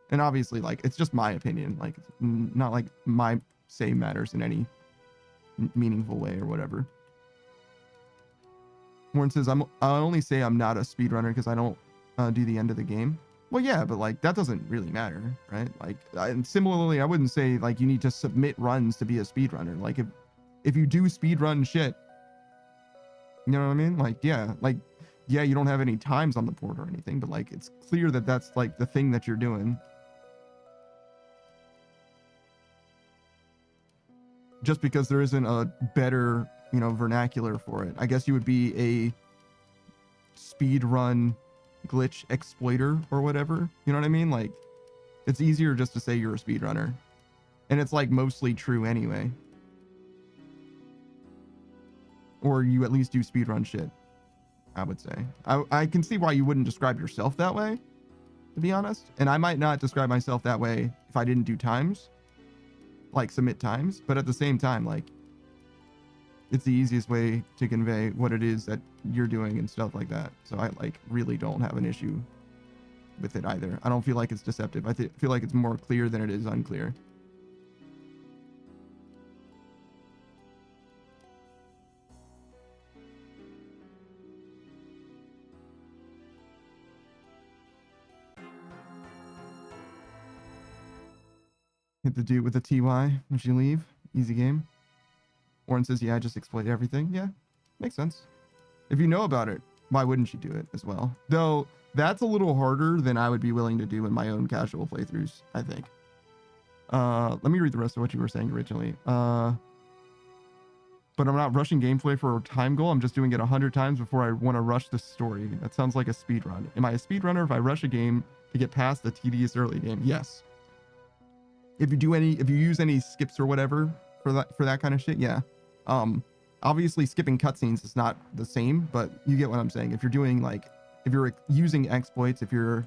and obviously, like it's just my opinion. Like it's not like my say matters in any meaningful way or whatever. Warren says, I only say I'm not a speedrunner because I don't do the end of the game. Well, yeah, but like that doesn't really matter, right? Like, and similarly, I wouldn't say like you need to submit runs to be a speedrunner. Like if you do speedrun shit, you know what I mean? Like, yeah, you don't have any times on the board or anything, but like it's clear that that's like the thing that you're doing. Just because there isn't a better, you know, vernacular for it. I guess you would be a speedrun glitch exploiter or whatever. You know what I mean? Like, it's easier just to say you're a speedrunner. And it's like mostly true anyway. Or you at least do speedrun shit, I would say. I can see why you wouldn't describe yourself that way, to be honest. And I might not describe myself that way if I didn't do times, like submit times. But at the same time, like, it's the easiest way to convey what it is that you're doing and stuff like that. So I like really don't have an issue with it either. I don't feel like it's deceptive. I feel like it's more clear than it is unclear. Hit the dude with the TY when you leave. Easy game. Warren says, yeah, I just exploit everything. Yeah, makes sense. If you know about it, why wouldn't you do it as well? Though that's a little harder than I would be willing to do in my own casual playthroughs, I think. Let me read the rest of what you were saying originally. But I'm not rushing gameplay for a time goal. I'm just doing it 100 times before I want to rush the story. That sounds like a speed run. Am I a speedrunner if I rush a game to get past the tedious early game? Yes. If you use any skips or whatever for that kind of shit, yeah. Obviously skipping cutscenes is not the same, but you get what I'm saying. If you're doing if you're using exploits, if you're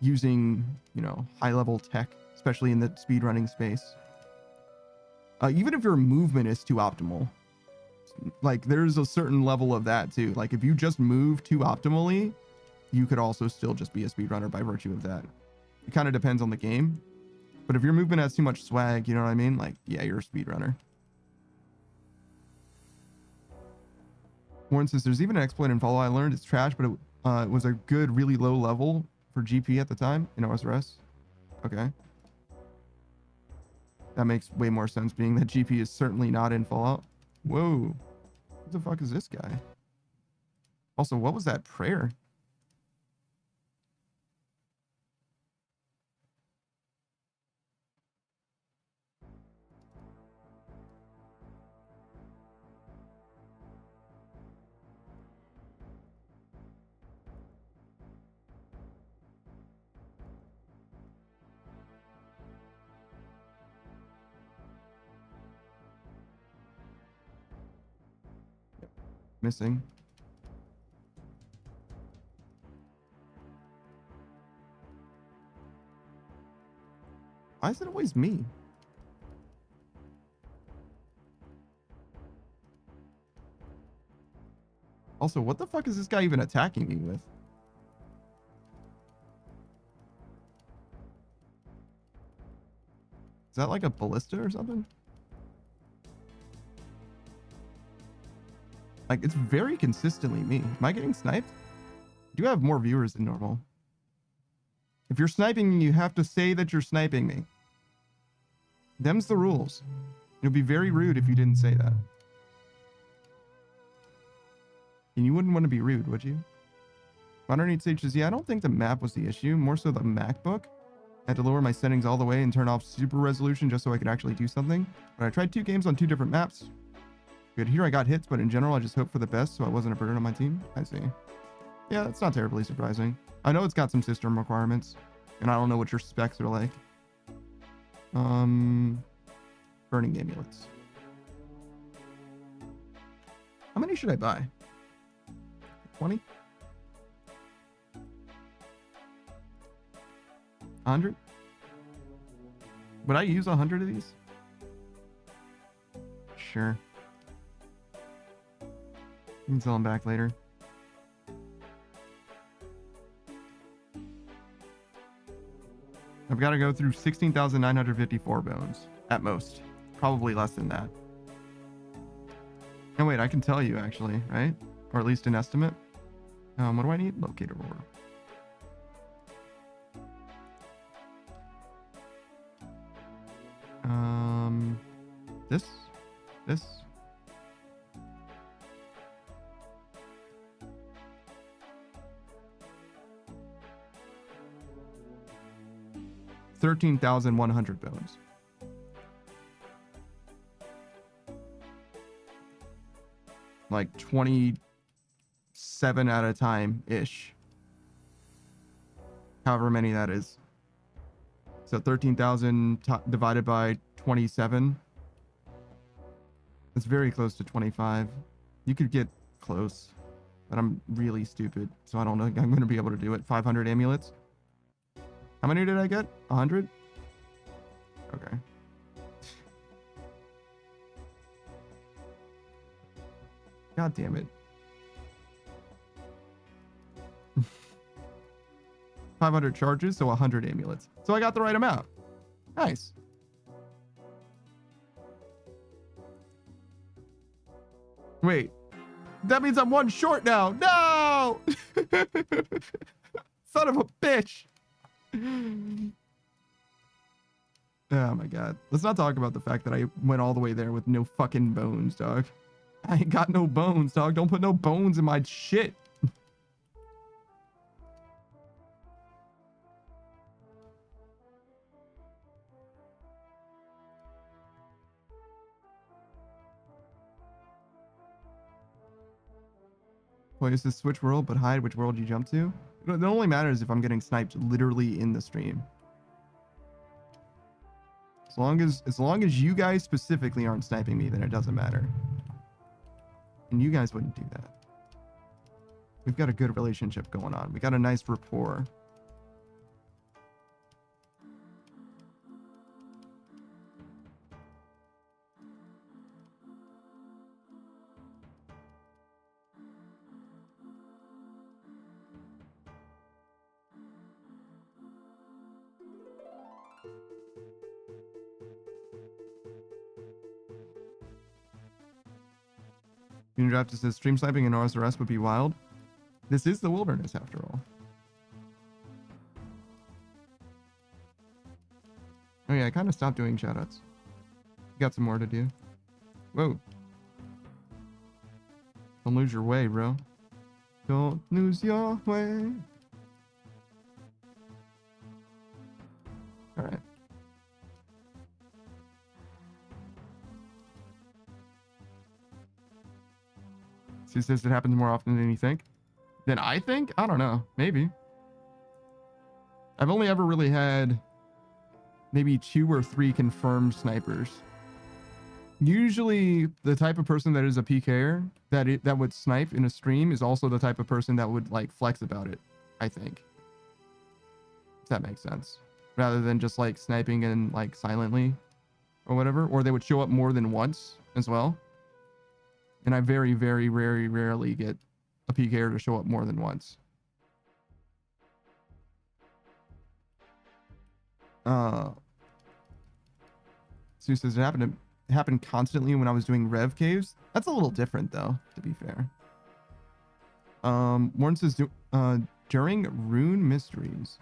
using, you know, high level tech, especially in the speedrunning space, even if your movement is too optimal, like there's a certain level of that too. Like if you just move too optimally, you could also still just be a speedrunner by virtue of that. It kind of depends on the game. But if your movement has too much swag, you know what I mean? Like, yeah, you're a speedrunner. Warren says, there's even an exploit in Follow. I learned it's trash, but it was a good, really low level for GP at the time in OSRS. Okay. That makes way more sense, being that GP is certainly not in Fallout. Whoa. Who the fuck is this guy? Also, what was that prayer? missing. Why is it always me? Also, what the fuck is this guy even attacking me with? Is that like a ballista or something? Like, it's very consistently me. Am I getting sniped? I do have more viewers than normal. If you're sniping me, you have to say that you're sniping me. Them's the rules. It would be very rude if you didn't say that. And you wouldn't want to be rude, would you? Modern 8 stages, yeah, I don't think the map was the issue. More so the MacBook. I had to lower my settings all the way and turn off super resolution just so I could actually do something. But I tried 2 games on 2 different maps. Good, here I got hits, but in general, I just hoped for the best so I wasn't a burden on my team. I see. Yeah, that's not terribly surprising. I know it's got some system requirements, and I don't know what your specs are like. Burning amulets. How many should I buy? 20? 100? Would I use 100 of these? Sure. You can sell them back later. I've got to go through 16,954 bones at most. Probably less than that. Oh wait, I can tell you actually, right? Or at least an estimate. What do I need? Locator order. This. $13,100 bones. Like 27 at a time ish. However many that is. So 13,000 divided by 27. It's very close to 25. You could get close, but I'm really stupid, so I don't know. I'm going to be able to do it. 500 amulets. How many did I get? 100? Okay. God damn it. 500 charges, so 100 amulets. So I got the right amount. Nice. Wait. That means I'm 1 short now. No! Son of a bitch. Oh my god. Let's not talk about the fact that I went all the way there with no fucking bones, dog. I ain't got no bones, dog. Don't put no bones in my shit. Play this Switch world, but hide which world you jump to. It only matters if I'm getting sniped literally in the stream. As long as you guys specifically aren't sniping me, then it doesn't matter. And you guys wouldn't do that. We've got a good relationship going on. We got a nice rapport. Draft just says stream sniping in OSRS would be wild. This is the wilderness after all. Oh yeah, I kind of stopped doing shoutouts. Got some more to do. Whoa. Don't lose your way, bro. Don't lose your way. All right. He says it happens more often than you think. Than I think? I don't know. Maybe. I've only ever really had maybe 2 or 3 confirmed snipers. Usually the type of person that is a PKer that would snipe in a stream is also the type of person that would like flex about it, I think. If that makes sense. Rather than just like sniping and like silently or whatever, or they would show up more than once as well. And I very, very, very rarely get a PKer to show up more than once. Sue says it happened constantly when I was doing rev caves. That's a little different though, to be fair. Warren says during rune mysteries.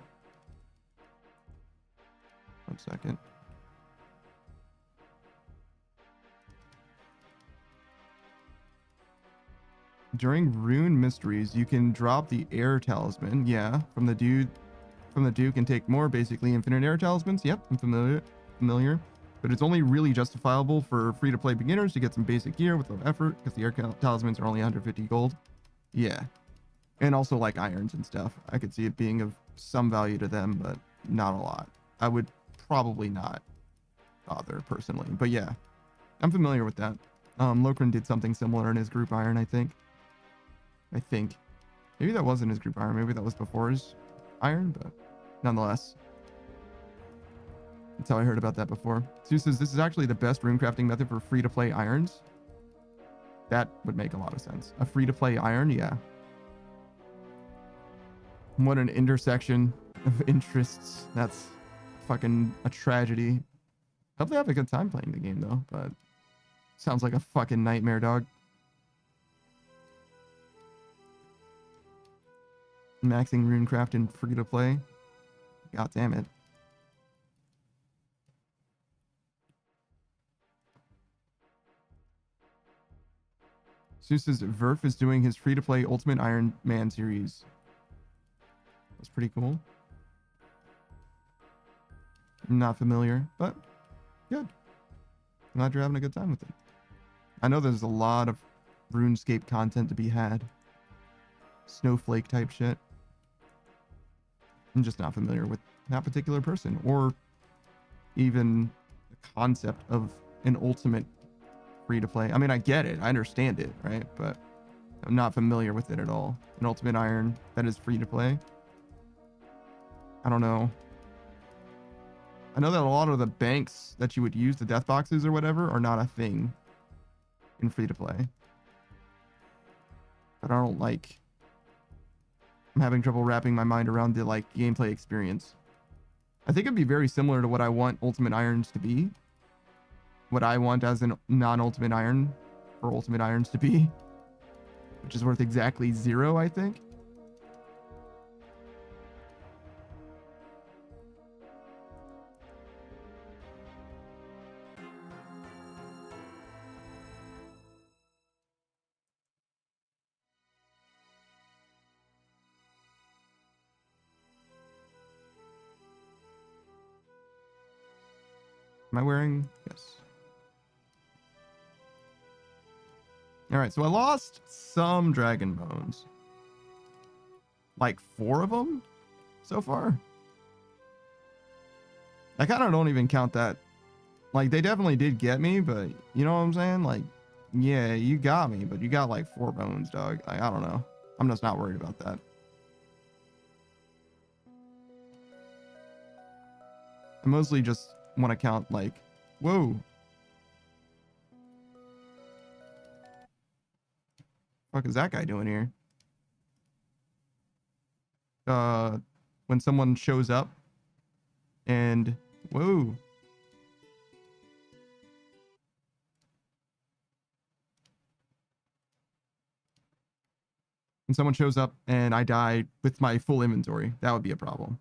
1 second. During rune mysteries, you can drop the air talisman. Yeah, from the Duke and take more basically infinite air talismans. Yep, I'm familiar. But it's only really justifiable for free-to-play beginners to get some basic gear with no effort because the air talismans are only 150 gold. Yeah. And also like irons and stuff. I could see it being of some value to them, but not a lot. I would probably not bother personally. But yeah, I'm familiar with that. Lokran did something similar in his group iron, I think. Maybe that wasn't his group iron. Maybe that was before his iron, but nonetheless. That's how I heard about that before. Sue says this is actually the best rune crafting method for free-to-play irons. That would make a lot of sense. A free-to-play iron, yeah. What an intersection of interests. That's fucking a tragedy. Hope they have a good time playing the game though, but sounds like a fucking nightmare, dog. Maxing runecraft in free-to-play. God damn it. Seuss's Verf is doing his free-to-play Ultimate Iron Man series. That's pretty cool. I'm not familiar, but good. I'm glad you're having a good time with it. I know there's a lot of RuneScape content to be had. Snowflake type shit. I'm just not familiar with that particular person or even the concept of an ultimate free to play. I mean, I get it. I understand it, right? But I'm not familiar with it at all. An ultimate iron that is free to play. I don't know. I know that a lot of the banks that you would use, the death boxes or whatever, are not a thing in free to play. But I don't like... I'm having trouble wrapping my mind around the like gameplay experience. I think it'd be very similar to what I want Ultimate Irons to be. What I want as a non-Ultimate Iron for Ultimate Irons to be. Which is worth exactly 0, I think. Am I wearing? Yes. All right, so I lost some dragon bones. Like 4 of them so far. I kind of don't even count that. Like, they definitely did get me, but you know what I'm saying? Like, yeah, you got me, but you got like 4 bones, dog. Like, I don't know. I'm just not worried about that. I mostly just want to count like, whoa. Fuck is that guy doing here? When someone shows up and whoa. When someone shows up and I die with my full inventory, that would be a problem.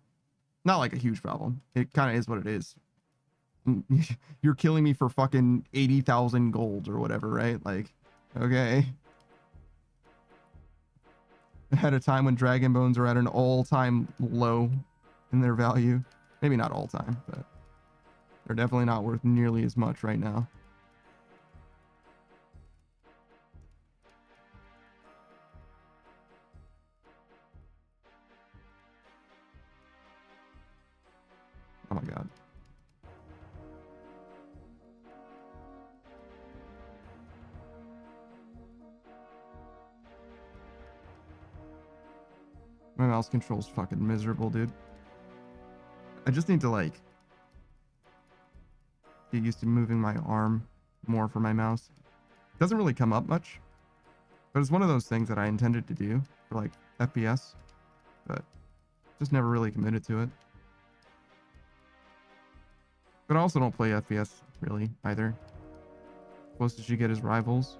Not like a huge problem. It kind of is what it is. You're killing me for fucking 80,000 gold or whatever, right? Like, okay. At a time when dragon bones are at an all-time low in their value. Maybe not all time, but they're definitely not worth nearly as much right now. Oh my god. My mouse control's fucking miserable, dude. I just need to, like, get used to moving my arm more for my mouse. Doesn't really come up much, but it's one of those things that I intended to do for, like, FPS, but just never really committed to it. But I also don't play FPS, really, either. Closest you get is Rivals,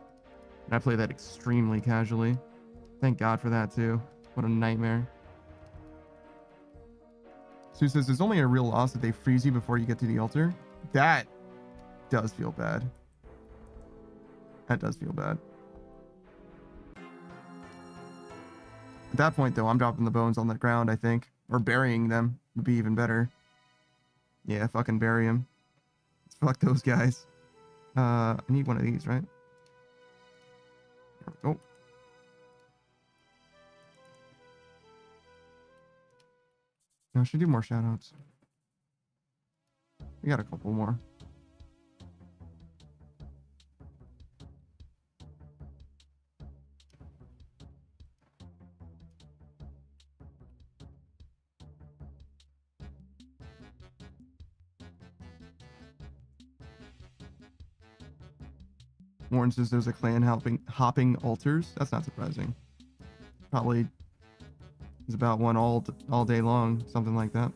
and I play that extremely casually. Thank God for that, too. What a nightmare. Sue says, there's only a real loss if they freeze you before you get to the altar. That does feel bad. That does feel bad. At that point, though, I'm dropping the bones on the ground, I think. Or burying them would be even better. Yeah, fucking bury them. Fuck those guys. I need one of these, right? There we go. No, I should do more shoutouts. We got a couple more. Warren says there's a clan hopping altars. That's not surprising. Probably is about one all day long, something like that.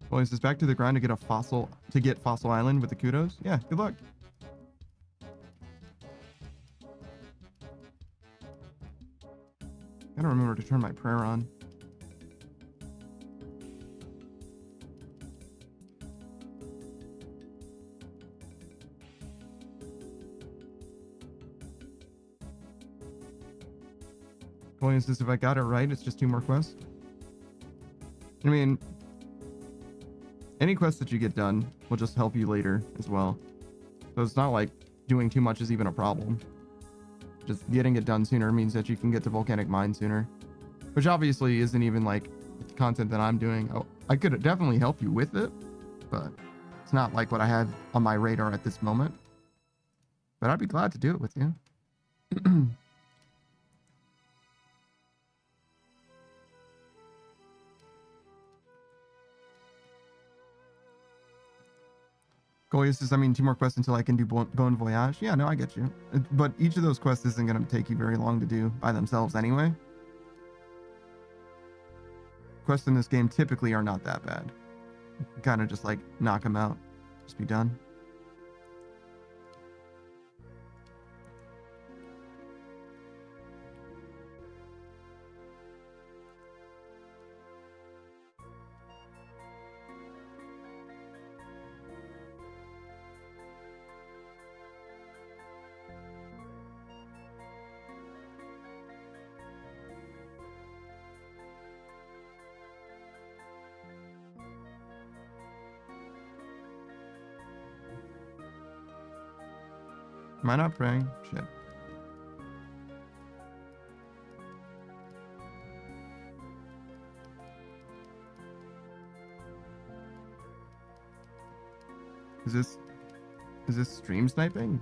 Boys, is back to the grind to get Fossil Island with the kudos. Yeah, good luck. Gotta remember to turn my prayer on. Williams says if I got it right, it's just 2 more quests. I mean, any quest that you get done will just help you later as well. So it's not like doing too much is even a problem. Just getting it done sooner means that you can get to Volcanic Mine sooner. Which obviously isn't even like content that I'm doing. Oh, I could definitely help you with it, but it's not like what I have on my radar at this moment. But I'd be glad to do it with you. Goya says, I mean, 2 more quests until I can do Bon Voyage. Yeah, no, I get you. But each of those quests isn't going to take you very long to do by themselves anyway. Quests in this game typically are not that bad. Kind of just like knock them out. Just be done. Am I not praying? Shit. Is this stream sniping?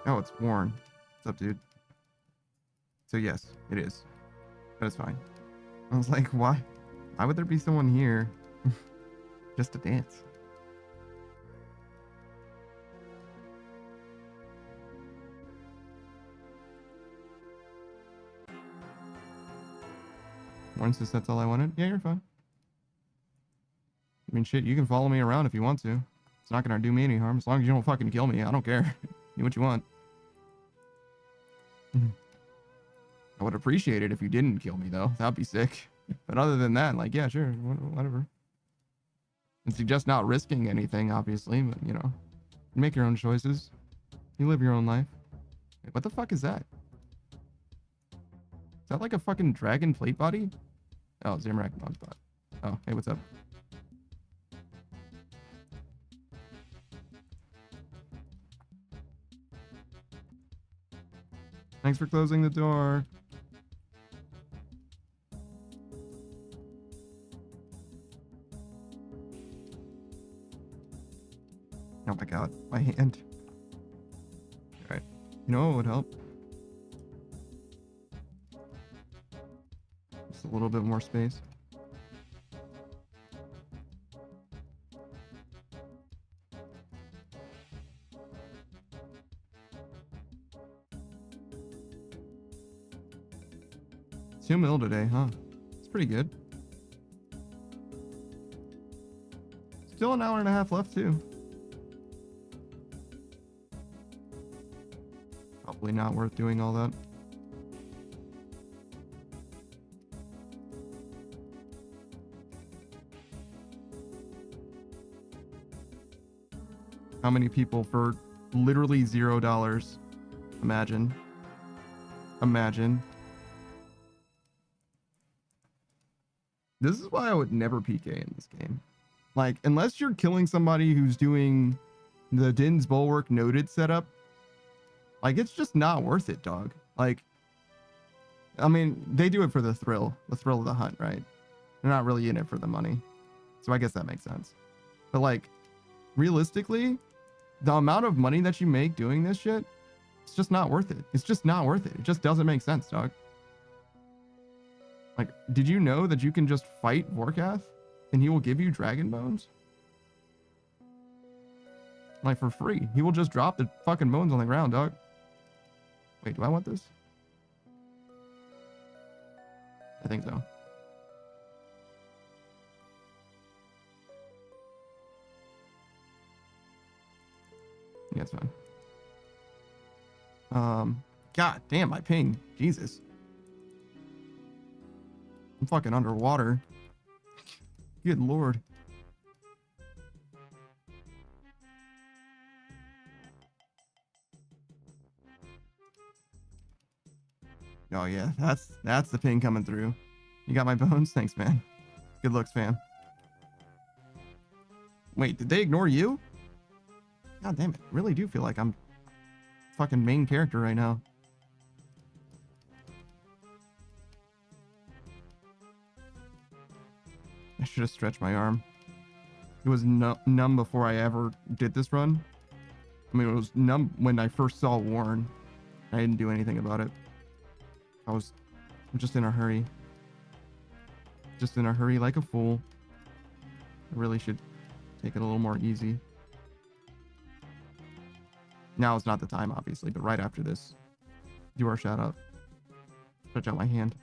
Oh, it's Warren. What's up, dude? So yes, it is. But it's fine. I was like, why? Why would there be someone here just to dance? Warren says that's all I wanted. Yeah, you're fine. I mean, shit, you can follow me around if you want to. It's not gonna do me any harm as long as you don't fucking kill me. I don't care. Do what you want. I would appreciate it if you didn't kill me, though. That'd be sick. But other than that, like, yeah, sure, whatever. And suggest not risking anything, obviously, but, you know, you make your own choices. You live your own life. Wait, what the fuck is that? Is that like a fucking dragon plate body? Oh, Zimrak Monspot. Oh, hey, what's up? Thanks for closing the door. Oh my god, my hand. All right, you know what would help? Just a little bit more space. $2 mil today, huh? It's pretty good. Still an hour and a half left too. Probably not worth doing all that. How many people for literally $0? Imagine. Imagine. This is why I would never PK in this game. Like, unless you're killing somebody who's doing the Din's Bulwark noted setup, like, it's just not worth it, dog. Like, I mean, they do it for the thrill of the hunt, right? They're not really in it for the money. So I guess that makes sense. But like, realistically, the amount of money that you make doing this shit, it's just not worth it. It's just not worth it. It just doesn't make sense, dog. Like, did you know that you can just fight Vorkath and he will give you dragon bones? Like, for free. He will just drop the fucking bones on the ground, dog. Wait, do I want this? I think so. Yeah, it's fine. God damn, my ping. Jesus. I'm fucking underwater. Good lord. Oh yeah, that's the ping coming through. You got my bones? Thanks, man. Good looks, fam. Wait, did they ignore you? God damn it. Really do feel like I'm fucking main character right now. I should have stretched my arm. It was numb before I ever did this run. I mean, it was numb when I first saw Warren. I didn't do anything about it. I'm just in a hurry. Just in a hurry like a fool. I really should take it a little more easy. Now is not the time, obviously, but right after this, do our shout out. Stretch out my hand.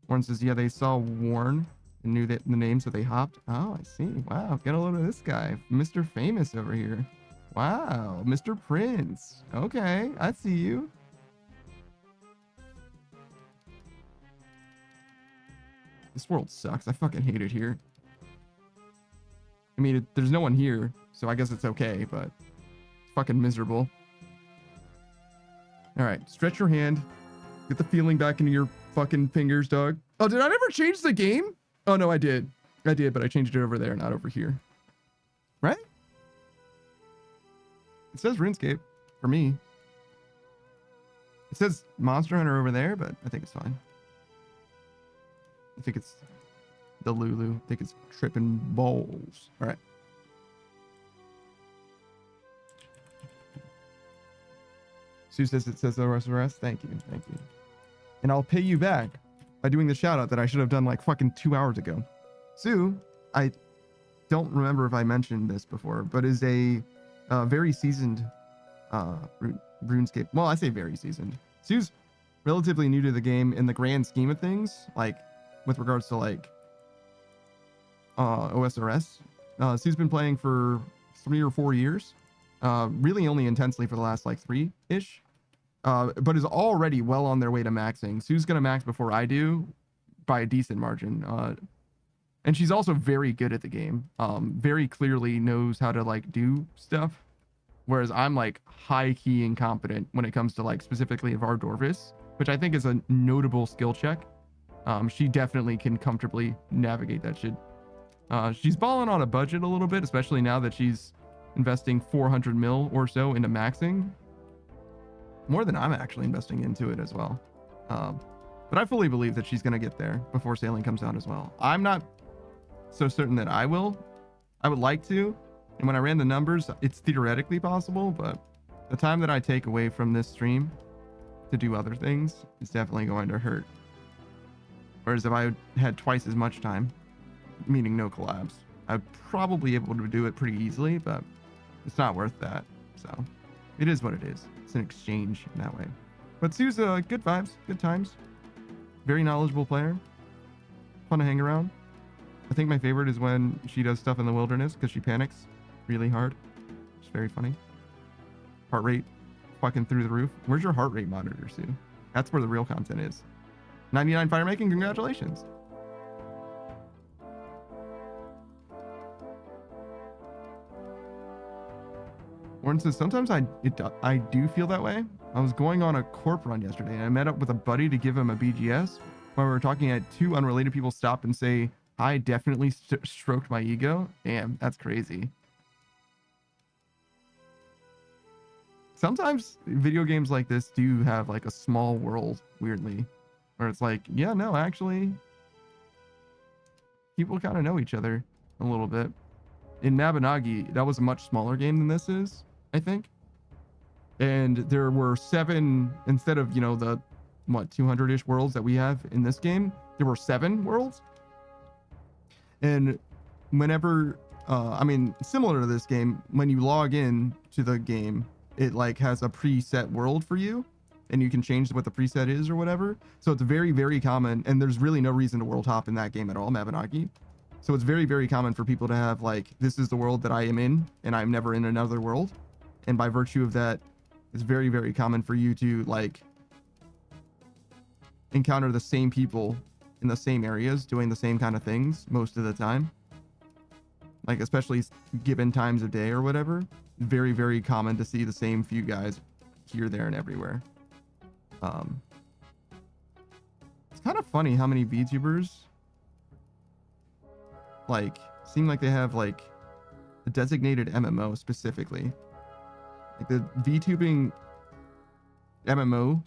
Warren says, yeah, they saw Warren and knew that the name, so they hopped. Oh, I see. Wow, get a load of this guy. Mr. Famous over here. Wow, Mr. Prince. Okay, I see you. This world sucks. I fucking hate it here. I mean, there's no one here, so I guess it's okay, but it's fucking miserable. All right, stretch your hand. Get the feeling back into your fucking fingers, dog. Oh, did I never change the game? Oh, no, I did. I did, but I changed it over there, not over here. Right? It says Runescape for me. It says Monster Hunter over there, but I think it's fine. I think it's the Lulu. I think it's tripping balls. All right. Sue says it says OSRS. Thank you. Thank you. And I'll pay you back by doing the shout out that I should have done like fucking 2 hours ago. Sue, I don't remember if I mentioned this before, but is a very seasoned RuneScape. Well, I say very seasoned. Sue's relatively new to the game in the grand scheme of things, like with regards to like OSRS. Sue's been playing for 3 or 4 years, really only intensely for the last like 3-ish, but is already well on their way to maxing. Sue's gonna max before I do by a decent margin, and she's also very good at the game. Very clearly knows how to like do stuff, whereas I'm like high key incompetent when it comes to like specifically Vardorvis, which I think is a notable skill check. She definitely can comfortably navigate that shit. She's balling on a budget a little bit, especially now that she's investing 400 mil or so into maxing. More than I'm actually investing into it as well. But I fully believe that she's going to get there before sailing comes out as well. I'm not so certain that I will, I would like to, and when I ran the numbers, it's theoretically possible, but the time that I take away from this stream to do other things is definitely going to hurt. Whereas if I had twice as much time, meaning no collabs, I'd probably be able to do it pretty easily, but it's not worth that. So it is what it is. It's an exchange in that way. But Sue's good vibes, good times. Very knowledgeable player. Fun to hang around. I think my favorite is when she does stuff in the wilderness because she panics really hard. It's very funny. Heart rate fucking through the roof. Where's your heart rate monitor, Sue? That's where the real content is. 99 fire making, congratulations. Warren says, sometimes I do feel that way. I was going on a corp run yesterday and I met up with a buddy to give him a BGS. While we were talking, I had two unrelated people stop and say, I definitely stroked my ego. Damn, that's crazy. Sometimes video games like this do have like a small world, weirdly, where it's like, yeah, no, actually, people kind of know each other a little bit. In Mabinagi, that was a much smaller game than this is, I think. And there were 7, instead of, you know, the, what, 200-ish worlds that we have in this game, there were 7 worlds. And whenever, I mean, similar to this game, when you log in to the game, it like has a preset world for you and you can change what the preset is or whatever. So it's very, very common. And there's really no reason to world hop in that game at all, Mabinagi. So it's very, very common for people to have like, this is the world that I am in and I'm never in another world. And by virtue of that, it's very, very common for you to like encounter the same people in the same areas doing the same kind of things most of the time. Like, especially given times of day or whatever, very, very common to see the same few guys here, there, and everywhere. It's kind of funny how many VTubers like seem like they have like a designated MMO specifically. Like the VTubing MMO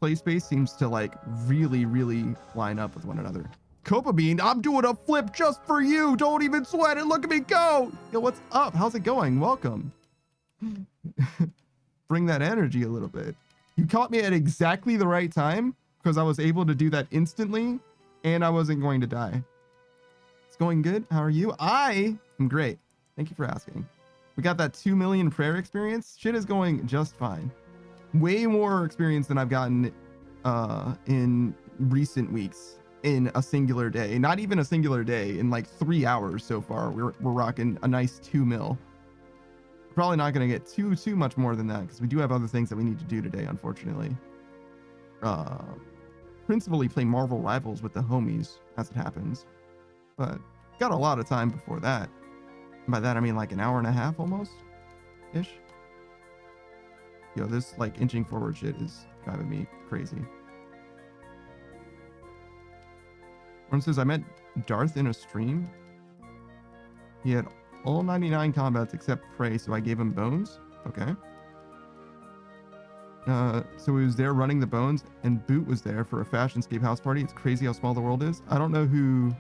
play space seems to like really, really line up with one another. Copa Bean, I'm doing a flip just for you. Don't even sweat it. Look at me go. Yo, what's up? How's it going? Welcome. Bring that energy a little bit. You caught me at exactly the right time because I was able to do that instantly and I wasn't going to die. It's going good. How are you? I am great. Thank you for asking. We got that 2 million prayer experience. Shit is going just fine. Way more experience than I've gotten in recent weeks in a singular day. Not even a singular day, in like 3 hours so far. We're rocking a nice 2 mil. Probably not going to get too much more than that because we do have other things that we need to do today, unfortunately. Principally play Marvel Rivals with the homies as it happens. But got a lot of time before that. By that I mean like an hour and a half almost ish. Yo, this like inching forward shit is driving me crazy. One says, I met Darth in a stream. He had all 99 combats except Prey, so I gave him bones. Okay. So he was there running the bones, and Boot was there for a Fashionscape house party. It's crazy how small the world is. I don't know who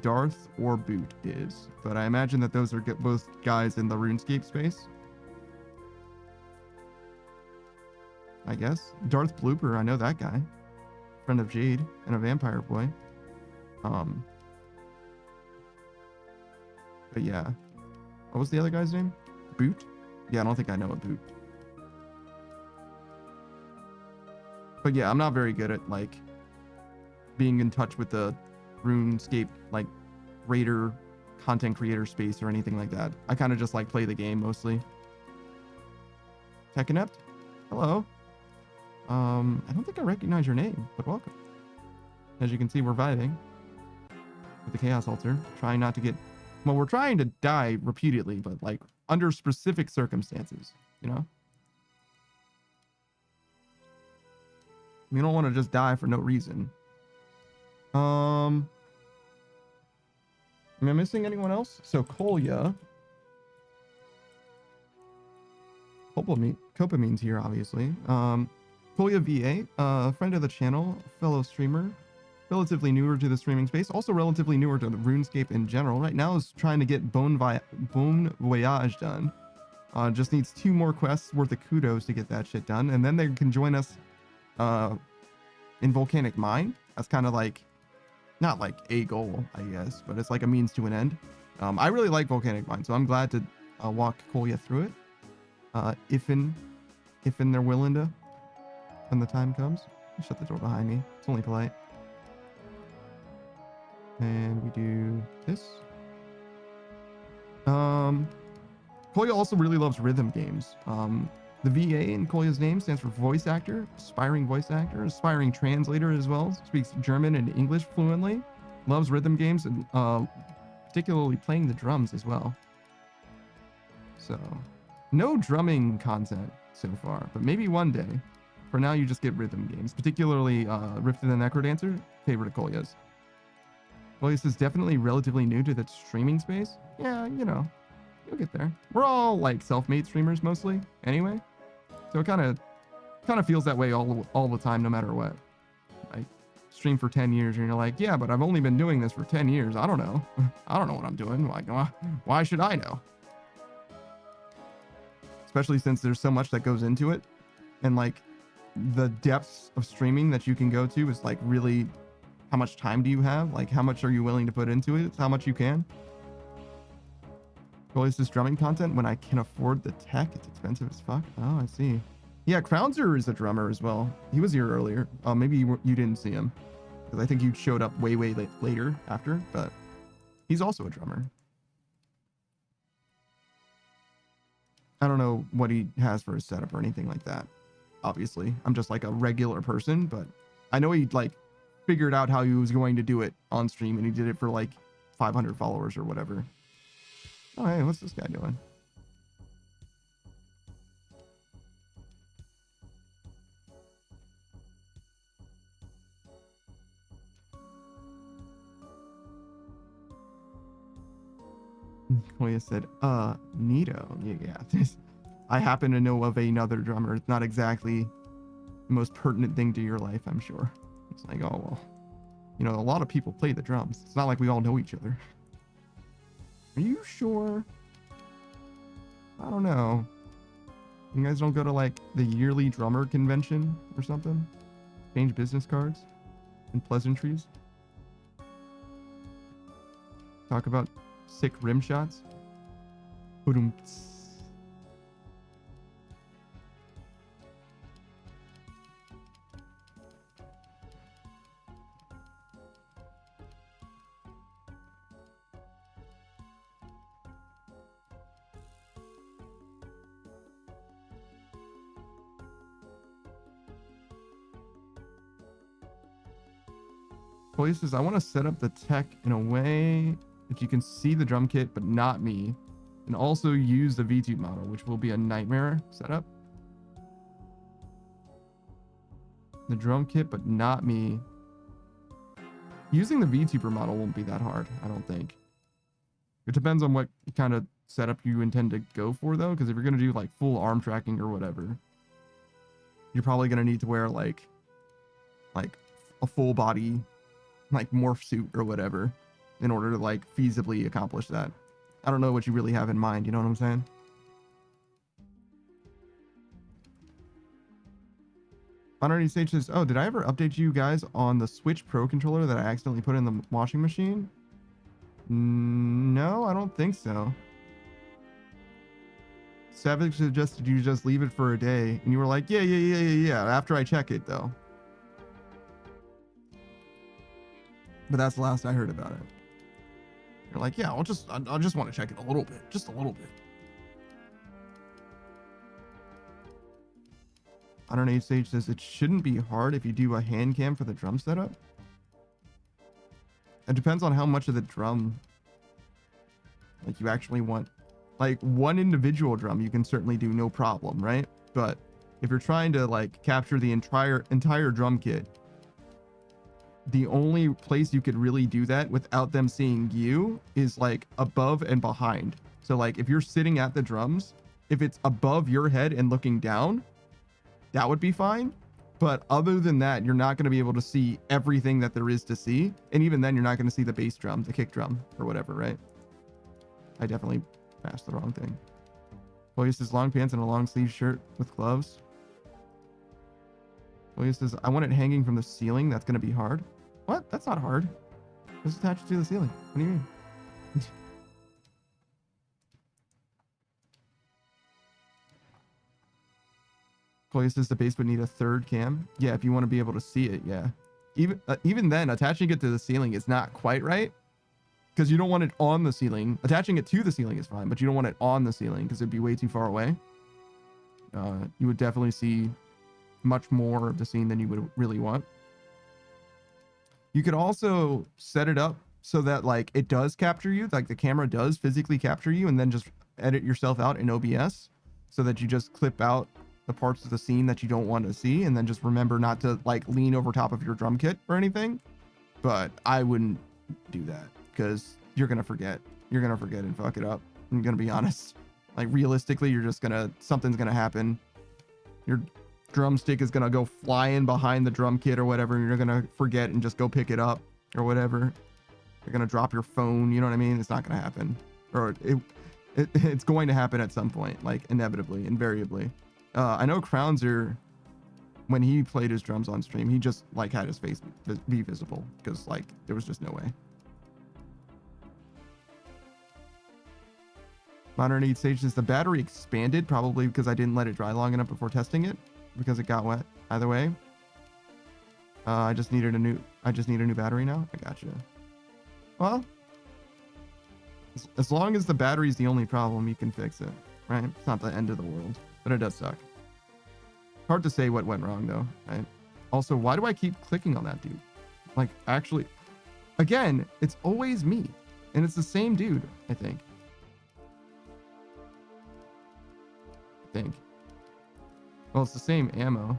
Darth or Boot is, but I imagine that those are both guys in the RuneScape space. I guess. Darth Blooper, I know that guy. Friend of Jade and a vampire boy. But yeah. What was the other guy's name? Boot? Yeah, I don't think I know a Boot. But yeah, I'm not very good at like being in touch with the RuneScape like raider content creator space or anything like that. I kind of just like play the game mostly. Techinept? Hello. I don't think I recognize your name, but welcome. As you can see, we're vibing with the Chaos Altar, trying not to get, well, we're trying to die repeatedly, but like under specific circumstances, you know? We don't want to just die for no reason. Am I missing anyone else? So Kolya. Copamine's here, obviously. Kolya VA, friend of the channel, fellow streamer. relatively newer to the streaming space, also relatively newer to the RuneScape in general. Right now is trying to get Bon Voyage done. Just needs 2 more quests worth of kudos to get that shit done, and then they can join us in Volcanic Mine. That's kind of like, not like a goal, I guess, but it's like a means to an end. I really like Volcanic Mine, so I'm glad to walk Kolya through it. If they're willing to, when the time comes. Shut the door behind me. It's only polite. And we do this. Kolya also really loves rhythm games. The VA in Kolya's name stands for voice actor, aspiring voice actor, aspiring translator as well. Speaks German and English fluently. Loves rhythm games and particularly playing the drums as well. So, no drumming content so far, but maybe one day. For now, you just get rhythm games, particularly Rift of the Necrodancer, favorite of Kolya's. Kolya's is definitely relatively new to the streaming space. Yeah, you know, you'll get there. We're all like self-made streamers mostly, anyway. So it kind of feels that way all the time, no matter what. Like stream for 10 years, and you're like, yeah, but I've only been doing this for 10 years. I don't know. I don't know what I'm doing. Like, why should I know? Especially since there's so much that goes into it, and like the depths of streaming that you can go to is like really, how much time do you have? Like, how much are you willing to put into it? It's how much you can. Well, is this drumming content when I can afford the tech? It's expensive as fuck. Oh, I see. Yeah, Crownzer is a drummer as well. He was here earlier. Maybe you didn't see him, because I think you showed up way later after, but he's also a drummer. I don't know what he has for his setup or anything like that. Obviously, I'm just like a regular person, but I know he like figured out how he was going to do it on stream, and he did it for like 500 followers or whatever. Oh, hey, what's this guy doing? Koya said, Nito. Yeah. I happen to know of another drummer. It's not exactly the most pertinent thing to your life, I'm sure. It's like, oh, well, you know, a lot of people play the drums. It's not like we all know each other. Are you sure? I don't know. You guys don't go to like the yearly drummer convention or something? Change business cards and pleasantries? Talk about sick rim shots? Ba-dum-ts. Says, I want to set up the tech in a way that you can see the drum kit, but not me, and also use the VTube model, which will be a nightmare setup. The drum kit, but not me. Using the VTuber model won't be that hard, I don't think. It depends on what kind of setup you intend to go for, though, because if you're going to do like full arm tracking or whatever, you're probably going to need to wear like a full body like morph suit or whatever in order to like feasibly accomplish that. I don't know what you really have in mind, you know what I'm saying? Honorary Sage says, oh, did I ever update you guys on the Switch Pro controller that I accidentally put in the washing machine? No, I don't think so. Savage suggested you just leave it for a day, and you were like, yeah, after I check it though. But that's the last I heard about it. You're like, yeah, I just want to check it a little bit. Just a little bit. Honorary Sage says, it shouldn't be hard if you do a hand cam for the drum setup. It depends on how much of the drum like you actually want. Like one individual drum you can certainly do no problem, right? But if you're trying to like capture the entire drum kit, the only place you could really do that without them seeing you is like above and behind. So like if you're sitting at the drums, if it's above your head and looking down, that would be fine. But other than that, you're not going to be able to see everything that there is to see. And even then, you're not going to see the bass drum, the kick drum, or whatever, right? I definitely mashed the wrong thing. Boy says long pants and a long sleeve shirt with gloves. Boy says, I want it hanging from the ceiling. That's going to be hard. What? That's not hard. Just attach it to the ceiling. What do you mean? Chloe says the base would need a third cam. Yeah, if you want to be able to see it, yeah. Even then, attaching it to the ceiling is not quite right, because you don't want it on the ceiling. Attaching it to the ceiling is fine, but you don't want it on the ceiling because it'd be way too far away. You would definitely see much more of the scene than you would really want. You could also set it up so that like it does capture you, like the camera does physically capture you, and then just edit yourself out in OBS so that you just clip out the parts of the scene that you don't want to see, and then just remember not to like lean over top of your drum kit or anything. But I wouldn't do that because you're gonna forget. You're gonna forget and fuck it up. I'm gonna be honest. Like realistically, you're just gonna, something's gonna happen. Your drumstick is gonna go flying behind the drum kit or whatever, and you're gonna forget and just go pick it up or whatever. You're gonna drop your phone. You know what I mean? It's not gonna happen, or it's going to happen at some point, like inevitably, invariably. I know Crownser, when he played his drums on stream, he just like had his face be visible because like there was just no way. Modern 8 Stage says the battery expanded, probably because I didn't let it dry long enough before testing it, because it got wet. Either way, I just need a new battery now. I gotcha. Well, as long as the battery's the only problem, you can fix it, right? It's not the end of the world, but it does suck. Hard to say what went wrong though, right? Also, why do I keep clicking on that dude? Like, actually, again, it's always me, and it's the same dude, I think. Well, it's the same ammo.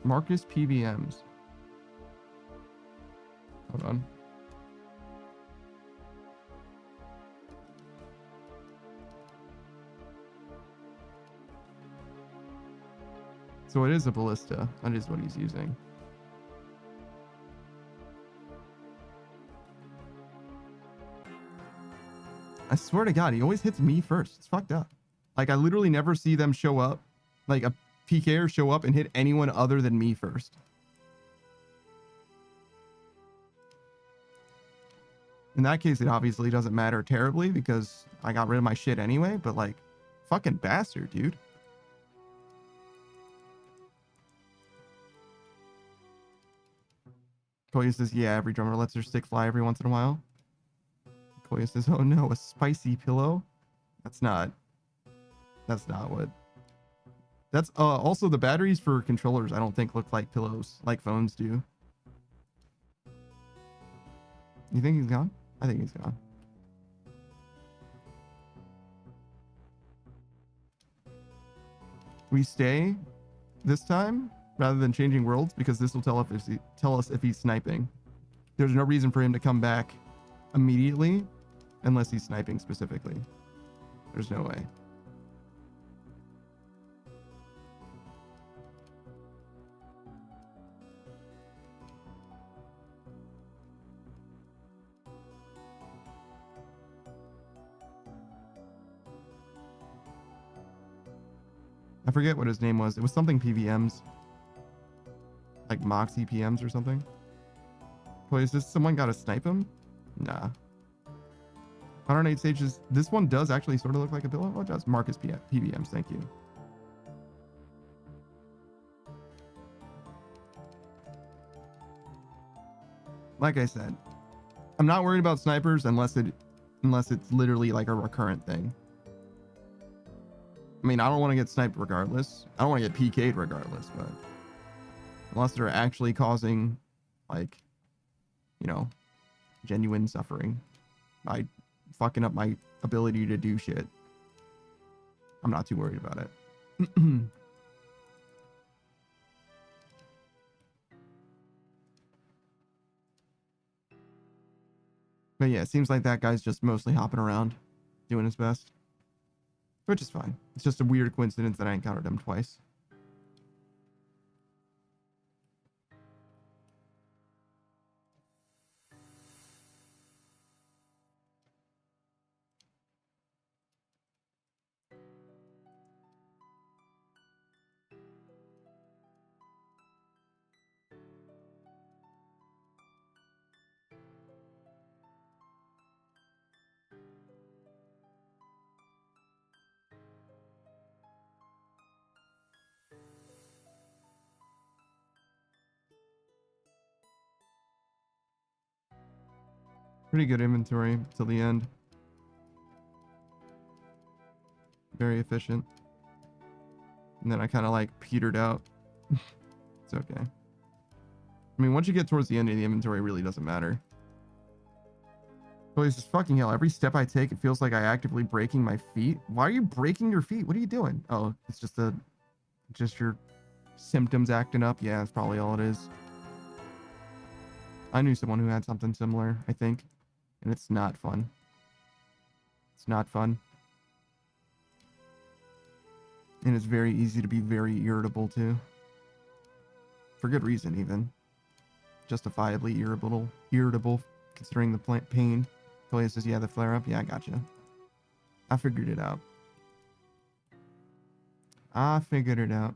Marcus PVMs. Hold on. So it is a ballista. That is what he's using. I swear to God, he always hits me first. It's fucked up. Like, I literally never see them show up, like a PKer show up and hit anyone other than me first. In that case, it obviously doesn't matter terribly because I got rid of my shit anyway, but like, fucking bastard, dude. Koya says, yeah, every drummer lets their stick fly every once in a while. Koya says, oh no, a spicy pillow? That's not what. That's also the batteries for controllers I don't think look like pillows like phones do. You think he's gone? I think he's gone. We stay this time rather than changing worlds because this will tell us if he's sniping. There's no reason for him to come back immediately unless he's sniping specifically. There's no way. I forget what his name was. It was something PVMs. Like Moxie PMs or something. Wait, is this someone got to snipe him? Nah. 108 stages. This one does actually sort of look like a pillow. Oh, it does. Marcus PVMs. Thank you. Like I said, I'm not worried about snipers unless it's literally like a recurrent thing. I mean, I don't want to get sniped regardless. I don't want to get PK'd regardless, but unless they're actually causing, like, you know, genuine suffering by fucking up my ability to do shit, I'm not too worried about it. But yeah, it seems like that guy's just mostly hopping around, doing his best. Which is fine. It's just a weird coincidence that I encountered him twice. Pretty good inventory till the end. Very efficient. And then I kind of like petered out. It's okay. I mean, once you get towards the end of the inventory, it really doesn't matter. But it's just fucking hell. Every step I take, it feels like I actively breaking my feet. Why are you breaking your feet? What are you doing? Oh, it's just your symptoms acting up. Yeah, that's probably all it is. I knew someone who had something similar, I think. And it's not fun. It's not fun. And it's very easy to be very irritable too. For good reason, even. Justifiably irritable considering the pain. Toya says, yeah, the flare up. Yeah, I gotcha. I figured it out. I figured it out.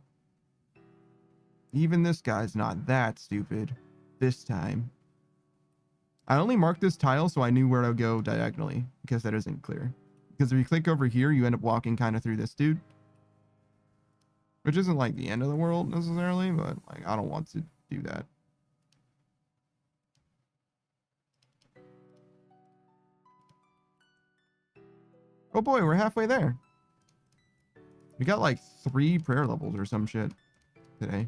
Even this guy's not that stupid this time. I only marked this tile so I knew where to go diagonally, because that isn't clear. Because if you click over here, you end up walking kind of through this dude. Which isn't like the end of the world necessarily, but like I don't want to do that. Oh boy, we're halfway there. We got like 3 prayer levels or some shit today.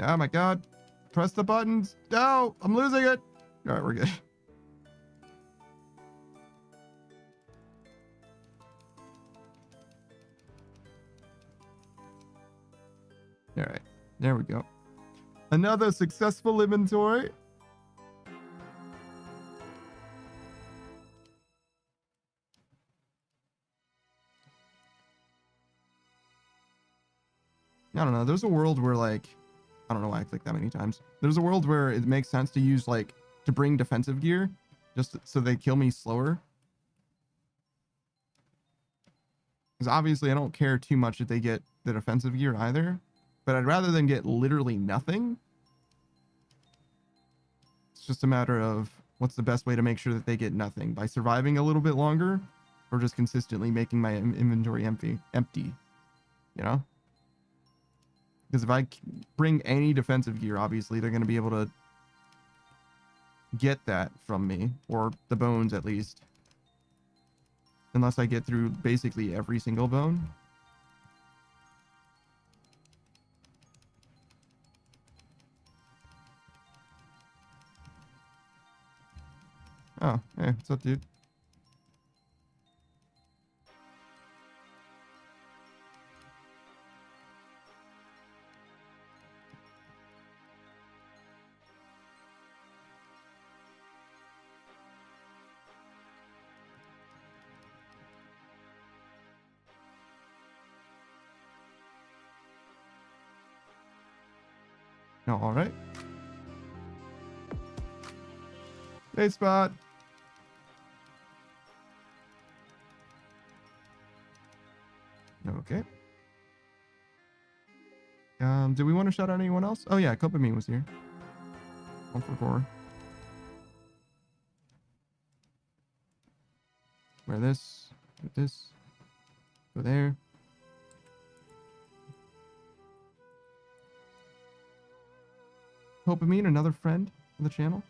Oh my god. Press the buttons. No, I'm losing it. All right, we're good. All right, there we go. Another successful inventory. I don't know. There's a world where like, I don't know why I clicked that many times. There's a world where it makes sense to use like, to bring defensive gear just so they kill me slower. Because obviously I don't care too much if they get the defensive gear either, but I'd rather than get literally nothing. It's just a matter of what's the best way to make sure that they get nothing, by surviving a little bit longer or just consistently making my inventory empty, you know? Because if I bring any defensive gear, obviously they're going to be able to get that from me, or the bones at least. Unless I get through basically every single bone. Oh, hey, what's up, dude? No, all right. Hey, Spot. Okay. Do we want to shout out anyone else? Oh yeah, Copamine was here. 1 for 4. Wear this. Put this. Go there. Copamine, another friend of the channel.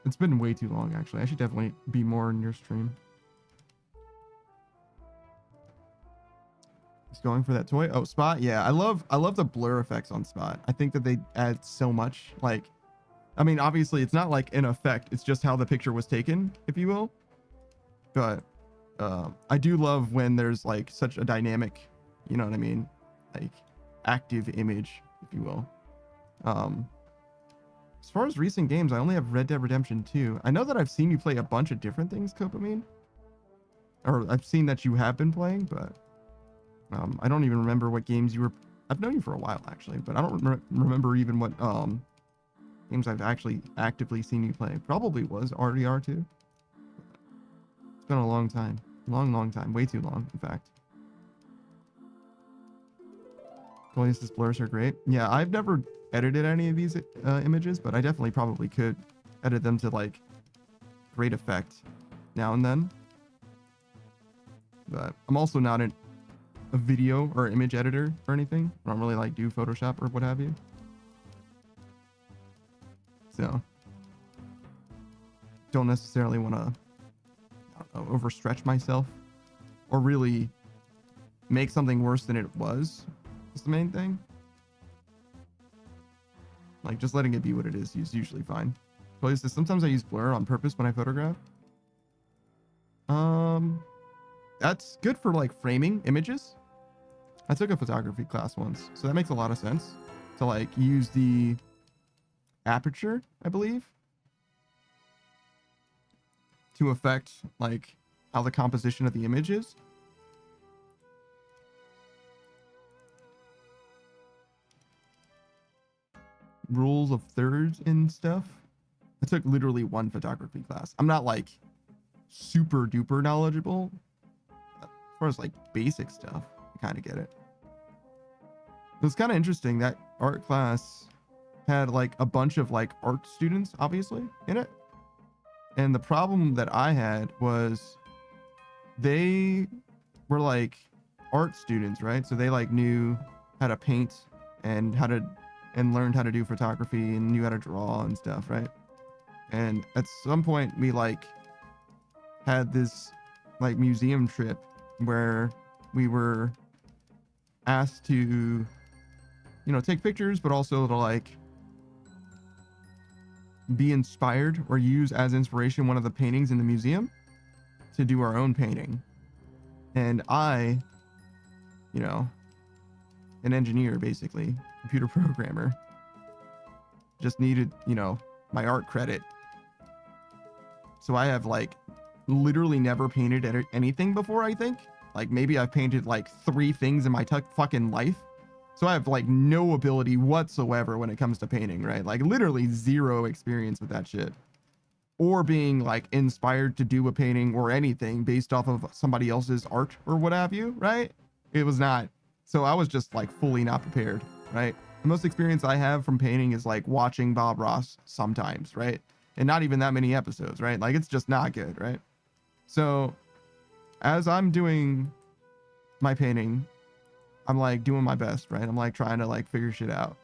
It's been way too long actually. I should definitely be more in your stream. He's going for that toy. Oh, Spot. Yeah, I love the blur effects on Spot. I think that they add so much. Like, I mean, obviously it's not like an effect. It's just how the picture was taken, if you will. But I do love when there's like such a dynamic, you know what I mean? Like active image, if you will. As far as recent games, I only have Red Dead Redemption 2. I know that I've seen you play a bunch of different things, Copamine. or I've seen that you have been playing, but I don't even remember what games you were. I've known you for a while actually, but I don't remember even what games I've actually actively seen you play. Probably was RDR2. It's been a long time, long time, way too long, in fact. Cohesive blurs are great. Yeah, I've never edited any of these images, but I definitely probably could edit them to like great effect now and then. But I'm also not a video or image editor or anything. I don't really like do Photoshop or what have you. So don't necessarily want to, I don't know, overstretch myself or really make something worse than it was. That's the main thing. Like just letting it be what it is usually fine. Sometimes I use blur on purpose when I photograph. That's good for like framing images. I took a photography class once, so that makes a lot of sense to like use the aperture, I believe, to affect like how the composition of the image is. Rules of thirds and stuff. I took literally one photography class. I'm not like super duper knowledgeable as far as like basic stuff. I kind of get it. It was kind of interesting that art class had like a bunch of like art students obviously in it, and the problem that I had was they were like art students, right? So they like knew how to paint and learned how to do photography and knew how to draw and stuff, right? And at some point we like had this like museum trip where we were asked to, you know, take pictures, but also to like be inspired or use as inspiration one of the paintings in the museum to do our own painting. And I, you know, an engineer, basically, computer programmer, just needed, you know, my art credit. So I have like literally never painted anything before, I think. Like maybe I've painted like 3 things in my fucking life. So I have like no ability whatsoever when it comes to painting, right? Like literally 0 experience with that shit. Or being like inspired to do a painting or anything based off of somebody else's art or what have you, right? It was not. So I was just like fully not prepared, right? The most experience I have from painting is like watching Bob Ross sometimes, right? And not even that many episodes, right? Like it's just not good, right? So as I'm doing my painting, I'm like doing my best, right? I'm like trying to like figure shit out.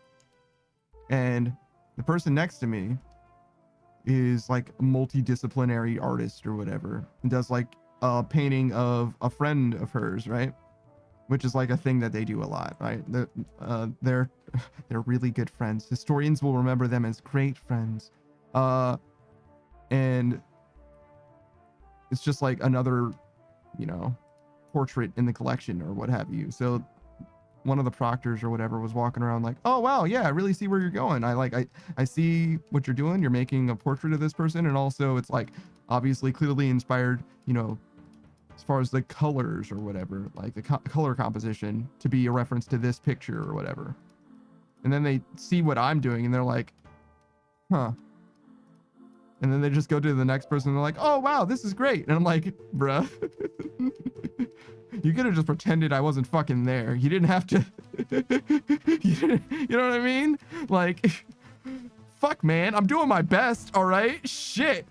And the person next to me is like a multidisciplinary artist or whatever, and does like a painting of a friend of hers, right? Which is like a thing that they do a lot, right? They're really good friends. Historians will remember them as great friends. And it's just like another, you know, portrait in the collection or what have you. So one of the proctors or whatever was walking around like, oh wow, yeah, I really see where you're going. I see what you're doing. You're making a portrait of this person, and also it's like obviously clearly inspired, you know, as far as the colors or whatever, like the color composition to be a reference to this picture or whatever. And then they see what I'm doing and they're like, huh. And then they just go to the next person and they're like, oh wow, this is great. And I'm like, bruh, you could have just pretended I wasn't fucking there. You didn't have to, you know what I mean? Like, fuck man, I'm doing my best, all right? Shit.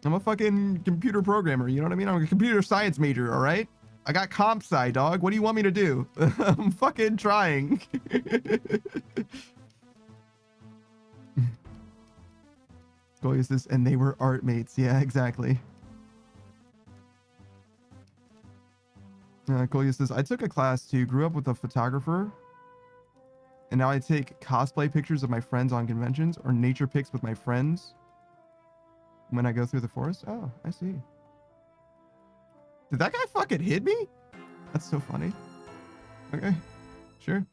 I'm a fucking computer programmer, you know what I mean? I'm a computer science major, all right? I got comp sci, dog. What do you want me to do? I'm fucking trying. Goyus, and they were art mates. Yeah, exactly. Goyus says, I took a class too, grew up with a photographer, and now I take cosplay pictures of my friends on conventions or nature pics with my friends when I go through the forest. Oh, I see. Did that guy fucking hit me? That's so funny. Okay, sure.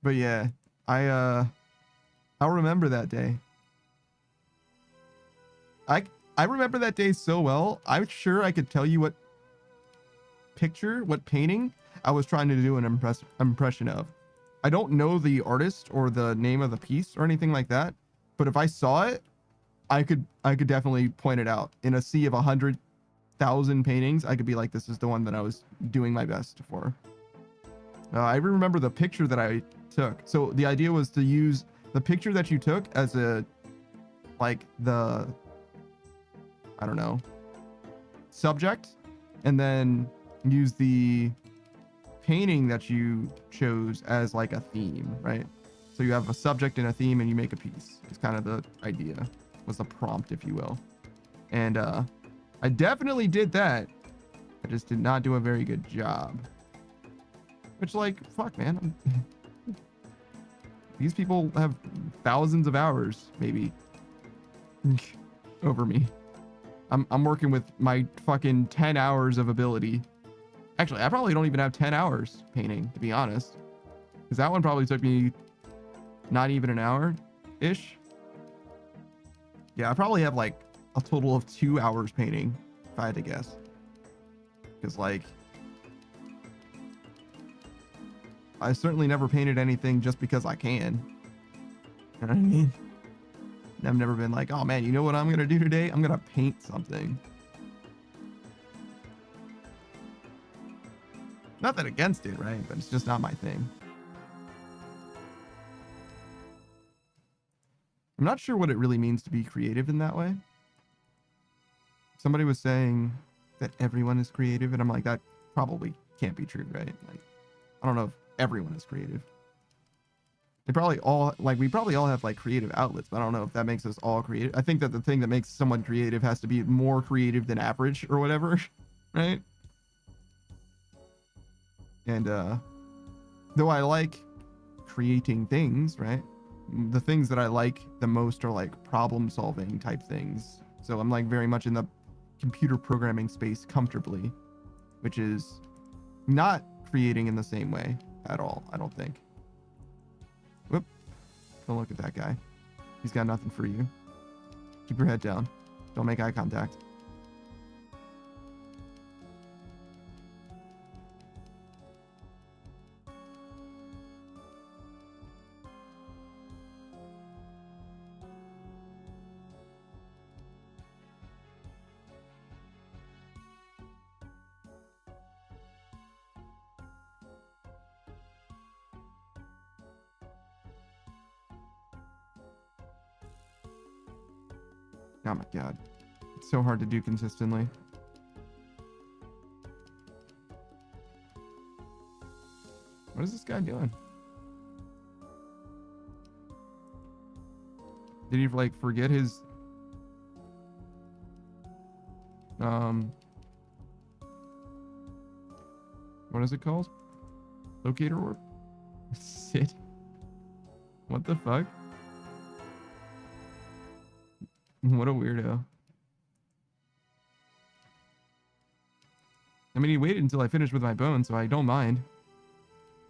But yeah, I'll remember that day. I remember that day so well. I'm sure I could tell you what painting I was trying to do an impression of. I don't know the artist or the name of the piece or anything like that, but if I saw it, I could definitely point it out. In a sea of 100,000 paintings, I could be like, this is the one that I was doing my best for. I remember the picture that I took. So the idea was to use the picture that you took as a, like the, I don't know, subject, and then use the painting that you chose as like a theme, right? So you have a subject and a theme and you make a piece. It's kind of the idea, was the prompt, if you will. And I definitely did that. I just did not do a very good job. Which, like, fuck, man. These people have thousands of hours, maybe, over me. I'm working with my fucking 10 hours of ability. Actually, I probably don't even have 10 hours painting, to be honest. Because that one probably took me not even an hour-ish. Yeah, I probably have, like, a total of 2 hours painting, if I had to guess. Because, like, I certainly never painted anything just because I can. You know what I mean? I've never been like, oh man, you know what I'm gonna do today? I'm gonna paint something. Nothing against it, right? But it's just not my thing. I'm not sure what it really means to be creative in that way. Somebody was saying that everyone is creative, and I'm like, that probably can't be true, right? Like, I don't know if everyone is creative. They probably all, like, we probably all have like creative outlets, but I don't know if that makes us all creative. I think that the thing that makes someone creative has to be more creative than average or whatever, right? And though I like creating things, right? The things that I like the most are like problem solving type things. So I'm like very much in the computer programming space comfortably, which is not creating in the same way at all, I don't think. Whoop. Don't look at that guy. He's got nothing for you. Keep your head down. Don't make eye contact. Oh my god. It's so hard to do consistently. What is this guy doing? Did he like forget his what is it called? Locator orb? Sit. What the fuck? What a weirdo. I mean, he waited until I finished with my bone, so I don't mind.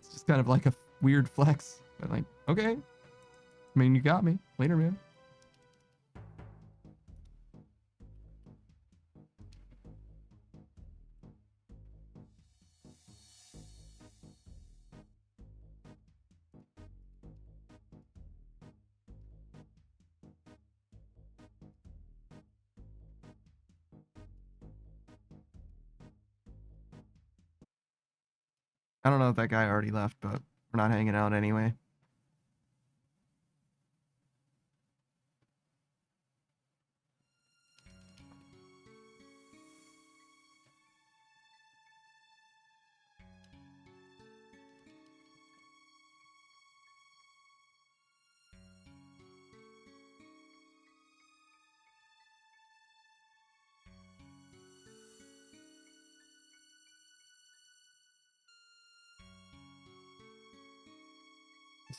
It's just kind of like a weird flex. But like, okay. I mean, you got me. Later, man. I don't know if that guy already left, but we're not hanging out anyway.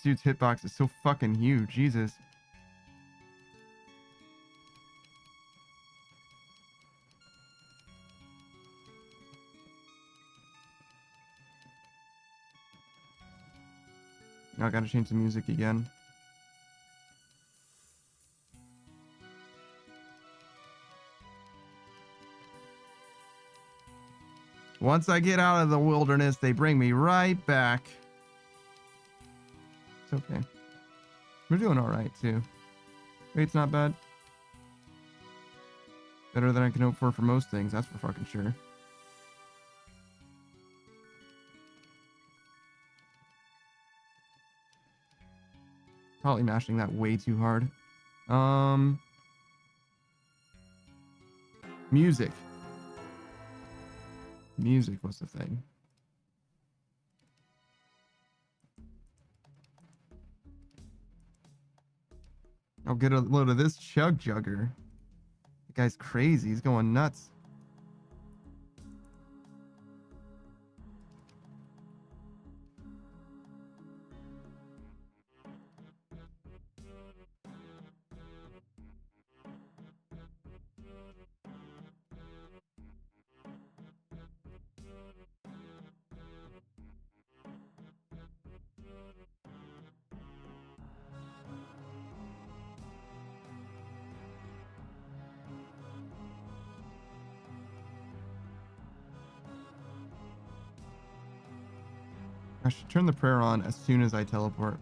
This dude's hitbox is so fucking huge. Jesus. Now I gotta change the music again. Once I get out of the wilderness, they bring me right back. It's okay. We're doing all right, too. Rate's not bad. Better than I can hope for most things, that's for fucking sure. Probably mashing that way too hard. Music. Music was the thing. I'll get a load of this chug jugger. The guy's crazy. He's going nuts. I should turn the prayer on as soon as I teleport.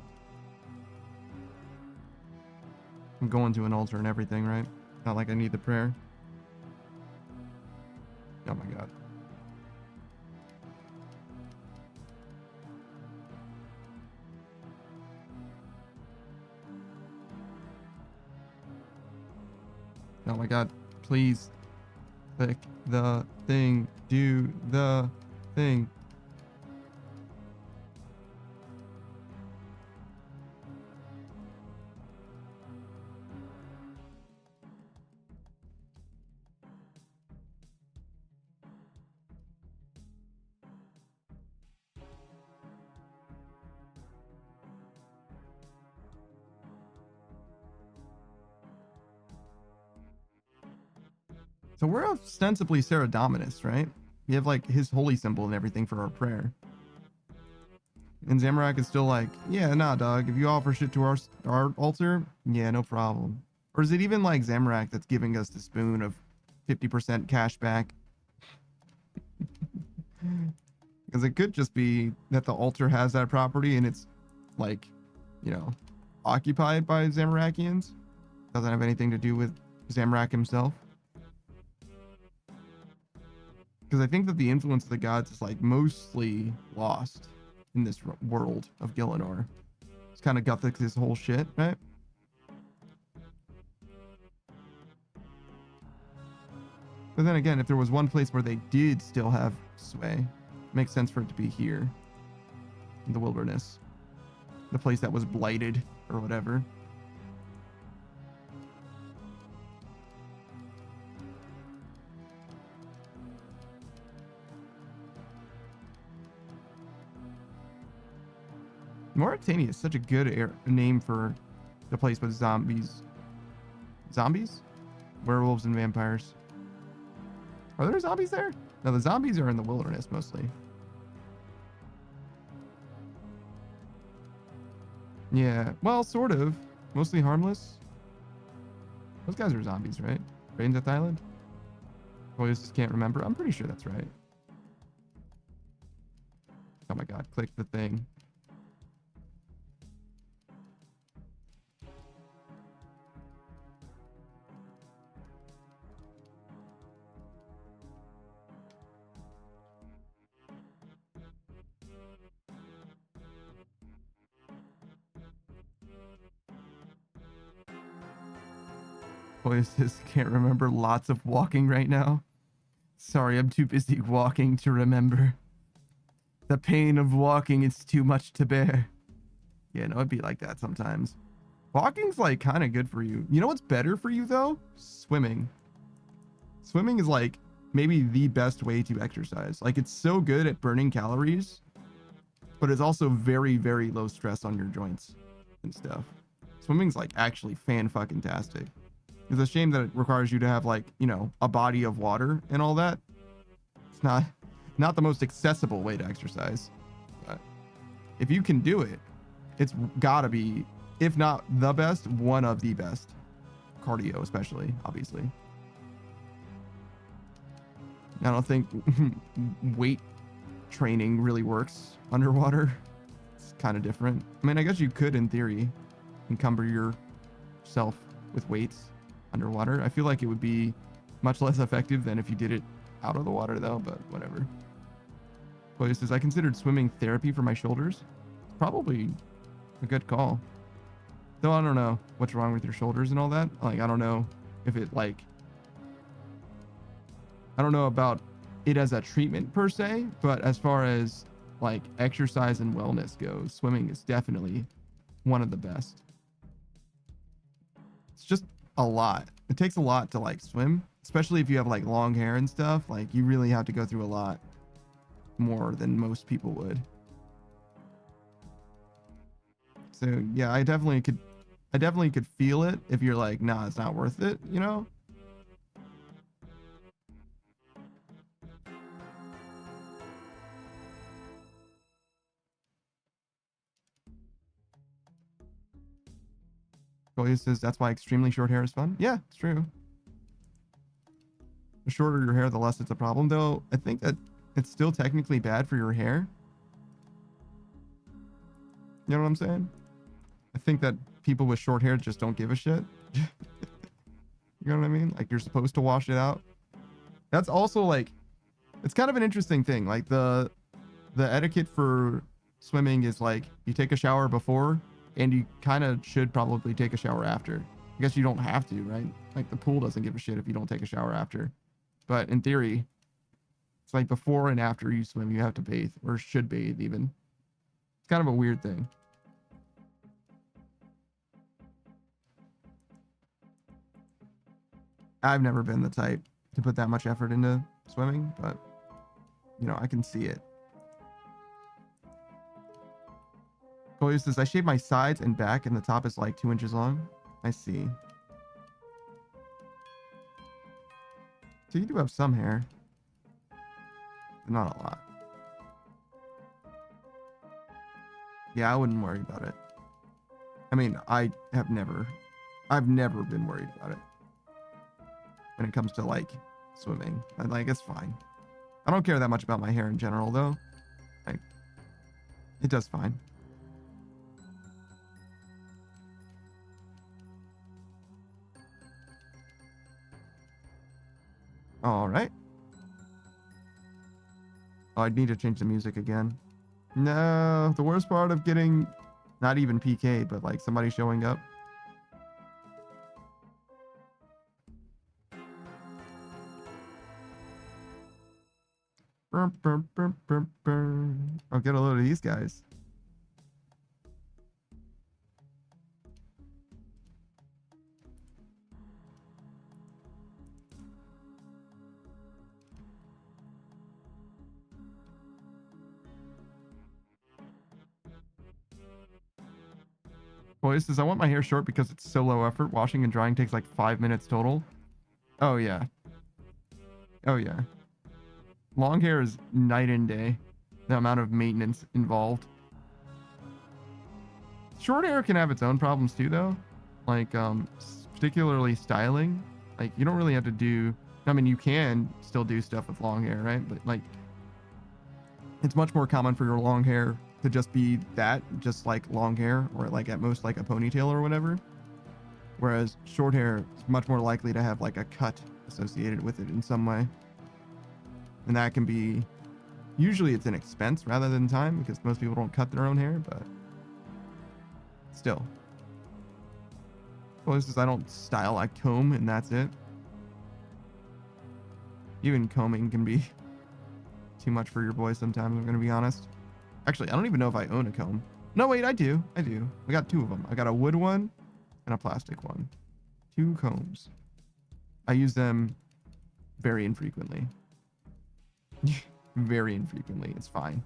I'm going to an altar and everything, right? Not like I need the prayer. Oh my god. Oh my god. Please. Click the thing. Do the thing. So we're ostensibly Dominus, right? We have like his holy symbol and everything for our prayer. And Zamorak is still like, yeah, nah, dog. If you offer shit to our altar, yeah, no problem. Or is it even like Zamorak that's giving us the spoon of 50% cash back? Because it could just be that the altar has that property and it's like, you know, occupied by Zamorakians. Doesn't have anything to do with Zamorak himself. Because I think that the influence of the gods is like mostly lost in this world of Gielinor. It's kind of Gothic, this whole shit, right? But then again, if there was one place where they did still have sway, it makes sense for it to be here. In the wilderness. The place that was blighted or whatever. Mauritania is such a good name for the place with zombies. Zombies? Werewolves and vampires. Are there zombies there? No, the zombies are in the wilderness mostly. Yeah, well, sort of. Mostly harmless. Those guys are zombies, right? Raiding Death Island? Oh, I just can't remember. I'm pretty sure that's right. Oh my god, click the thing. Boys, just can't remember lots of walking right now. Sorry, I'm too busy walking to remember. The pain of walking is too much to bear. Yeah, no, it'd be like that sometimes. Walking's like kind of good for you. You know what's better for you though? Swimming. Swimming is like maybe the best way to exercise. Like it's so good at burning calories, but it's also very, very low stress on your joints and stuff. Swimming's like actually fan-fucking-tastic. It's a shame that it requires you to have like, you know, a body of water and all that. It's not the most accessible way to exercise. But if you can do it, it's gotta be, if not the best, one of the best. Cardio especially, obviously. I don't think weight training really works underwater. It's kind of different. I mean, I guess you could, in theory, encumber yourself with weights underwater. I feel like it would be much less effective than if you did it out of the water, though, but whatever. Chloe says, I considered swimming therapy for my shoulders. It's probably a good call. Though I don't know what's wrong with your shoulders and all that. Like, I don't know if it, like... I don't know about it as a treatment per se, but as far as, like, exercise and wellness goes, swimming is definitely one of the best. It's just a lot. It takes a lot to, like, swim, especially if you have, like, long hair and stuff. Like, you really have to go through a lot more than most people would. So yeah, I definitely could feel it if you're like, nah, it's not worth it, you know? Golia says that's why extremely short hair is fun. Yeah, it's true. The shorter your hair, the less it's a problem, though. I think that it's still technically bad for your hair. You know what I'm saying? I think that people with short hair just don't give a shit. You know what I mean? Like, you're supposed to wash it out. That's also, like, it's kind of an interesting thing. Like, the etiquette for swimming is, like, you take a shower before, and you kind of should probably take a shower after. I guess you don't have to, right? Like, the pool doesn't give a shit if you don't take a shower after. But in theory, it's like before and after you swim, you have to bathe, or should bathe even. It's kind of a weird thing. I've never been the type to put that much effort into swimming, but, you know, I can see it. Chloe says, I shave my sides and back, and the top is like 2 inches long. I see. So you do have some hair, but not a lot. Yeah, I wouldn't worry about it. I mean, I've never been worried about it when it comes to, like, swimming. Like, it's fine. I don't care that much about my hair in general, though. Like, it does fine. All right. Oh, I'd need to change the music again. No, the worst part of getting not even PK, but like somebody showing up. I'll get a load of these guys. Boy, says, I want my hair short because it's so low effort. Washing and drying takes like 5 minutes total. Oh, yeah. Oh, yeah. Long hair is night and day. The amount of maintenance involved. Short hair can have its own problems too, though. Like, particularly styling. Like, you don't really have to do... I mean, you can still do stuff with long hair, right? But, like, it's much more common for your long hair to just be that, just like long hair, or like at most like a ponytail or whatever. Whereas short hair is much more likely to have like a cut associated with it in some way. And that can be, usually it's an expense rather than time, because most people don't cut their own hair, but still. Well, this is, I don't style, I comb and that's it. Even combing can be too much for your boy sometimes, I'm gonna be honest. Actually, I don't even know if I own a comb. No, wait, I do. I got 2 of them. I got a wood one and a plastic one. 2 combs. I use them very infrequently. Very infrequently. It's fine.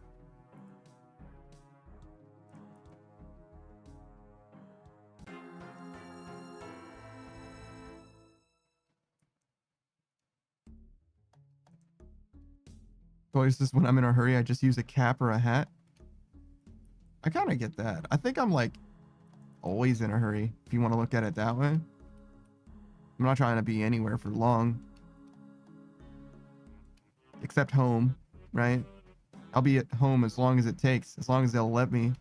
Always just when I'm in a hurry, I just use a cap or a hat. I kind of get that. I think I'm like always in a hurry, if you want to look at it that way. I'm not trying to be anywhere for long. except home, right? I'll be at home as long as it takes, as long as they'll let me.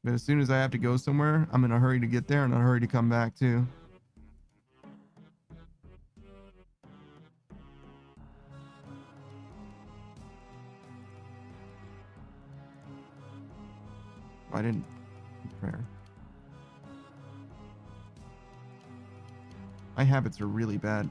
But as soon as I have to go somewhere, I'm in a hurry to get there and in a hurry to come back too. I didn't prayer. My habits are really bad.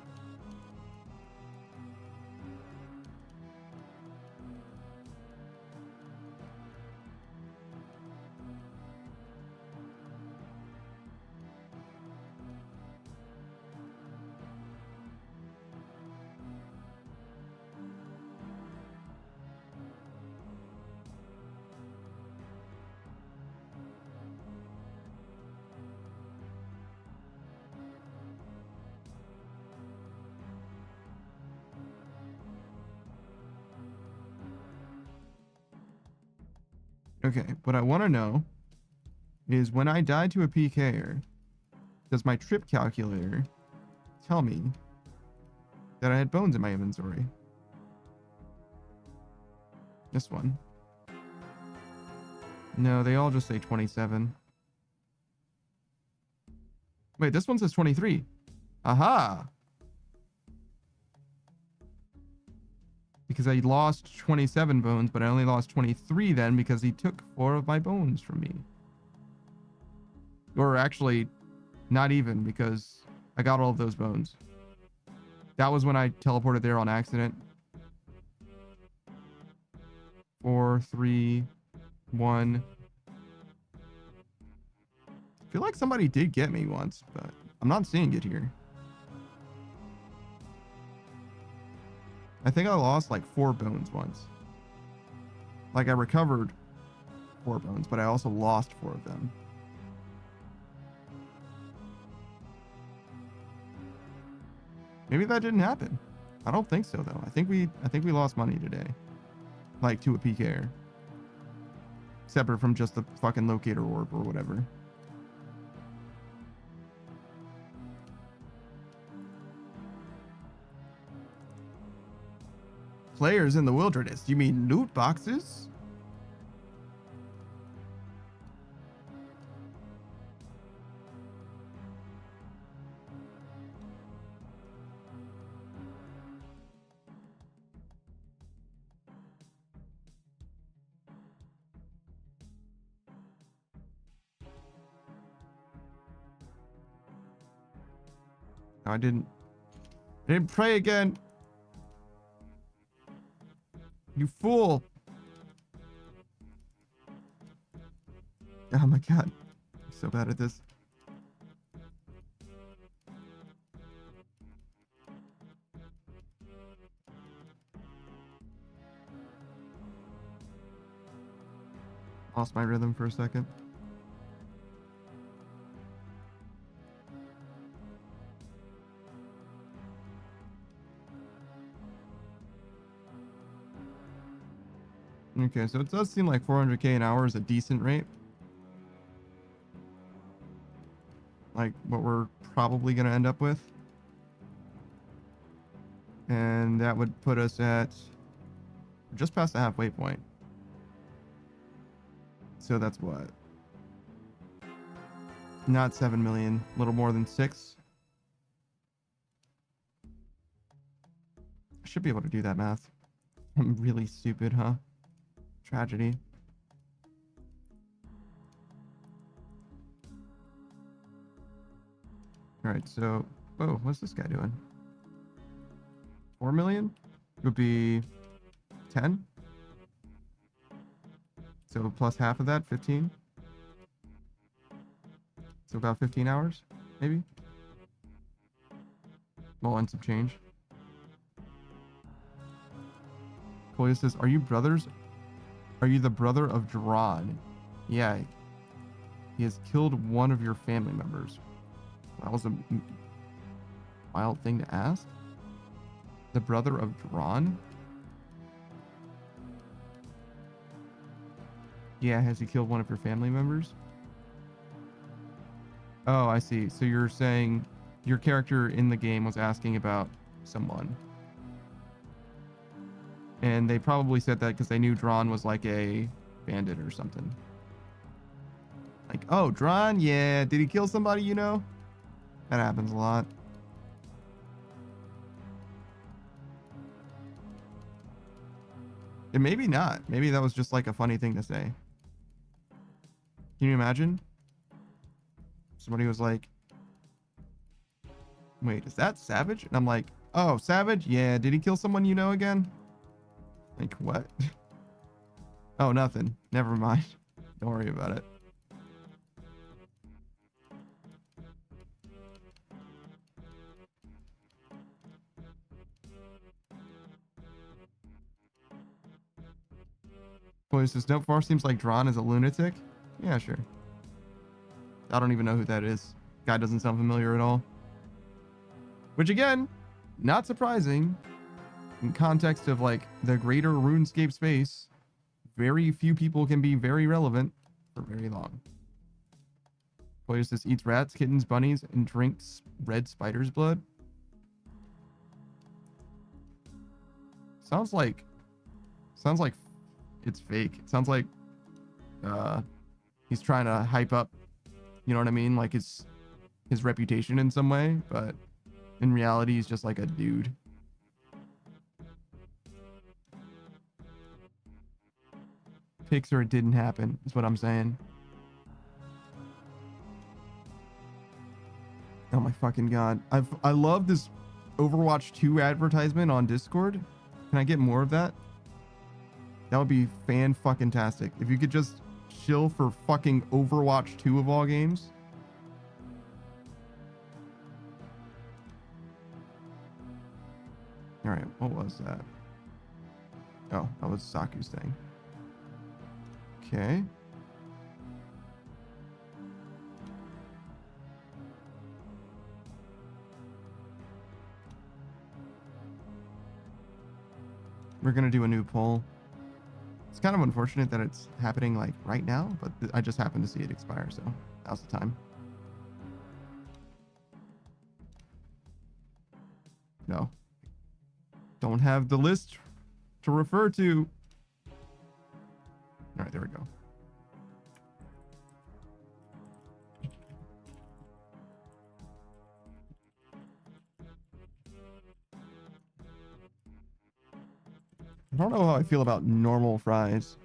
Okay, what I want to know is when I die to a PKer, does my trip calculator tell me that I had bones in my inventory? This one. No, they all just say 27. Wait, this one says 23. Aha! Because I lost 27 bones, but I only lost 23 then because he took 4 of my bones from me. Or actually, not even, because I got all of those bones. That was when I teleported there on accident. 4, 3, 1. I feel like somebody did get me once, but I'm not seeing it here. I think I lost like 4 bones once. Like I recovered 4 bones, but I also lost 4 of them. Maybe that didn't happen. I don't think so though. I think we lost money today. Like to a PKer. Separate from just the fucking locator orb or whatever. Players in the wilderness. You mean loot boxes? No, I didn't pray again. You fool. Oh my god. I'm so bad at this. Lost my rhythm for a second. Okay, so it does seem like 400k an hour is a decent rate. Like what we're probably going to end up with. And that would put us at just past the halfway point. So that's what? Not 7 million, a little more than 6. I should be able to do that math. I'm really stupid, huh? Tragedy. Alright, so... Oh, what's this guy doing? 4 million? Would be 10? So plus half of that, 15? So about 15 hours, maybe? Well, and some change. Koya says, are you brothers? Are you the brother of Dron? Yeah. He has killed one of your family members. That was a wild thing to ask. The brother of Dron? Yeah, has he killed one of your family members? Oh, I see. So you're saying your character in the game was asking about someone. And they probably said that because they knew Drawn was like a bandit or something. Like, oh, Drawn, yeah, did he kill somebody, you know? That happens a lot. And maybe not. Maybe that was just like a funny thing to say. Can you imagine? Somebody was like, wait, is that Savage? And I'm like, oh, Savage? Yeah, did he kill someone you know again? Like, what? Oh, nothing. Never mind. Don't worry about it. Boy, says, Note 4 seems like Drawn is a lunatic. Yeah, sure. I don't even know who that is. Guy doesn't sound familiar at all. Which again, not surprising in context of like the greater RuneScape space. Very few people can be very relevant for very long. Poiesis eats rats, kittens, bunnies, and drinks red spider's blood. Sounds like it's fake. It sounds like he's trying to hype up, you know what I mean? Like his reputation in some way, but in reality he's just like a dude. Pixar, it didn't happen, is what I'm saying. Oh my fucking god. I love this Overwatch 2 advertisement on Discord. Can I get more of that? That would be fan-fucking-tastic. If you could just chill for fucking Overwatch 2 of all games. Alright, what was that? Oh, that was Saku's thing. Okay. We're gonna do a new poll. It's kind of unfortunate that it's happening like right now, but I just happened to see it expire, so now's the time. No. Don't have the list to refer to. All right, there we go. I don't know how I feel about normal fries.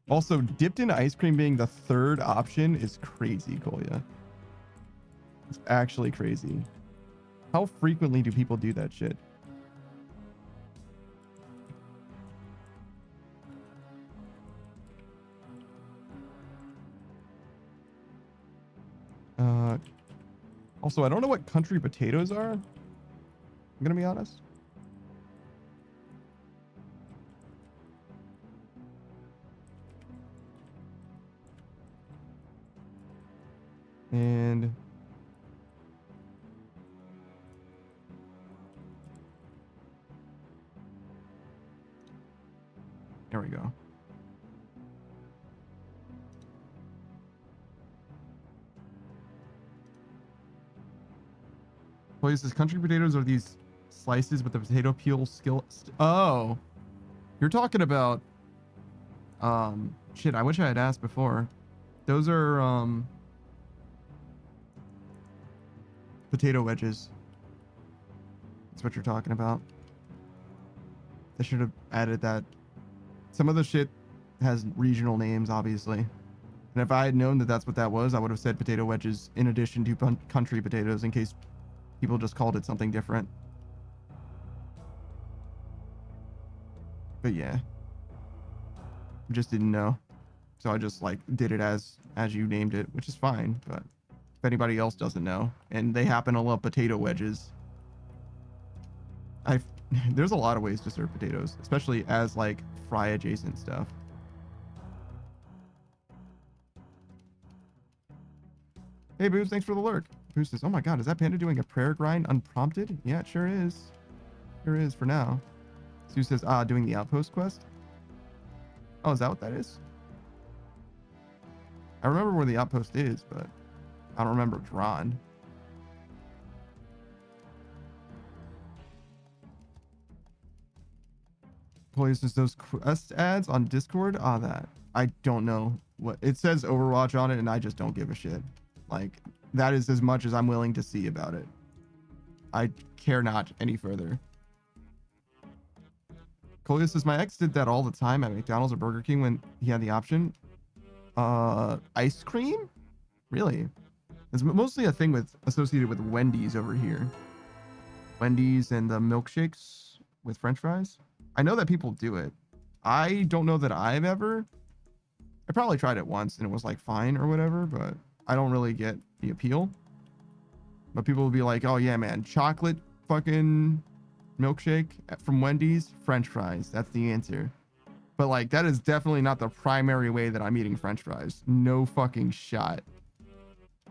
Also, dipped in ice cream being the third option is crazy, Kolya. It's actually crazy. How frequently do people do that shit? Also, I don't know what country potatoes are. I'm gonna be honest. And there we go. Places country potatoes are these slices with the potato peel oh, you're talking about shit, I wish I had asked before. Those are potato wedges. That's what you're talking about. They should have added that. Some of the shit has regional names, obviously. And if I had known that that's what that was, I would have said potato wedges in addition to country potatoes in case people just called it something different. But yeah. I just didn't know. So I just like did it as you named it, which is fine. But if anybody else doesn't know and they happen to love potato wedges, there's a lot of ways to serve potatoes, especially as like fry adjacent stuff. Hey Booze, thanks for the lurk. Booze says, oh my god, is that panda doing a prayer grind unprompted? Yeah, it sure is. Sure is for now. Sue says, doing the outpost quest? Oh, is that what that is? I remember where the outpost is, but I don't remember Drawn. Poisons those quest ads on Discord. Ah, that I don't know what it says Overwatch on it, and I just don't give a shit. Like that is as much as I'm willing to see about it. I care not any further. Coleus says my ex did that all the time at McDonald's or Burger King when he had the option. Ice cream? Really? It's mostly a thing associated with Wendy's over here. Wendy's and the milkshakes with French fries. I know that people do it. I don't know that I probably tried it once and it was like fine or whatever, but I don't really get the appeal. But people will be like, oh yeah, man, chocolate fucking milkshake from Wendy's, French fries. That's the answer. But like, that is definitely not the primary way that I'm eating French fries. No fucking shot.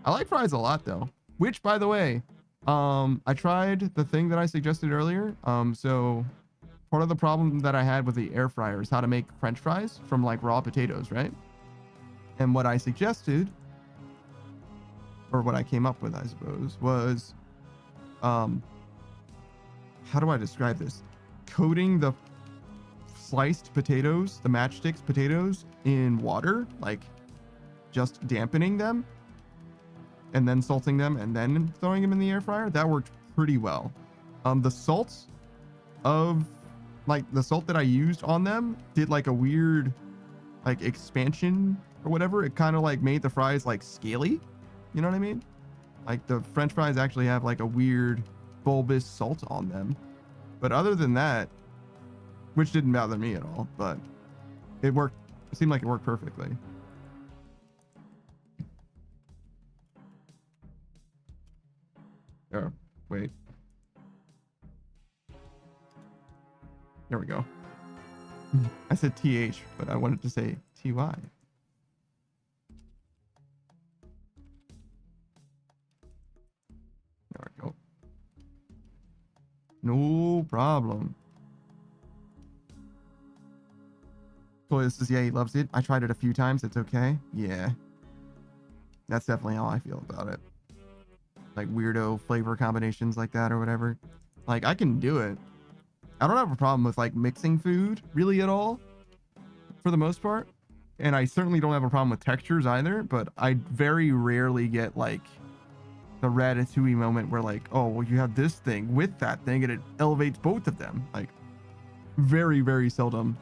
I like fries a lot though, which by the way, I tried the thing that I suggested earlier. So part of the problem that I had with the air fryer is how to make French fries from like raw potatoes, right? And what I suggested, or what I came up with, I suppose, was, how do I describe this? Coating the sliced potatoes, the matchsticks potatoes, in water, like just dampening them, and then salting them, and then throwing them in the air fryer. That worked pretty well. The salt that I used on them did like a weird like expansion or whatever. It kind of like made the fries like scaly. You know what I mean? Like the French fries actually have like a weird bulbous salt on them. But other than that, which didn't bother me at all, but it worked. It seemed like it worked perfectly. Oh, wait. There we go. I said TH, but I wanted to say TY. There we go. No problem. Toya says, yeah, he loves it. I tried it a few times. It's okay. Yeah. That's definitely how I feel about it. Like weirdo flavor combinations like that or whatever. Like I can do it. I don't have a problem with like mixing food really at all for the most part. And I certainly don't have a problem with textures either, but I very rarely get like the Ratatouille moment where like, oh, well, you have this thing with that thing and it elevates both of them. Like very, very seldom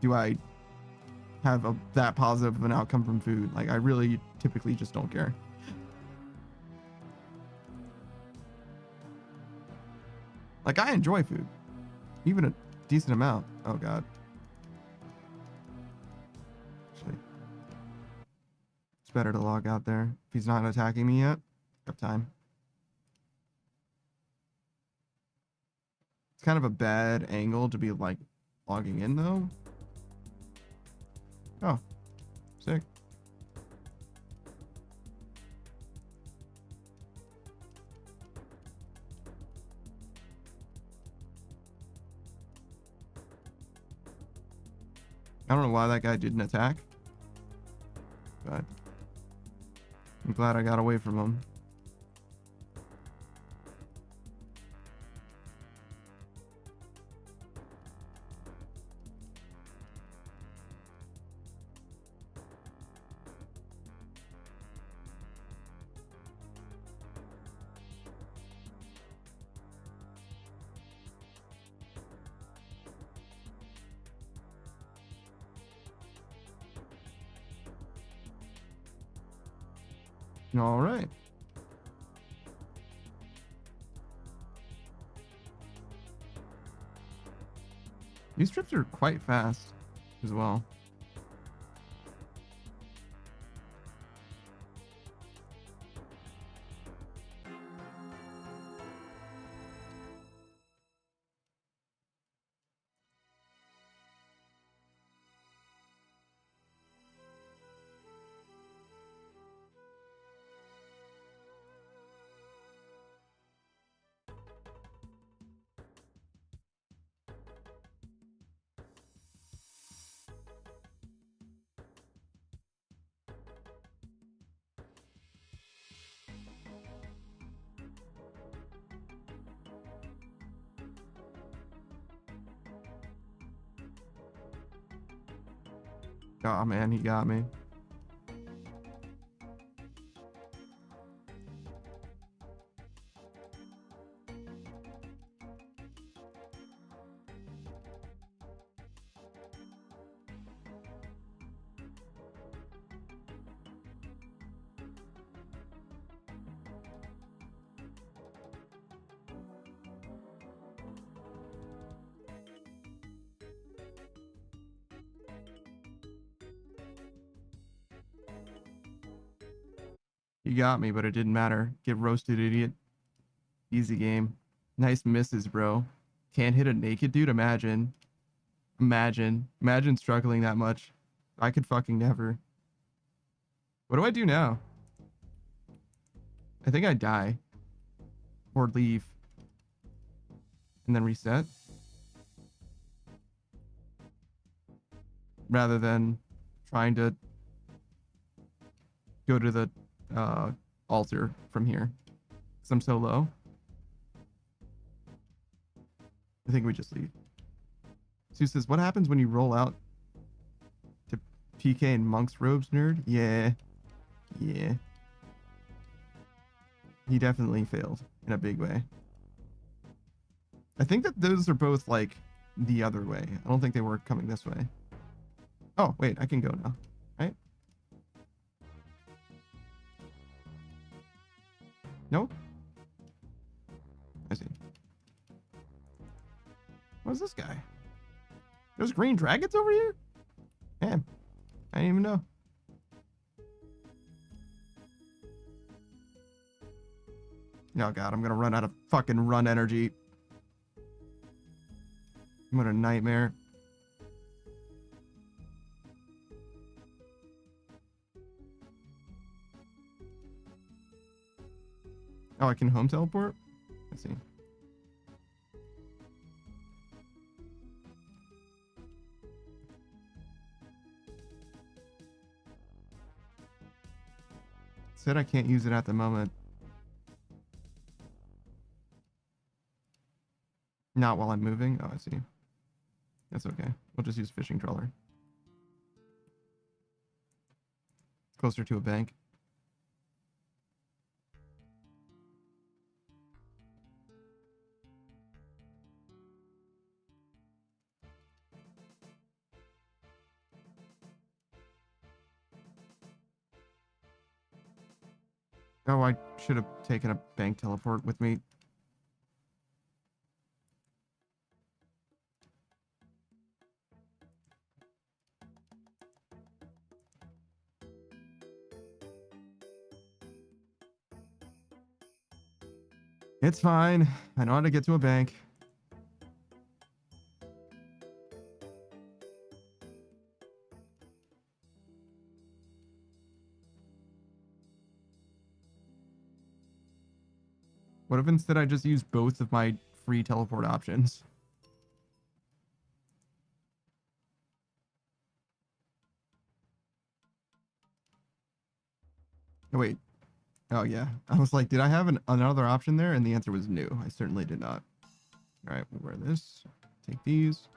do I have that positive of an outcome from food. Like I really typically just don't care. Like I enjoy food, even a decent amount. Oh God. Actually, it's better to log out there. If he's not attacking me yet, I have time. It's kind of a bad angle to be like logging in though. Oh, sick. I don't know why that guy didn't attack, but I'm glad I got away from him. All right. These trips are quite fast as well. Oh man, he got me. You got me, but it didn't matter. Get roasted, idiot. Easy game. Nice misses, bro. Can't hit a naked dude? Imagine. Imagine struggling that much. I could fucking never. What do I do now? I think I die. Or leave. And then reset. Rather than trying to go to the altar from here. Because I'm so low. I think we just leave. Sue says, what happens when you roll out to PK in monk's robes, nerd? Yeah. Yeah. He definitely failed in a big way. I think that those are both like the other way. I don't think they were coming this way. Oh, wait, I can go now, right? Nope. I see. What's this guy? There's green dragons over here? Man, I didn't even know. Oh god, I'm gonna run out of fucking run energy. What a nightmare. Oh, I can home teleport? Let's see. Said I can't use it at the moment. Not while I'm moving? Oh, I see. That's okay. We'll just use fishing trawler. Closer to a bank. Oh, I should have taken a bank teleport with me. It's fine. I know how to get to a bank. What if instead I just use both of my free teleport options? Oh, wait. Oh, yeah. I was like, did I have another option there? And the answer was no. I certainly did not. All right, we'll wear this. Take these.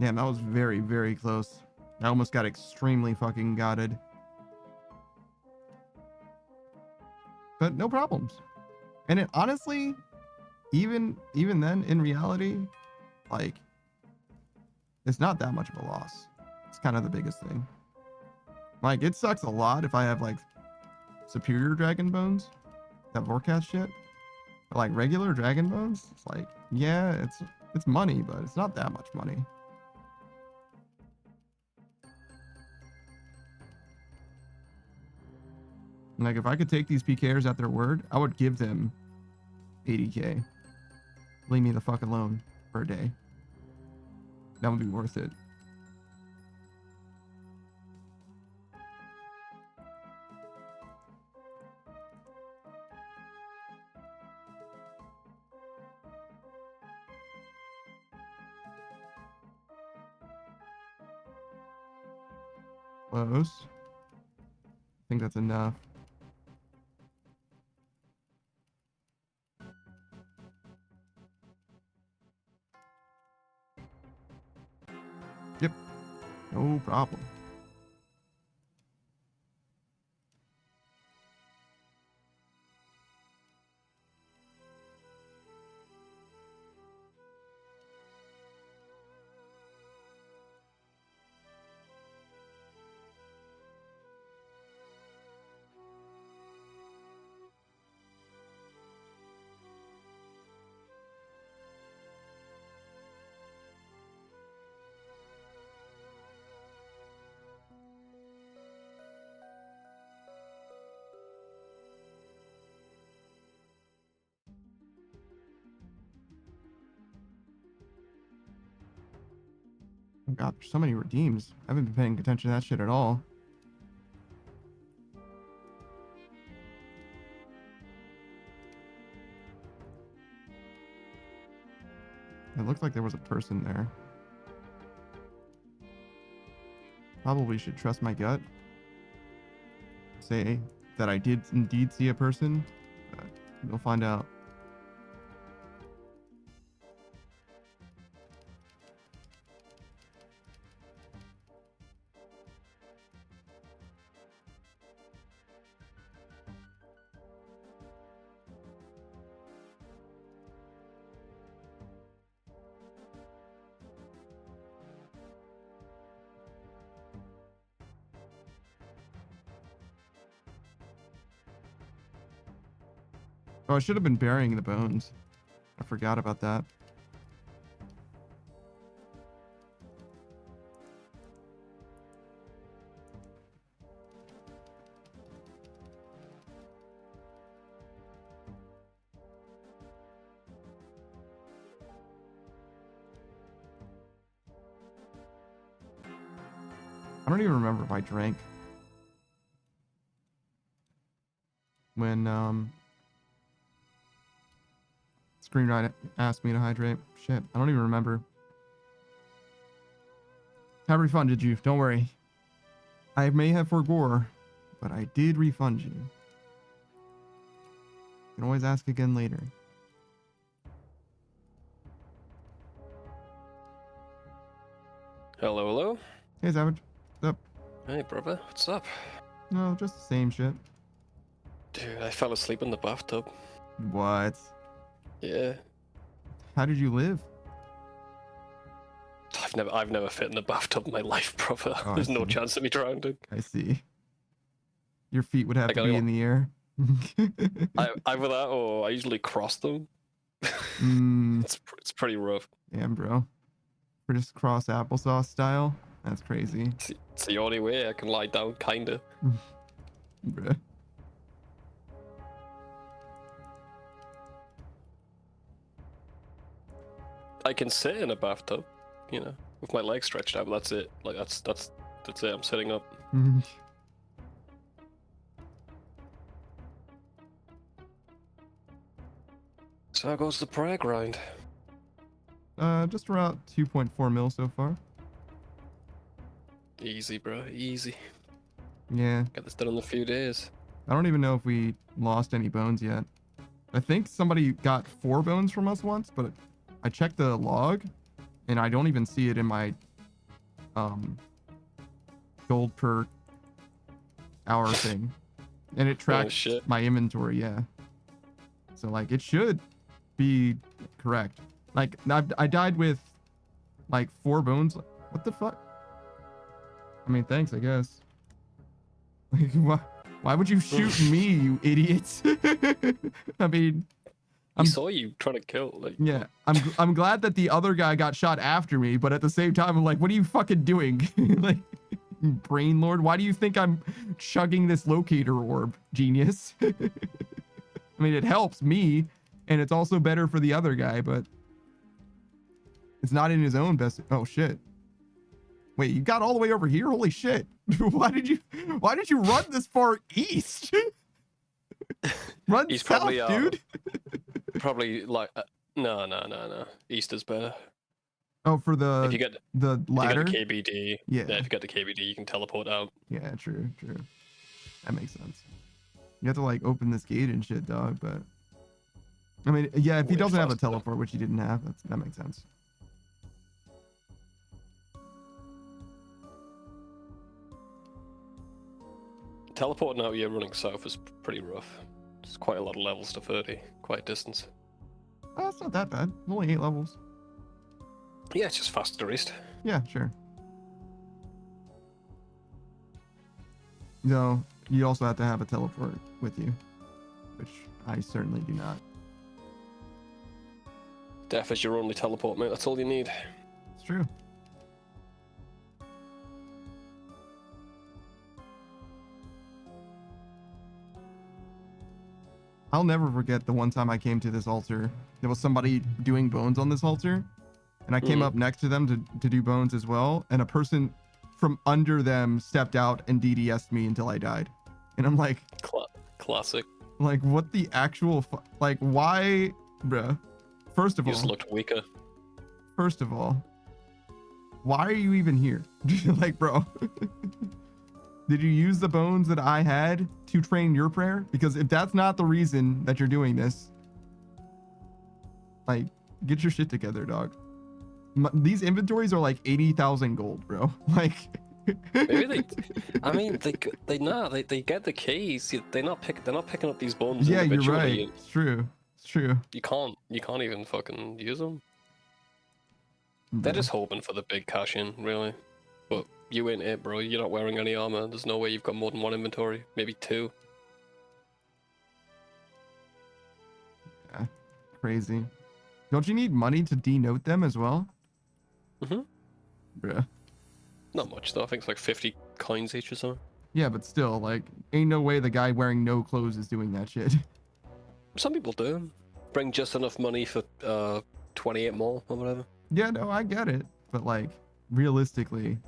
Damn, that was very, very close. I almost got extremely fucking gotted. But no problems. And it honestly, even then, in reality, like, it's not that much of a loss. It's kind of the biggest thing. Like, it sucks a lot if I have, like, superior dragon bones, that forecast shit. But, like, regular dragon bones, it's like, yeah, it's money, but it's not that much money. Like, if I could take these PKers at their word, I would give them 80k. Leave me the fuck alone for a day. That would be worth it. Close. I think that's enough. Yep. No problem. Oh god, there's so many redeems. I haven't been paying attention to that shit at all. It looked like there was a person there. Probably should trust my gut. Say that I did indeed see a person. We'll find out. Oh, I should have been burying the bones. I forgot about that. I don't even remember if I drank when Screenwriter asked me to hydrate. Shit, I don't even remember. I refunded you, don't worry. I may have forgore, but I did refund you. You can always ask again later. Hello, hello. Hey, Savage. What's up? Hey, brother. What's up? No, just the same shit. Dude, I fell asleep in the bathtub. What? Yeah. How did you live? I've never fit in the bathtub in my life, brother. Oh, There's no chance of me drowning. I see. Your feet would have to be in the air. Either that or I usually cross them. It's pretty rough. Damn, bro. We're just cross applesauce style. That's crazy. It's the only way I can lie down, kinda. Bruh. I can sit in a bathtub, you know, with my legs stretched out, but that's it. Like that's it. I'm sitting up. So how goes the prayer grind? Just around 2.4 mil so far. Easy, bro. Easy. Yeah. Got this done in a few days. I don't even know if we lost any bones yet. I think somebody got 4 bones from us once, but I checked the log and I don't even see it in my gold per hour thing. And it tracks my inventory, yeah. So like it should be correct. Like I died with like 4 bones. What the fuck? I mean, thanks, I guess. Like, why would you shoot me, you idiots? I mean, I saw you trying to kill. Like, yeah, I'm glad that the other guy got shot after me, but at the same time, I'm like, what are you fucking doing? Like, brain lord, why do you think I'm chugging this locator orb, genius? I mean, it helps me, and it's also better for the other guy, but it's not in his own best. Oh shit. Wait, you got all the way over here? Holy shit. Why did you run this far east? Run he's south, probably, dude. Probably like no. East is better. Oh, for If the you get ladder? If you get the KBD, Yeah. if you get the KBD, you can teleport out. Yeah, true. That makes sense. You have to like open this gate and shit, dog, but I mean, yeah, if he Way doesn't have a faster. teleport, which he didn't have, that makes sense. Teleporting out here running south is pretty rough. It's quite a lot of levels to 30, quite a distance. Oh, it's not that bad. Only 8 levels. Yeah, it's just faster east. Yeah, sure. No, you also have to have a teleport with you, which I certainly do not. Death is your only teleport, mate. That's all you need. It's true. I'll never forget the one time I came to this altar. There was somebody doing bones on this altar, and I came up next to them to do bones as well, and a person from under them stepped out and DDS'd me until I died. And I'm like, Classic. like, what the actual like, why, bruh? First of You all, just looked weaker. First of all, why are you even here? Like, bro, did you use the bones that I had to train your prayer? Because if that's not the reason that you're doing this, like, get your shit together, dog. These inventories are like 80,000 gold, bro. Like, maybe they. I mean, they get the keys. They're not picking up these bones. Yeah, you're individually. right. It's true. It's true. You can't even fucking use them. Yeah. They're just hoping for the big cash in, really. But you ain't it, bro. You're not wearing any armor. There's no way you've got more than one inventory. Maybe 2. Yeah, crazy. Don't you need money to denote them as well? Bruh. Not much though. I think it's like 50 coins each or something. Yeah, but still, like, ain't no way the guy wearing no clothes is doing that shit. Some people do. Bring just enough money for 28 more or whatever. Yeah, no, I get it. But, like, realistically,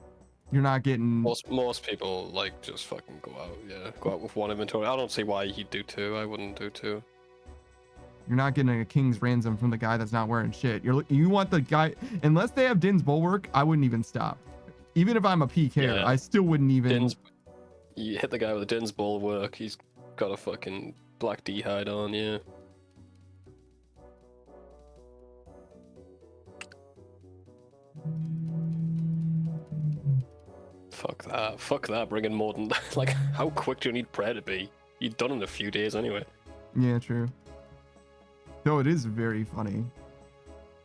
you're not getting... Most people, like, just fucking go out, yeah. Go out with one inventory. I don't see why you'd do 2. I wouldn't do 2. You're not getting a king's ransom from the guy that's not wearing shit. You want the guy... Unless they have Din's Bulwark, I wouldn't even stop. Even if I'm a PK, Yeah. I still wouldn't even... You hit the guy with a Din's Bulwark, he's got a fucking black D-hide on, yeah. Fuck that, bringing more than... Like, how quick do you need prayer to be? You've done it in a few days anyway. Yeah, true. Though it is very funny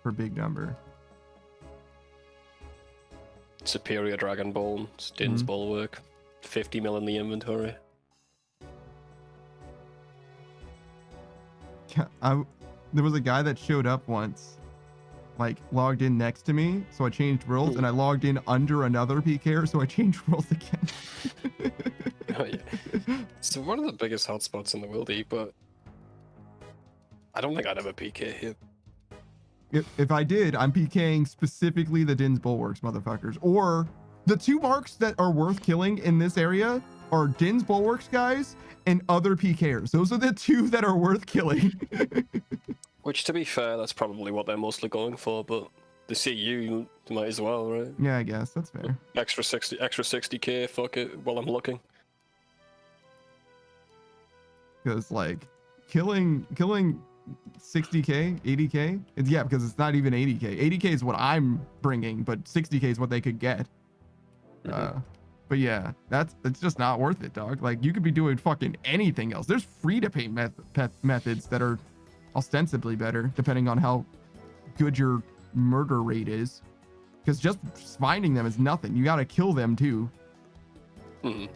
for big number. Superior Dragon Ball, Din's Bulwark, 50 mil in the inventory. There was a guy that showed up once, like, logged in next to me, so I changed worlds, and I logged in under another PKer, so I changed worlds again. Oh, yeah. So one of the biggest hotspots in the world, but I don't think I'd ever PK here. If I did, I'm PKing specifically the Din's Bulwarks, motherfuckers. Or the 2 marks that are worth killing in this area are Din's Bulwarks guys and other PKers. Those are the 2 that are worth killing. Which, to be fair, that's probably what they're mostly going for, but they see you might as well, right? Yeah, I guess that's fair. Extra 60k, fuck it, while I'm looking. Because, like, killing 60k, 80k, yeah, because it's not even 80k. 80k is what I'm bringing, but 60k is what they could get. But yeah, it's just not worth it, dog. Like, you could be doing fucking anything else. There's free to pay methods that are ostensibly better, depending on how good your murder rate is. Because just finding them is nothing. You gotta kill them too. Yeah,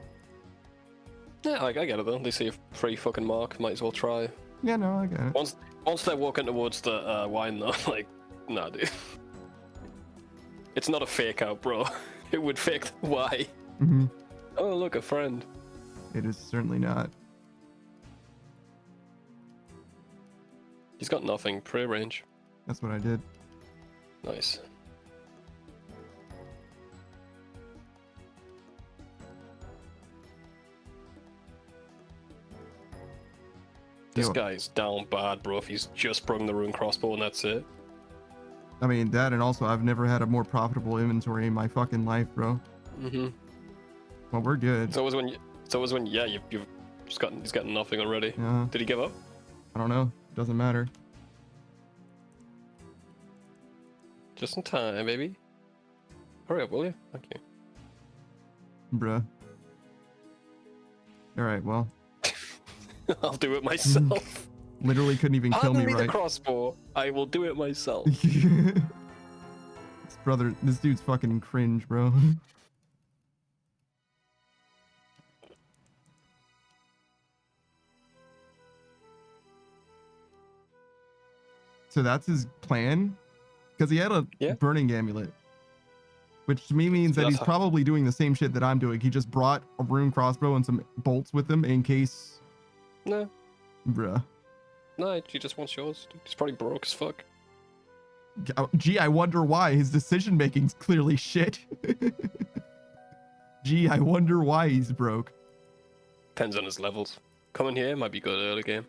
like, I get it though. They see a free fucking mark, might as well try. Yeah, no, I get it. Once they're walking towards the wine though, like, nah, dude. It's not a fake out, bro. It would fake the Y. Oh, look, a friend. It is certainly not. He's got nothing, pre-range. That's what I did. Nice. This guy's down bad, bro, if he's just sprung the rune crossbow and that's it. I mean, that, and also I've never had a more profitable inventory in my fucking life, bro. Mm-hmm. Well, we're good. So it was when yeah, you've just gotten, he's gotten nothing already. Yeah. Did he give up? I don't know. Doesn't matter. Just in time, baby. Hurry up, will you? Thank you. Bruh. Alright, well. I'll do it myself. Literally couldn't even kill me, Hand me right? the crossbow. I will do it myself. This dude's fucking cringe, bro. So that's his plan? Because he had a burning amulet. Which to me means that he's probably doing the same shit that I'm doing. He just brought a rune crossbow and some bolts with him in case... No. Bruh. No, he just wants yours. He's probably broke as fuck. Gee, I wonder why. His decision making's clearly shit. Gee, I wonder why he's broke. Depends on his levels. Coming here might be good early game.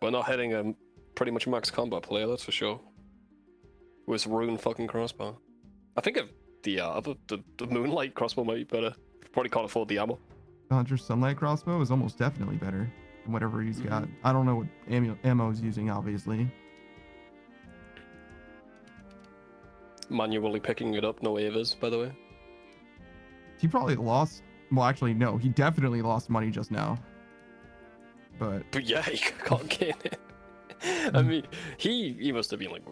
We're not hitting a pretty much max combat player, that's for sure. With rune fucking crossbow. I think if the moonlight crossbow might be better. Probably can't afford the ammo. Dodger sunlight crossbow is almost definitely better than whatever he's got. I don't know what ammo he's using, obviously. Manually picking it up, no waivers, by the way. He probably lost. Well, actually, no. He definitely lost money just now. But yeah, he can't gain it. I mean, he must have been like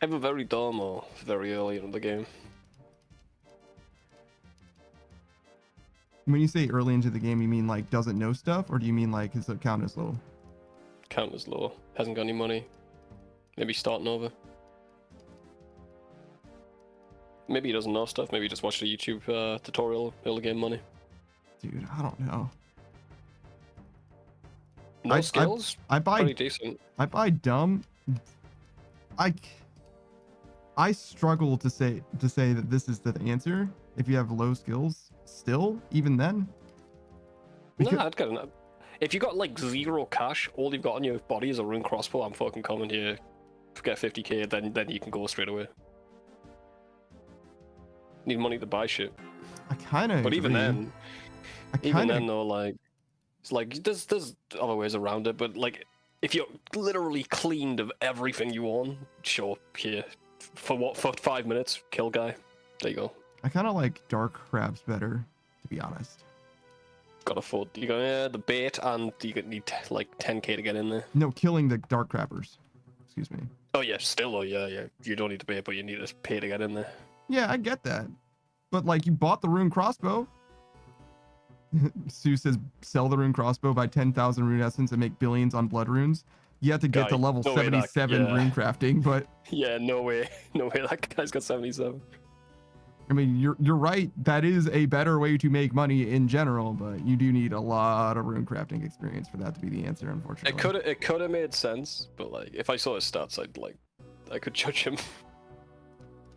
either very dumb or very early in the game. When you say early into the game, you mean like doesn't know stuff, or do you mean like his account is low? Account is low. Hasn't got any money. Maybe starting over. Maybe he doesn't know stuff. Maybe he just watched a YouTube tutorial. He'll gain money. Dude, I don't know. No skills. I buy pretty decent. I buy dumb. I struggle to say that this is the answer if you have low skills. Still, even then. No, I'd get enough. If you got like 0 cash, all you've got on your body is a rune crossbow. I'm fucking coming here. Get 50k, then you can go straight away. Need money to buy shit. I kind of. But agree. even then though, like, it's like there's other ways around it. But like, if you're literally cleaned of everything you own, sure, here for 5 minutes, kill guy. There you go. I kind of like dark crabs better, to be honest. Got to afford. You go the bait, and you need like 10k to get in there. No, killing the dark crabbers. Excuse me. Oh yeah, still yeah. You don't need to pay, but you need to pay to get in there. Yeah, I get that. But like, you bought the rune crossbow. Sue says sell the rune crossbow, buy 10,000 rune essence and make billions on blood runes. You have to get to level 77 rune crafting, but yeah, no way that guy's got 77. I mean, you're right. That is a better way to make money in general, but you do need a lot of rune crafting experience for that to be the answer, unfortunately. It could have made sense, but like if I saw his stats, I could judge him.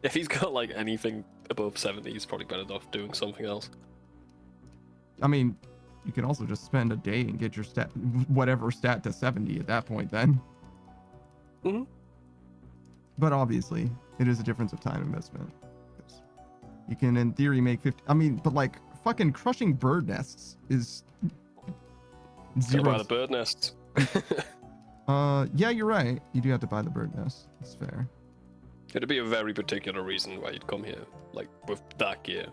If he's got like anything above 70, he's probably better off doing something else. I mean, you can also just spend a day and get your whatever stat to 70 at that point then. Mm-hmm. But obviously, it is a difference of time investment. You can, in theory, make 50. I mean, but like fucking crushing bird nests is 0. Buy the bird nests. Yeah, you're right. You do have to buy the bird nests. That's fair. It'd be a very particular reason why you'd come here, like with that gear.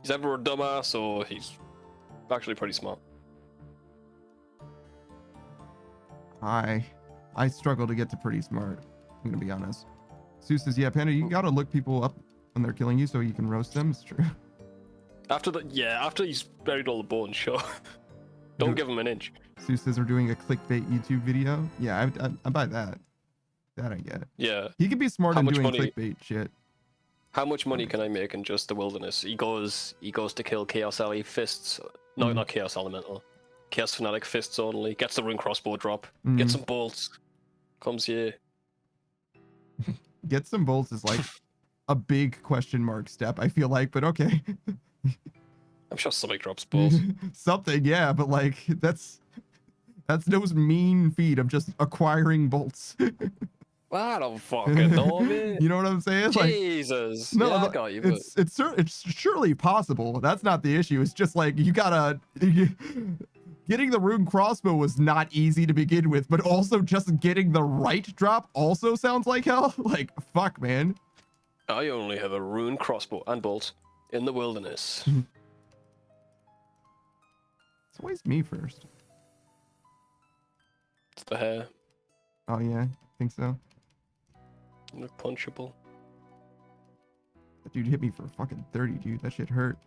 He's either a dumbass or he's actually pretty smart. I struggle to get to pretty smart. I'm gonna be honest. Sue says, "Yeah, Panda, you gotta look people up when they're killing you so you can roast them." It's true. After he's buried all the bones, sure. Don't give him an inch. Sue says, "We're doing a clickbait YouTube video." Yeah, I buy that. That I get. Yeah. He could be smart in doing clickbait shit. How much money can I make in just the wilderness? He goes to kill Chaos Alley fists. No, not Chaos Elemental. Chaos Fanatic fists only. Gets the rune crossbow drop. Gets some bolts. Comes here. Get some bolts is like a big question mark step, I feel like, but okay. I'm sure somebody drops bolts. Something, yeah, but like that's no mean feat of just acquiring bolts. I don't fucking know, man. You know what I'm saying? Like, Jesus. no, yeah, I got you. But... it's surely possible. That's not the issue. It's just like you gotta getting the rune crossbow was not easy to begin with, but also just getting the right drop also sounds like hell. Like, fuck, man. I only have a rune crossbow and bolts in the wilderness. It's always me first. It's the hair. Oh yeah, I think so. Look punchable. That dude hit me for fucking 30, dude. That shit hurt.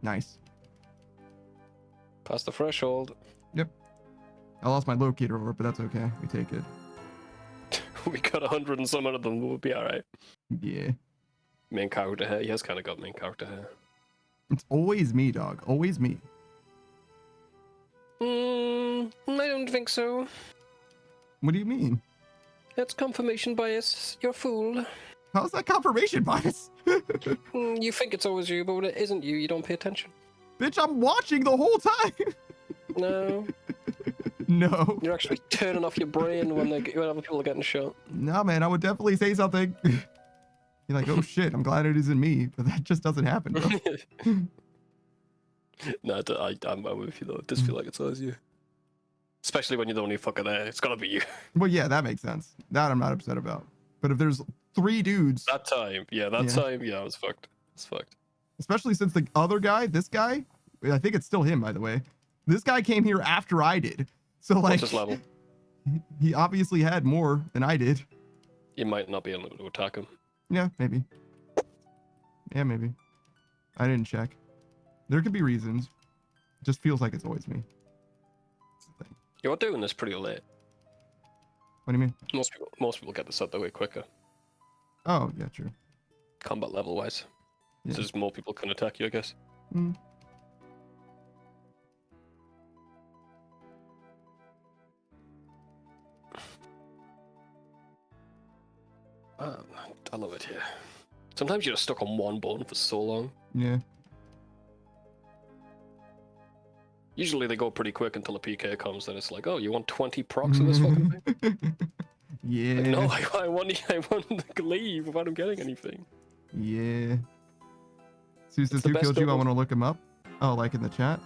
Nice. Past the threshold. Yep. I lost my locator over, but that's okay. We take it. We got 100 and some of them. We'll be alright. Yeah. Main character hair. He has kind of got main character hair. It's always me, dog. Always me. I don't think so. What do you mean? That's confirmation bias. You're a fool. How's that confirmation bias? You think it's always you, but when it isn't you, you don't pay attention. Bitch, I'm watching the whole time. No. No. You're actually turning off your brain when other people are getting shot. No, man, I would definitely say something. You're like, oh shit, I'm glad it isn't me, but that just doesn't happen, bro. No, I'm with you though. It does feel like it's always you. Especially when you're the only fucker there. It's gotta be you. Well, yeah, that makes sense. That I'm not upset about. But if there's 3 dudes... That time, I was fucked. It's fucked. Especially since the other guy, this guy, I think it's still him, by the way. This guy came here after I did. So, like... What's his level? He obviously had more than I did. You might not be able to attack him. Yeah, maybe. Yeah, maybe. I didn't check. There could be reasons. It just feels like it's always me. You're doing this pretty late. What do you mean? Most people get this out the way quicker. Oh, yeah, true. Combat level wise. Yeah. So just more people can attack you, I guess. Mm. I love it here. Sometimes you're just stuck on one button for so long. Yeah. Usually they go pretty quick until a PK comes, then it's like, oh, you want 20 procs of this fucking thing? Yeah. Like, no, I want to leave without him getting anything. Yeah. Susan, It's the who best killed you? I double. want to look him up. Oh, like in the chat?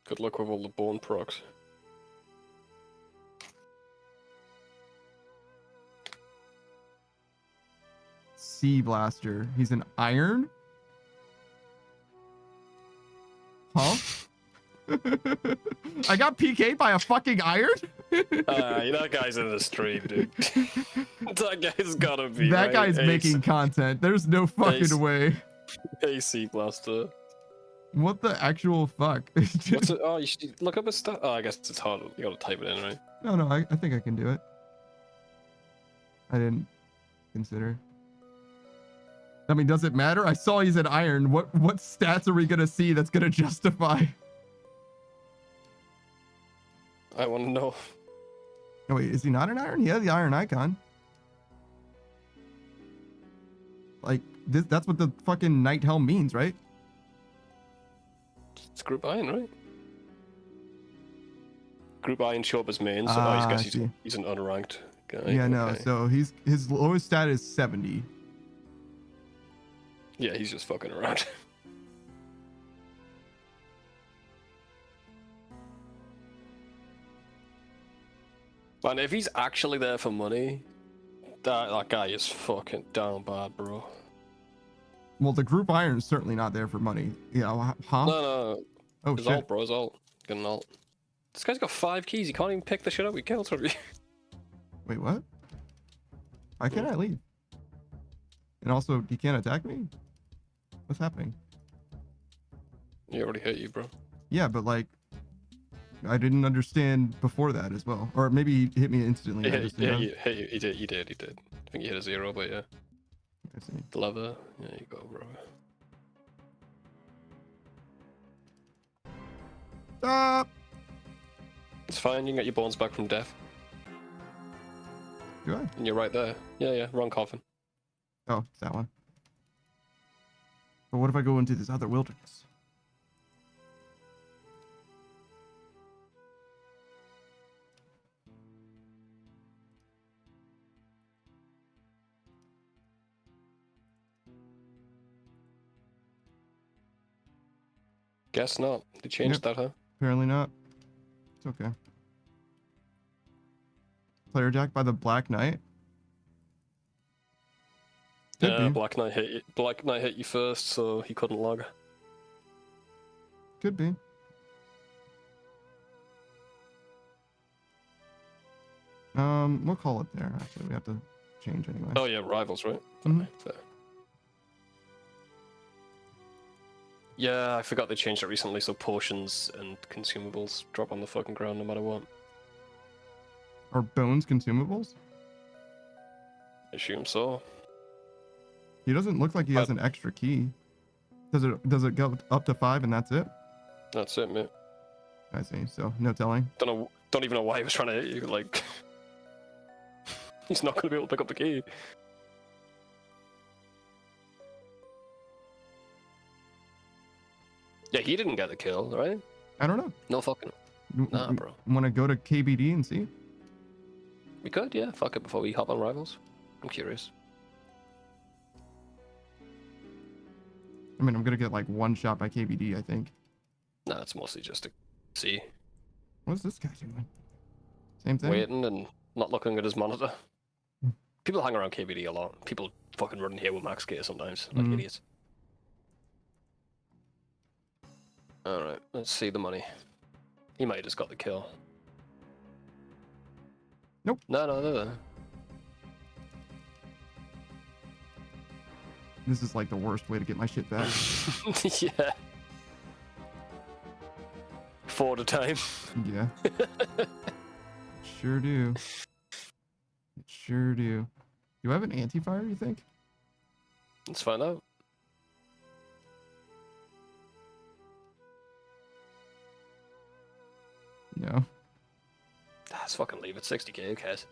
Good luck with all the bone procs. Sea Blaster. He's an iron? Huh? I got PK'd by a fucking iron? That guy's in the stream, dude. That guy's gotta be. That right? guy's making content. There's no fucking way. AC Blaster. What the actual fuck? What's it? Oh, you should look up his stuff. Oh, I guess it's hard. You gotta type it in, right? No, I think I can do it. I didn't consider. I mean, does it matter? I saw he's an iron. What stats are we gonna see that's gonna justify? I want to know. Oh wait, is he not an iron? He has the iron icon. Like that's what the fucking Night Helm means, right? It's Group Iron, right? Group Iron show up as main, so I guess he's an unranked guy. Yeah, no. Okay. So his lowest stat is 70. Yeah, he's just fucking around. Man, if he's actually there for money, that guy is fucking down bad, bro. Well, the group iron is certainly not there for money. Yeah, huh? No. Oh His shit. alt, bro, his alt. Get an alt. This guy's got 5 keys. He can't even pick the shit up. He kills her. Wait, what? Why can't I leave? And also, he can't attack me? What's happening? He already hit you, bro. Yeah, but like, I didn't understand before that as well. Or maybe he hit me instantly. He did. He did. I think he hit a 0, but yeah. I see. The lever. There you go, bro. Stop! It's fine. You can get your bones back from death. Do I? And you're right there. Yeah, wrong coffin. Oh, it's that one. But what if I go into this other wilderness? Guess not. They changed that, huh? Apparently not. It's okay. Player Jack by the Black Knight? Could Yeah, be. Black Knight hit you. Black Knight hit you first, so he couldn't log. Could be. We'll call it there. Actually, we have to change anyway. Oh yeah, rivals, right? Mhm. Fair. Yeah, I forgot they changed it recently, so potions and consumables drop on the fucking ground no matter what. Are bones consumables? I assume so. He doesn't look like he has an extra key. Does it go up to 5 and that's it? That's it, mate. I see. So no telling. Don't even know why he was trying to hit you. Like, he's not gonna be able to pick up the key. Yeah, he didn't get the kill, right? I don't know. No fucking. Nah, bro. Want to go to KBD and see? We could, yeah. Fuck it before we hop on rivals. I'm curious. I mean, I'm gonna get like one shot by KBD, I think. Nah, it's mostly just to see. What's this guy doing? Same thing. Waiting and not looking at his monitor. People hang around KBD a lot. People fucking run here with max gear sometimes, like idiots. Alright, let's see the money. He might have just got the kill. Nope. No, they're there. This is like the worst way to get my shit back. Yeah. 4 at a time. Yeah. Sure do. Sure do. Do I have an anti-fire, you think? Let's find out. No. Let's fucking leave it. 60k, who cares?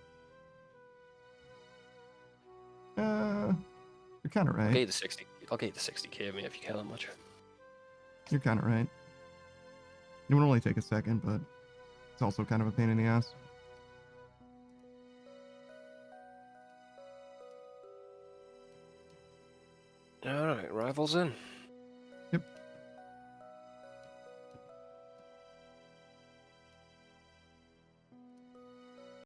You're kind of right. I'll get you the 60. I'll get you the 60k of me if you care that much. You're kind of right. It would only take a second, but it's also kind of a pain in the ass. Alright, rivals in.